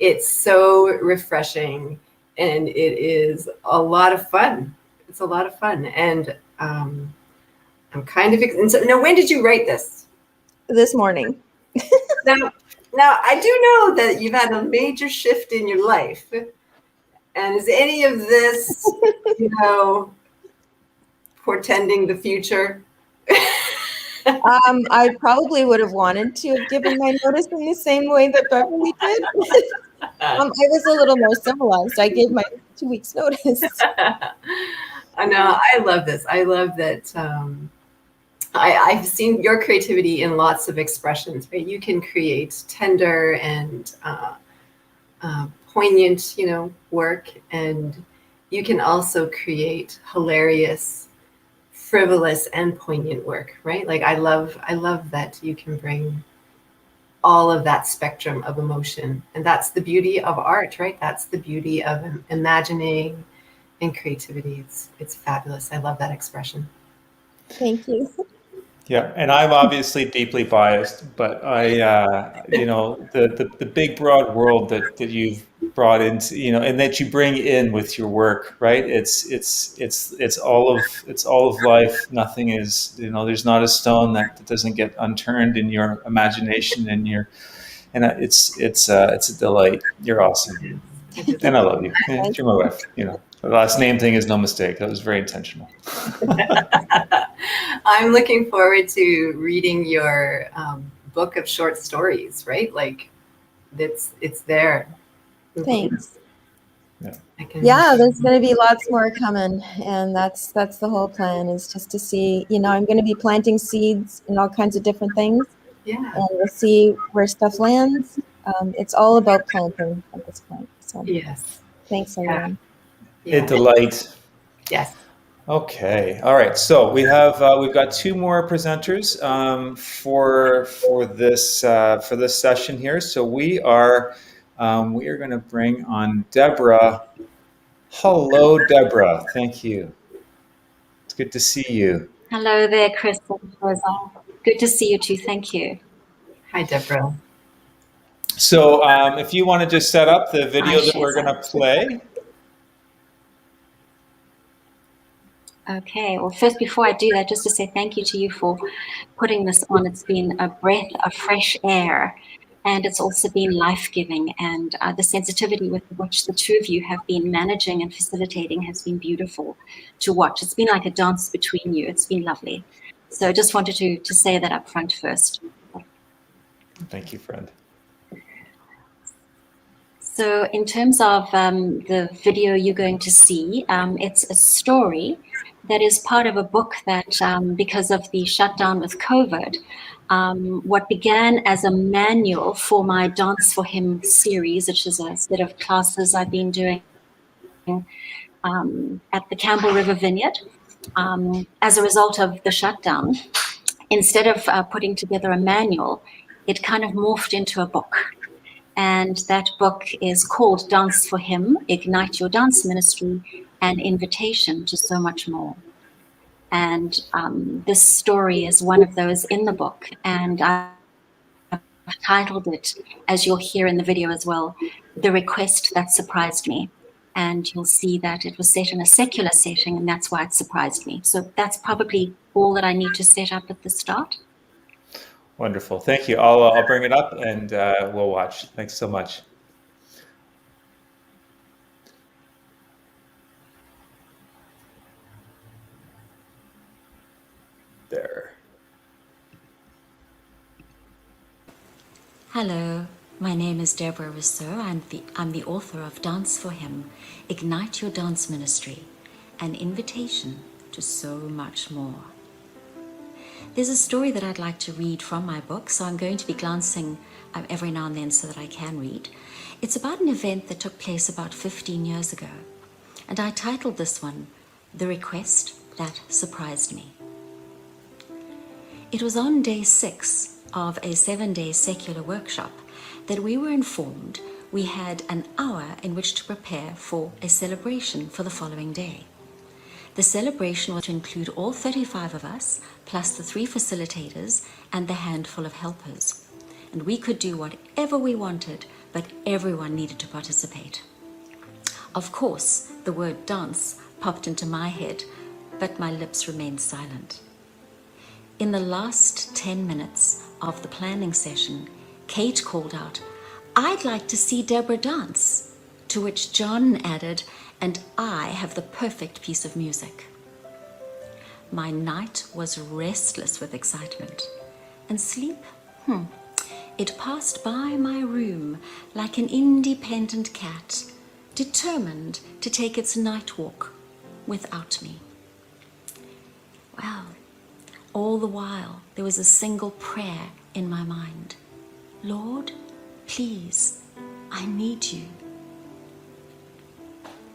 S2: It's so refreshing, and it is a lot of fun. It's a lot of fun, and I'm kind of. And so, now, when did you write this?
S15: This morning.
S2: Now, I do know that you've had a major shift in your life, and is any of this, portending the future?
S15: I probably would have wanted to have given my notice in the same way that Beverly did. I was a little more civilized. I gave my 2 weeks notice.
S2: I know. I love this. I love that. I've seen your creativity in lots of expressions, right? You can create tender and poignant, work, and you can also create hilarious, frivolous, and poignant work, right? Like I love that you can bring all of that spectrum of emotion, and that's the beauty of art, right? That's the beauty of imagining and creativity. It's fabulous. I love that expression.
S15: Thank you.
S14: Yeah, and I'm obviously deeply biased, but the big broad world that you've brought into, and that you bring in with your work, right? It's all of life. Nothing is, there's not a stone that doesn't get unturned in your imagination and it's a delight. You're awesome, and I love you. You're my wife. The last name thing is no mistake. That was very intentional.
S2: I'm looking forward to reading your book of short stories, right? Like it's there.
S15: Thanks. Yeah, there's going to be lots more coming, and that's the whole plan, is just to see, I'm going to be planting seeds in all kinds of different things.
S2: Yeah.
S15: And we'll see where stuff lands. It's all about planting at this point. So
S2: yes.
S15: Thanks, everyone.
S14: Yeah. A delight.
S2: Yes.
S14: Okay. All right. So we've got two more presenters for this session here. So we are We are going to bring on Deborah. Hello, Deborah. Thank you. It's good to see you.
S16: Hello there, Kris and Shezza. Good to see you too. Thank you.
S2: Hi, Deborah.
S14: So if you want to just set up the video
S16: Hi,
S14: that we're going to play.
S16: Okay, well, first, before I do that, just to say thank you to you for putting this on. It's been a breath of fresh air, and it's also been life-giving. And the sensitivity with which the two of you have been managing and facilitating has been beautiful to watch. It's been like a dance between you. It's been lovely. So just wanted to say that up front first.
S14: Thank you, friend.
S16: So in terms of the video you're going to see, it's a story that is part of a book that, because of the shutdown with COVID, what began as a manual for my Dance for Him series, which is a set of classes I've been doing at the Campbell River Vineyard, as a result of the shutdown, instead of putting together a manual, it kind of morphed into a book. And that book is called Dance for Him, Ignite Your Dance Ministry, an Invitation to So Much More. And this story is one of those in the book. And I've titled it, as you'll hear in the video as well, The Request That Surprised Me. And you'll see that it was set in a secular setting, and that's why it surprised me. So that's probably all that I need to set up at the start.
S14: Wonderful. Thank you. I'll bring it up and we'll watch. Thanks so much. There.
S17: Hello, my name is Deborah Rousseau. I'm the author of Dance for Him, Ignite Your Dance Ministry, an invitation to so much more. There's a story that I'd like to read from my book, so I'm going to be glancing every now and then so that I can read. It's about an event that took place about 15 years ago, and I titled this one, The Request That Surprised Me. It was on day 6 of a 7-day secular workshop that we were informed we had an hour in which to prepare for a celebration for the following day. The celebration was to include all 35 of us, plus the 3 facilitators and the handful of helpers. And we could do whatever we wanted, but everyone needed to participate. Of course, the word dance popped into my head, but my lips remained silent. In the last 10 minutes of the planning session, Kate called out, "I'd like to see Deborah dance," to which John added, "And I have the perfect piece of music." My night was restless with excitement. And sleep? It passed by my room like an independent cat, determined to take its night walk without me. Well, all the while there was a single prayer in my mind. Lord, please, I need you.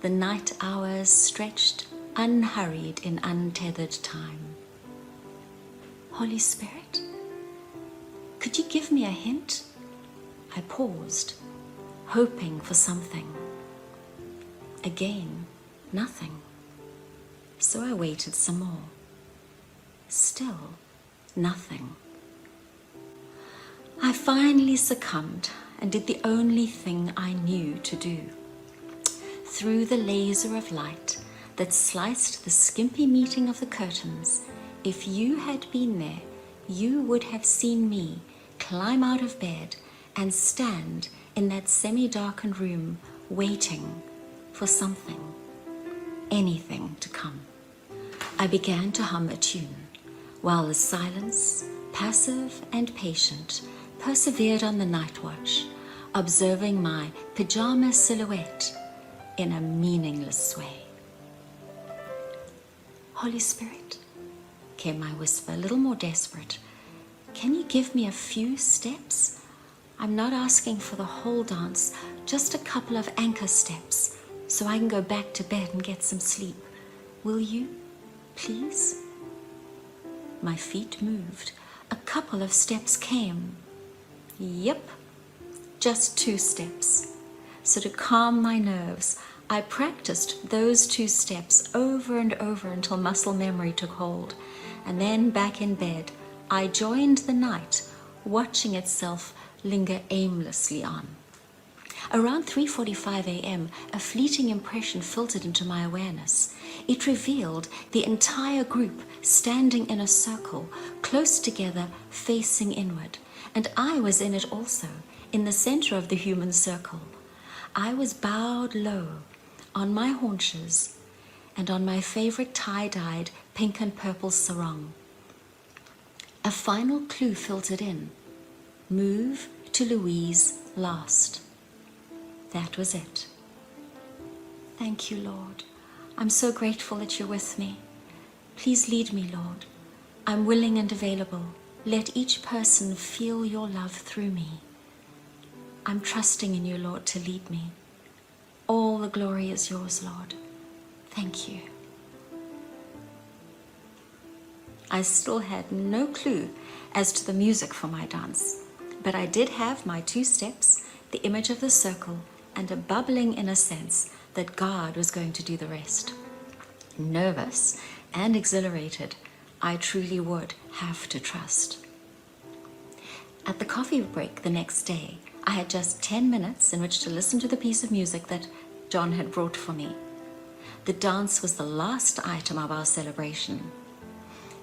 S17: The night hours stretched unhurried in untethered time. Holy Spirit, could you give me a hint? I paused, hoping for something. Again, nothing. So I waited some more. Still, nothing. I finally succumbed and did the only thing I knew to do. Through the laser of light that sliced the skimpy meeting of the curtains, if you had been there, you would have seen me climb out of bed and stand in that semi-darkened room waiting for something, anything to come. I began to hum a tune, while the silence, passive and patient, persevered on the night watch, observing my pajama silhouette in a meaningless way. Holy Spirit, came my whisper, a little more desperate. Can you give me a few steps? I'm not asking for the whole dance, just a couple of anchor steps, so I can go back to bed and get some sleep. Will you, please? My feet moved. A couple of steps came. Yep, just 2 steps. So to calm my nerves, I practiced those 2 steps over and over until muscle memory took hold. And then back in bed, I joined the night, watching itself linger aimlessly on. Around 3:45 a.m., a fleeting impression filtered into my awareness. It revealed the entire group standing in a circle, close together, facing inward. And I was in it also, in the center of the human circle. I was bowed low, on my haunches, and on my favorite tie-dyed pink and purple sarong. A final clue filtered in. Move to Louise last. That was it. Thank you, Lord. I'm so grateful that you're with me. Please lead me, Lord. I'm willing and available. Let each person feel your love through me. I'm trusting in you, Lord, to lead me. All the glory is yours, Lord. Thank you. I still had no clue as to the music for my dance, but I did have my 2 steps, the image of the circle, and a bubbling inner sense that God was going to do the rest. Nervous and exhilarated, I truly would have to trust. At the coffee break the next day, I had just 10 minutes in which to listen to the piece of music that John had brought for me. The dance was the last item of our celebration.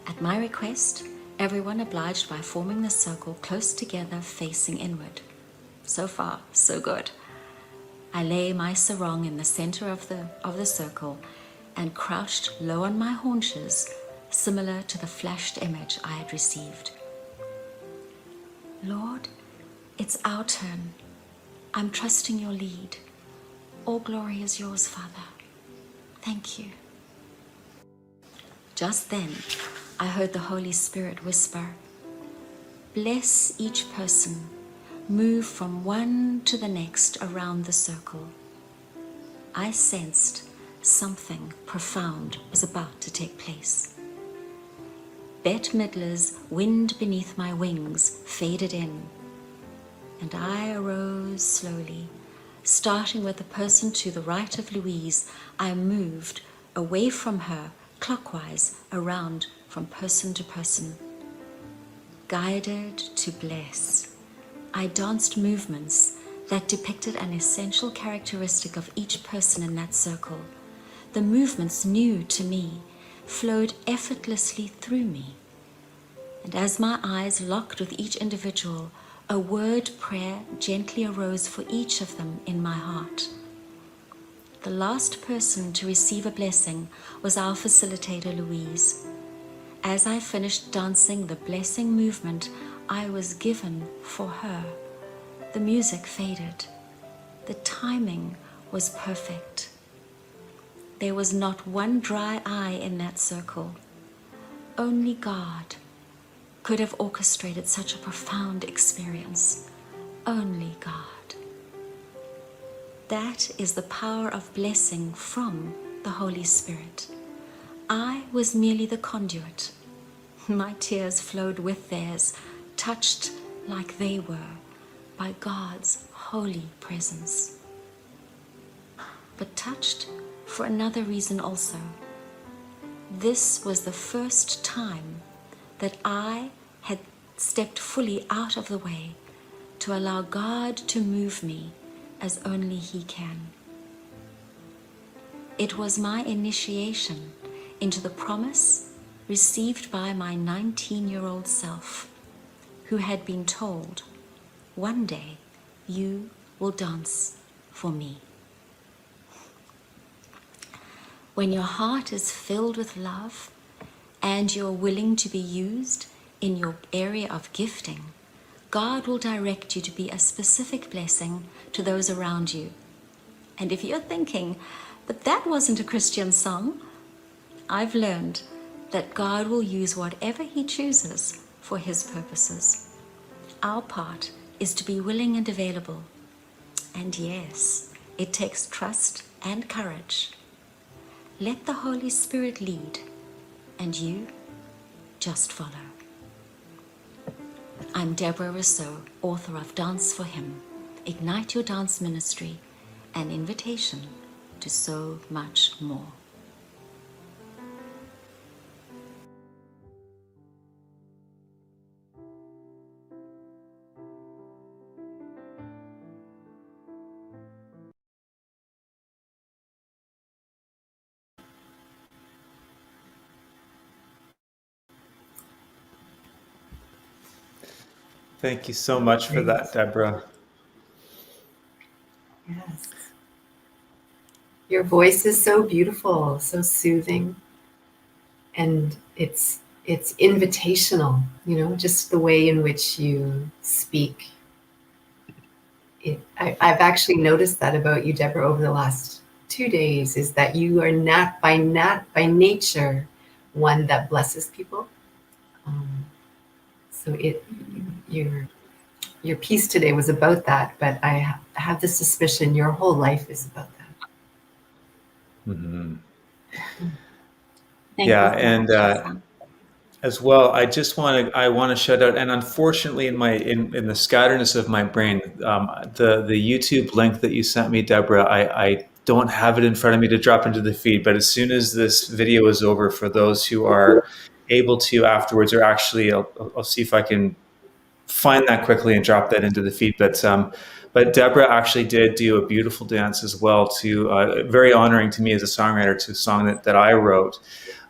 S17: At my request, everyone obliged by forming the circle close together, facing inward. So far, so good. I lay my sarong in the center of the circle and crouched low on my haunches, similar to the flashed image I had received. Lord, it's our turn. I'm trusting your lead. All glory is yours, Father. Thank you. Just then, I heard the Holy Spirit whisper, bless each person. Move from one to the next around the circle. I sensed something profound was about to take place. Bette Midler's Wind Beneath My Wings faded in, and I arose slowly. Starting with the person to the right of Louise, I moved away from her, clockwise, around from person to person. Guided to bless, I danced movements that depicted an essential characteristic of each person in that circle. The movements, new to me, flowed effortlessly through me. And as my eyes locked with each individual, a word prayer gently arose for each of them in my heart. The last person to receive a blessing was our facilitator, Louise. As I finished dancing the blessing movement I was given for her, the music faded. The timing was perfect. There was not one dry eye in that circle. Only God could have orchestrated such a profound experience. Only God. That is the power of blessing from the Holy Spirit. I was merely the conduit. My tears flowed with theirs, touched like they were by God's holy presence. But touched for another reason also. This was the first time that I had stepped fully out of the way to allow God to move me as only He can. It was my initiation into the promise received by my 19-year-old self, who had been told, one day you will dance for me. When your heart is filled with love and you're willing to be used in your area of gifting, God will direct you to be a specific blessing to those around you. And if you're thinking, but that wasn't a Christian song, I've learned that God will use whatever He chooses for His purposes. Our part is to be willing and available. And yes, it takes trust and courage. Let the Holy Spirit lead, and you just follow. I'm Deborah Rousseau, author of Dance for Him, Ignite Your Dance Ministry, an invitation to so much more.
S14: Thank you so much for that, Deborah.
S2: Yes. Your voice is so beautiful, so soothing, and it's invitational, you know, just the way in which you speak. I've actually noticed that about you, Deborah, over the last 2 days, is that you are by nature one that blesses people. So your piece today was about that, but I have the suspicion your whole life is about that.
S14: Mm-hmm.
S16: Thank
S14: Yeah,
S16: you so
S14: and
S16: much,
S14: as well, I want to shout out, and unfortunately, in the scatterness of my brain, the YouTube link that you sent me, Deborah, I don't have it in front of me to drop into the feed, but as soon as this video is over, for those who are able to afterwards, or actually, I'll see if I can find that quickly and drop that into the feed. But Deborah actually did do a beautiful dance as well, to very honoring to me as a songwriter, to a song that I wrote,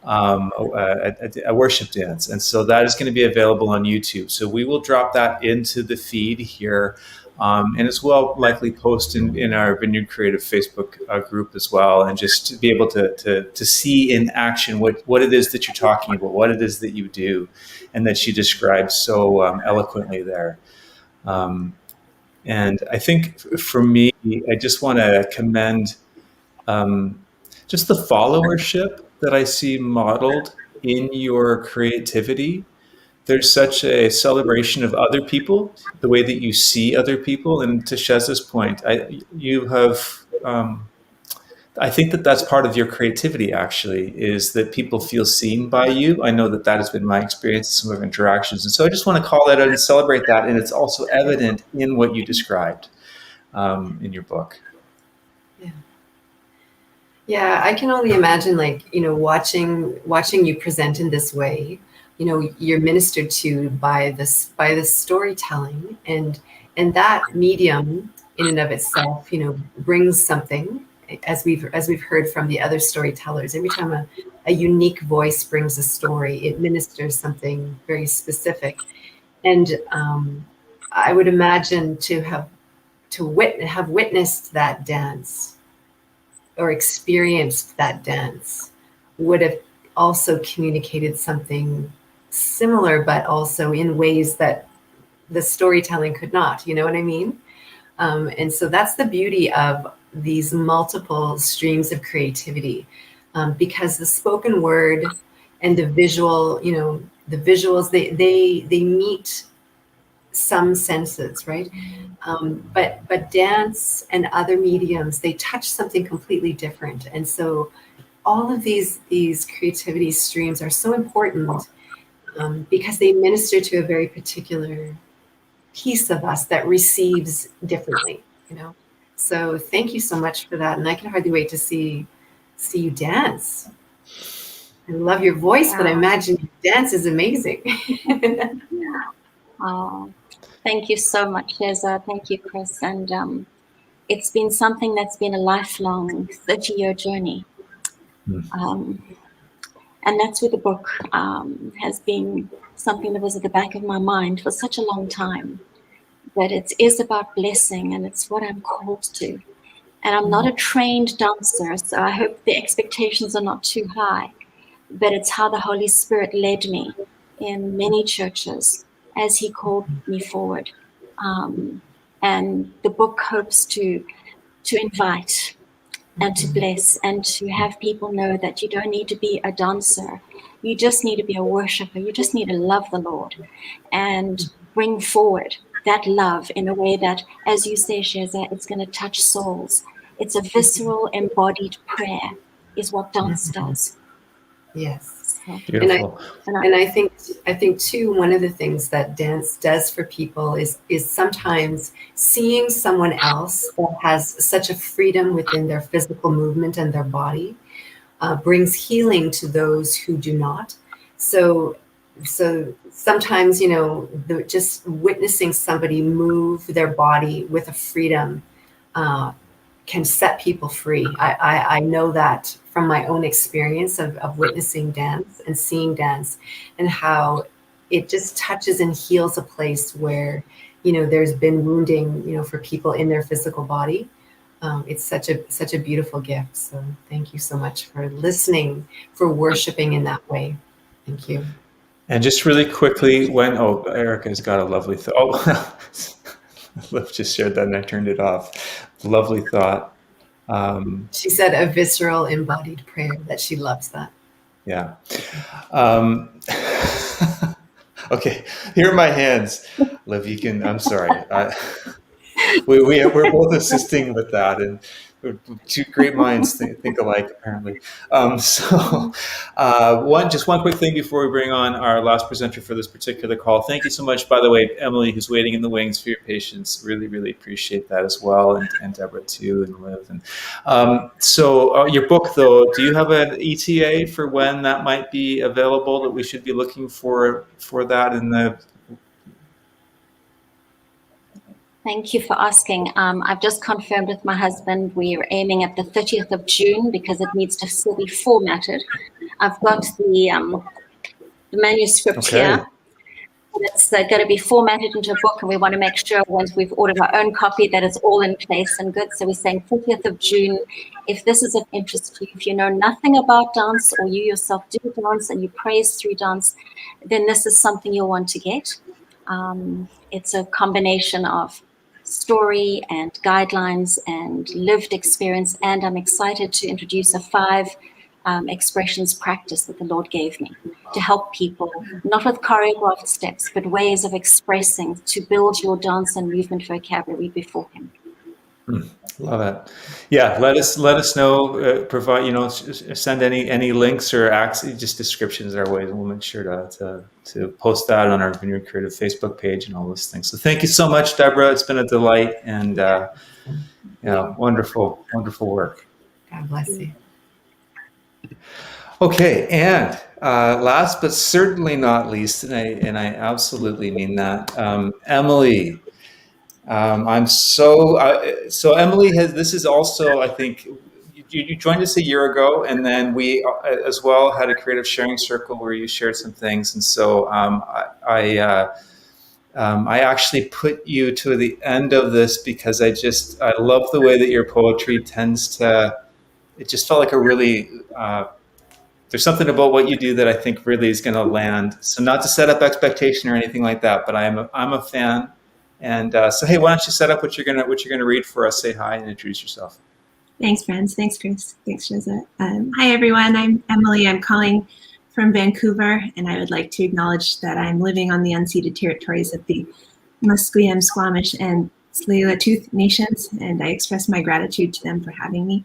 S14: a worship dance. And so that is going to be available on YouTube. So we will drop that into the feed here, and as well likely post in our Vineyard Creative Facebook group as well, and just to be able to see in action what it is that you're talking about, what it is that you do, and that she describes so eloquently there. And I think for me, I just want to commend just the followership that I see modeled in your creativity. There's such a celebration of other people, the way that you see other people. And to Shezza's point, I think that's part of your creativity, actually, is that people feel seen by you. I know that has been my experience in some of our interactions. And so I just want to call that out and celebrate that. And it's also evident in what you described in your book.
S2: Yeah, I can only imagine, like, you know, watching you present in this way. You know, you're ministered to by this storytelling, and that medium in and of itself, you know, brings something. As we've heard from the other storytellers, every time a unique voice brings a story, it ministers something very specific. And I would imagine to have witnessed that dance, or experienced that dance, would have also communicated something similar, but also in ways that the storytelling could not, you know what I mean? And so that's the beauty of these multiple streams of creativity, because the spoken word and the visual, you know, the visuals, they meet some senses, right? But dance and other mediums, they touch something completely different. And so all of these creativity streams are so important, because they minister to a very particular piece of us that receives differently, you know? So thank you so much for that. And I can hardly wait to see you dance. I love your voice, but I imagine your dance is amazing.
S16: Oh, thank you so much, Shezza. Thank you, Kris. And it's been something that's been a lifelong 30-year journey. And that's where the book has been something that was at the back of my mind for such a long time. That it is about blessing, and it's what I'm called to. And I'm not a trained dancer, so I hope the expectations are not too high. But it's how the Holy Spirit led me in many churches as he called me forward. And the book hopes to invite and to bless and to have people know that you don't need to be a dancer. You just need to be a worshiper. You just need to love the Lord and bring forward that love in a way that, as you say, Shezza, it's going to touch souls. It's a visceral, embodied prayer is what dance does.
S2: Yes.
S14: Beautiful.
S2: And I think too, one of the things that dance does for people is sometimes seeing someone else that has such a freedom within their physical movement and their body brings healing to those who do not. So sometimes, just witnessing somebody move their body with a freedom can set people free. I know that from my own experience of witnessing dance and seeing dance, and how it just touches and heals a place where, there's been wounding, for people in their physical body. It's such a beautiful gift. So thank you so much for listening, for worshiping in that way. Thank you.
S14: And just really quickly, Erica's got a lovely thought. Oh, Liv just shared that and I turned it off. Lovely thought.
S2: She said a visceral embodied prayer, that she loves that.
S14: Yeah. Okay, here are my hands. Liv, you can, I'm sorry. We're both assisting with that, and two great minds think alike, apparently. Just one quick thing before we bring on our last presenter for this particular call. Thank you so much, by the way, Emily, who's waiting in the wings, for your patience. Really, really appreciate that as well, and Deborah too, and Liv. And your book, though, do you have an ETA for when that might be available? That we should be looking for that in the.
S16: Thank you for asking. I've just confirmed with my husband, we're aiming at the 30th of June because it needs to still be formatted. I've got the manuscript here. It's going to be formatted into a book, and we want to make sure once we've ordered our own copy that it's all in place and good. So we're saying 30th of June. If this is of interest to you, if you know nothing about dance or you yourself do dance and you praise through dance, then this is something you'll want to get. It's a combination of story and guidelines and lived experience, and I'm excited to introduce a 5 expressions practice that the Lord gave me to help people, not with choreographed steps, but ways of expressing to build your dance and movement vocabulary before Him.
S14: Love it. Yeah, let us know. Provide, send any links or just descriptions our way, and we'll make sure to post that on our Vineyard Creative Facebook page and all those things. So thank you so much, Deborah. It's been a delight, and wonderful work.
S2: God bless you.
S14: Okay, and last but certainly not least, and I absolutely mean that, Emily. I'm so Emily has. This is also, I think, you joined us a year ago, and then we as well had a creative sharing circle where you shared some things, and so I actually put you to the end of this because I love the way that your poetry tends to. It just felt like a really. There's something about what you do that I think really is going to land. So not to set up expectation or anything like that, but I'm a fan. And so, hey, why don't you set up what you're gonna read for us? Say hi and introduce yourself.
S18: Thanks, friends. Thanks, Kris. Thanks, Shezza. Hi, everyone. I'm Emily. I'm calling from Vancouver, and I would like to acknowledge that I'm living on the unceded territories of the Musqueam, Squamish, and Tsleil-Waututh nations, and I express my gratitude to them for having me.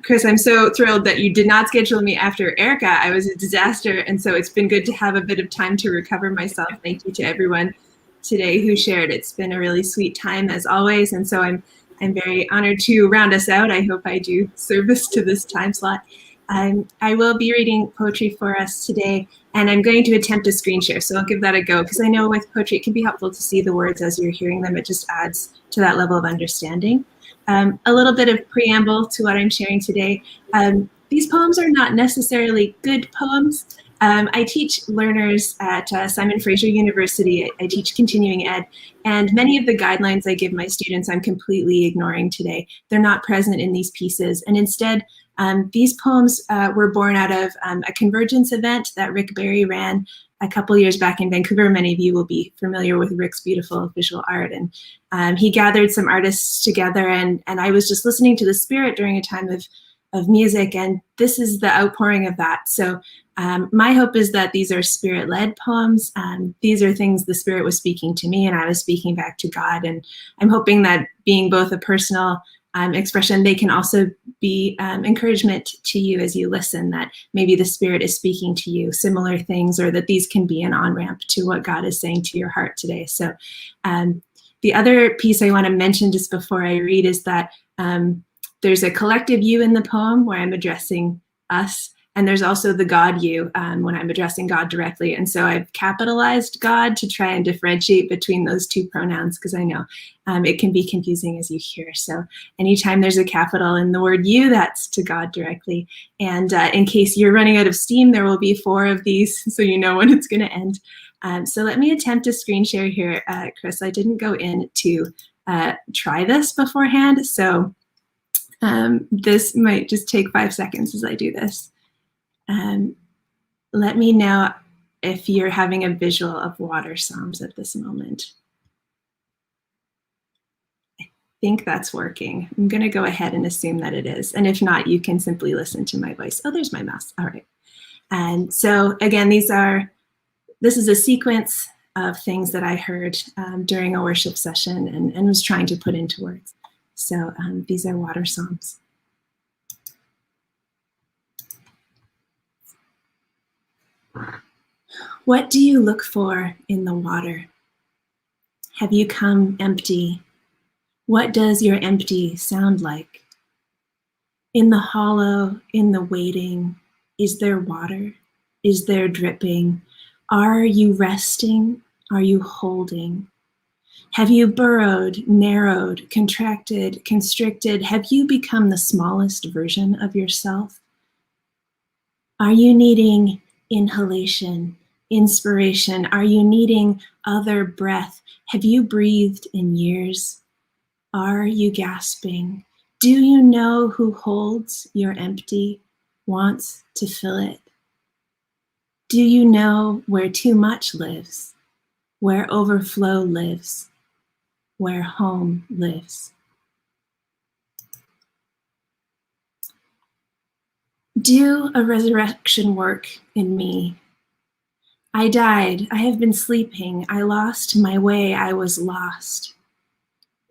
S18: Kris, I'm so thrilled that you did not schedule me after Erica. I was a disaster, and so it's been good to have a bit of time to recover myself. Thank you to everyone today who shared. It's been a really sweet time as always, and so I'm very honored to round us out. I hope I do service to this time slot. I will be reading poetry for us today, and I'm going to attempt a screen share, so I'll give that a go, because I know with poetry it can be helpful to see the words as you're hearing them. It just adds to that level of understanding. A little bit of preamble to what I'm sharing today. These poems are not necessarily good poems. I teach learners at Simon Fraser University. I teach continuing ed, and many of the guidelines I give my students I'm completely ignoring today. They're not present in these pieces, and instead these poems were born out of a convergence event that Rick Barry ran a couple years back in Vancouver. Many of you will be familiar with Rick's beautiful visual art, and he gathered some artists together, and I was just listening to the Spirit during a time of music, and this is the outpouring of that. So my hope is that these are Spirit-led poems. These are things the Spirit was speaking to me, and I was speaking back to God. And I'm hoping that being both a personal expression, they can also be encouragement to you as you listen, that maybe the Spirit is speaking to you similar things, or that these can be an on-ramp to what God is saying to your heart today. So the other piece I want to mention just before I read is that there's a collective you in the poem where I'm addressing us, and there's also the God you when I'm addressing God directly. And so I've capitalized God to try and differentiate between those two pronouns, because I know it can be confusing as you hear. So anytime there's a capital in the word you, that's to God directly. And in case you're running out of steam, there will be 4 of these, so you know when it's going to end. So let me attempt to screen share here, Kris. I didn't go in to try this beforehand, so this might just take 5 seconds as I do this. Let me know if you're having a visual of water psalms at this moment. I think that's working. I'm going to go ahead and assume that it is. And if not, you can simply listen to my voice. Oh, there's my mouse. All right. And so again, this is a sequence of things that I heard during a worship session and was trying to put into words. So these are water psalms. What do you look for in the water? Have you come empty? What does your empty sound like? In the hollow, in the waiting, is there water? Is there dripping? Are you resting? Are you holding? Have you burrowed, narrowed, contracted, constricted? Have you become the smallest version of yourself? Are you needing inhalation, inspiration? Are you needing other breath? Have you breathed in years? Are you gasping? Do you know who holds your empty, wants to fill it? Do you know where too much lives, where overflow lives, where home lives? Do a resurrection work in me. I died, I have been sleeping, I lost my way, I was lost.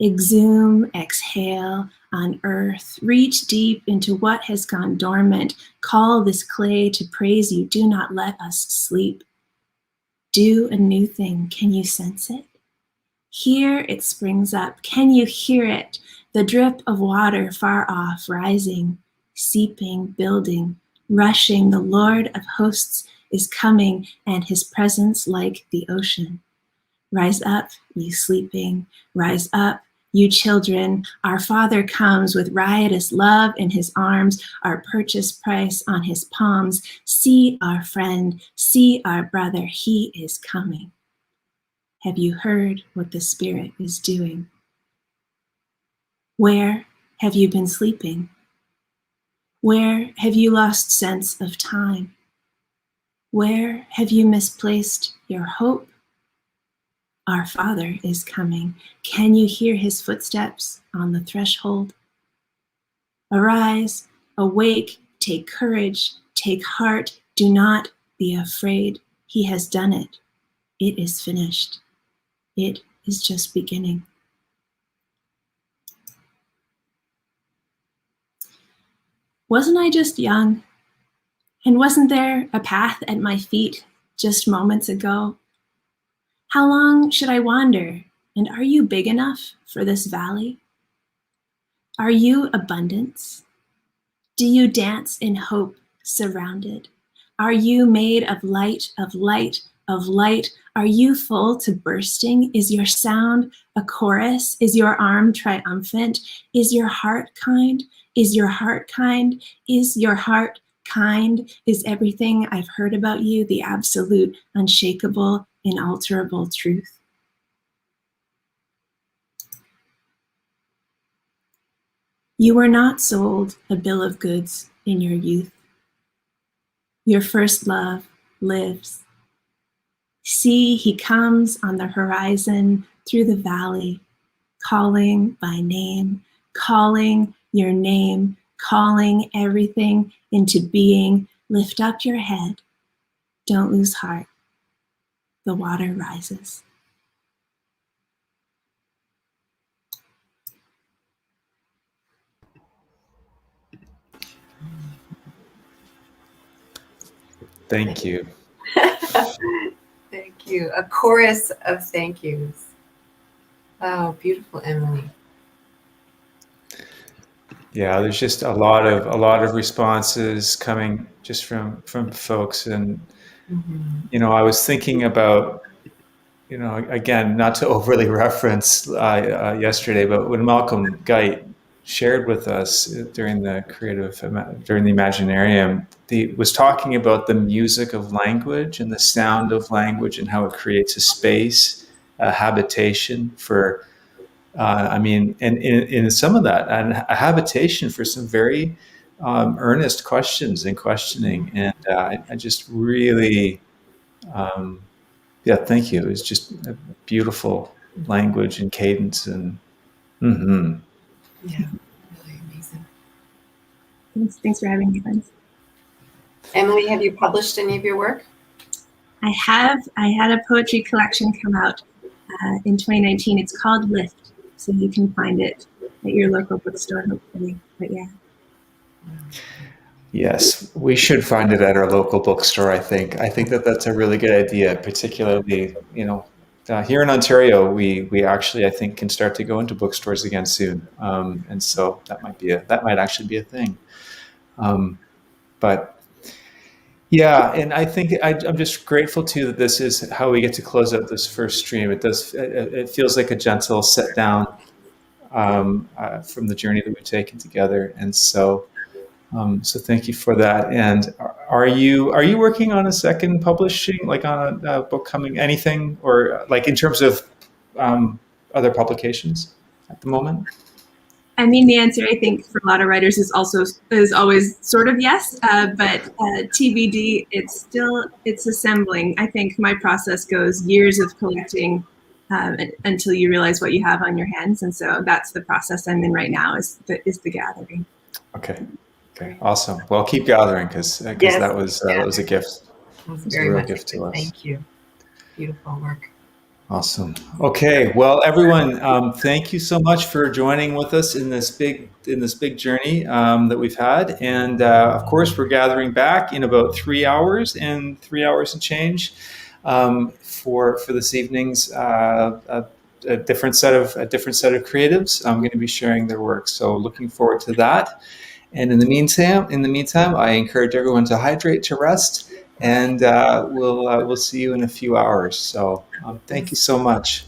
S18: Exhume, exhale, unearth, reach deep into what has gone dormant. Call this clay to praise you, do not let us sleep. Do a new thing, can you sense it? Here it springs up, can you hear it? The drip of water far off, rising, seeping, building, rushing. The Lord of hosts is coming, and his presence like the ocean. Rise up, you sleeping, rise up, you children. Our Father comes with riotous love in his arms, our purchase price on his palms. See our friend, see our brother, he is coming. Have you heard what the Spirit is doing? Where have you been sleeping? Where have you lost sense of time? Where have you misplaced your hope? Our Father is coming. Can you hear his footsteps on the threshold? Arise, awake, take courage, take heart. Do not be afraid. He has done it. It is finished. It is just beginning. Wasn't I just young? And wasn't there a path at my feet just moments ago? How long should I wander? And are you big enough for this valley? Are you abundance? Do you dance in hope surrounded? Are you made of light, of light, of light? Are you full to bursting? Is your sound a chorus? Is your arm triumphant? Is your heart kind? Is your heart kind? Is your heart kind? Is everything I've heard about you the absolute, unshakable, inalterable truth? You were not sold a bill of goods in your youth. Your first love lives. See, he comes on the horizon through the valley, calling by name, calling your name, calling everything into being. Lift up your head. Don't lose heart. The water rises.
S14: Thank you.
S2: Thank you. A chorus of thank yous. Oh, beautiful, Emily.
S14: Yeah, there's just a lot of responses coming just from folks, and I was thinking about, again, not to overly reference yesterday, but when Malcolm Geit shared with us during the Imaginarium, he was talking about the music of language and the sound of language and how it creates a space, a habitation for. And in some of that, and a habitation for some very earnest questions and questioning. And I just really, thank you. It was just a beautiful language and cadence. And
S2: Yeah, really amazing.
S18: Thanks for having me, friends.
S2: Emily, have you published any of your work?
S18: I have. I had a poetry collection come out in 2019. It's called Lift. So you can find it at your local bookstore, hopefully. But yeah.
S14: Yes, we should find it at our local bookstore, I think. I think that that's a really good idea, particularly, here in Ontario, we actually, I think, can start to go into bookstores again soon. And so that might actually be a thing. But yeah, and I think I'm just grateful too that this is how we get to close out this first stream. It feels like a gentle set down from the journey that we've taken together, and so thank you for that. And are you working on a second publishing, like on a book coming, anything, or like in terms of other publications at the moment?
S18: I mean, the answer, I think, for a lot of writers is always sort of yes, but TBD, it's assembling. I think my process goes years of collecting until you realize what you have on your hands, and so that's the process I'm in right now, is the gathering.
S14: Okay, awesome. Well, keep gathering, because
S2: Yes,
S14: that was a gift.
S2: It was
S14: It was
S2: very
S14: a real
S2: much
S14: gift to us.
S2: Thank you. Beautiful work.
S14: Awesome. Okay. Well, everyone, thank you so much for joining with us in this big journey that we've had. And of course, we're gathering back in about 3 hours and change for this evening's a different set of creatives. I'm going to be sharing their work. So looking forward to that. And in the meantime, I encourage everyone to hydrate, to rest. And we'll see you in a few hours. So thank you so much.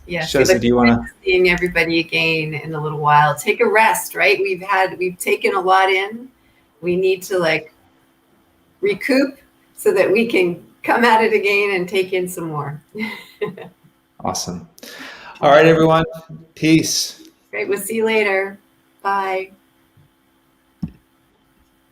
S2: Yes,
S14: Shezza, do you want to?
S2: Seeing everybody again in a little while. Take a rest, right? We've taken a lot in. We need to recoup so that we can come at it again and take in some more.
S14: Awesome. All right, everyone. Peace.
S2: Great. We'll see you later. Bye.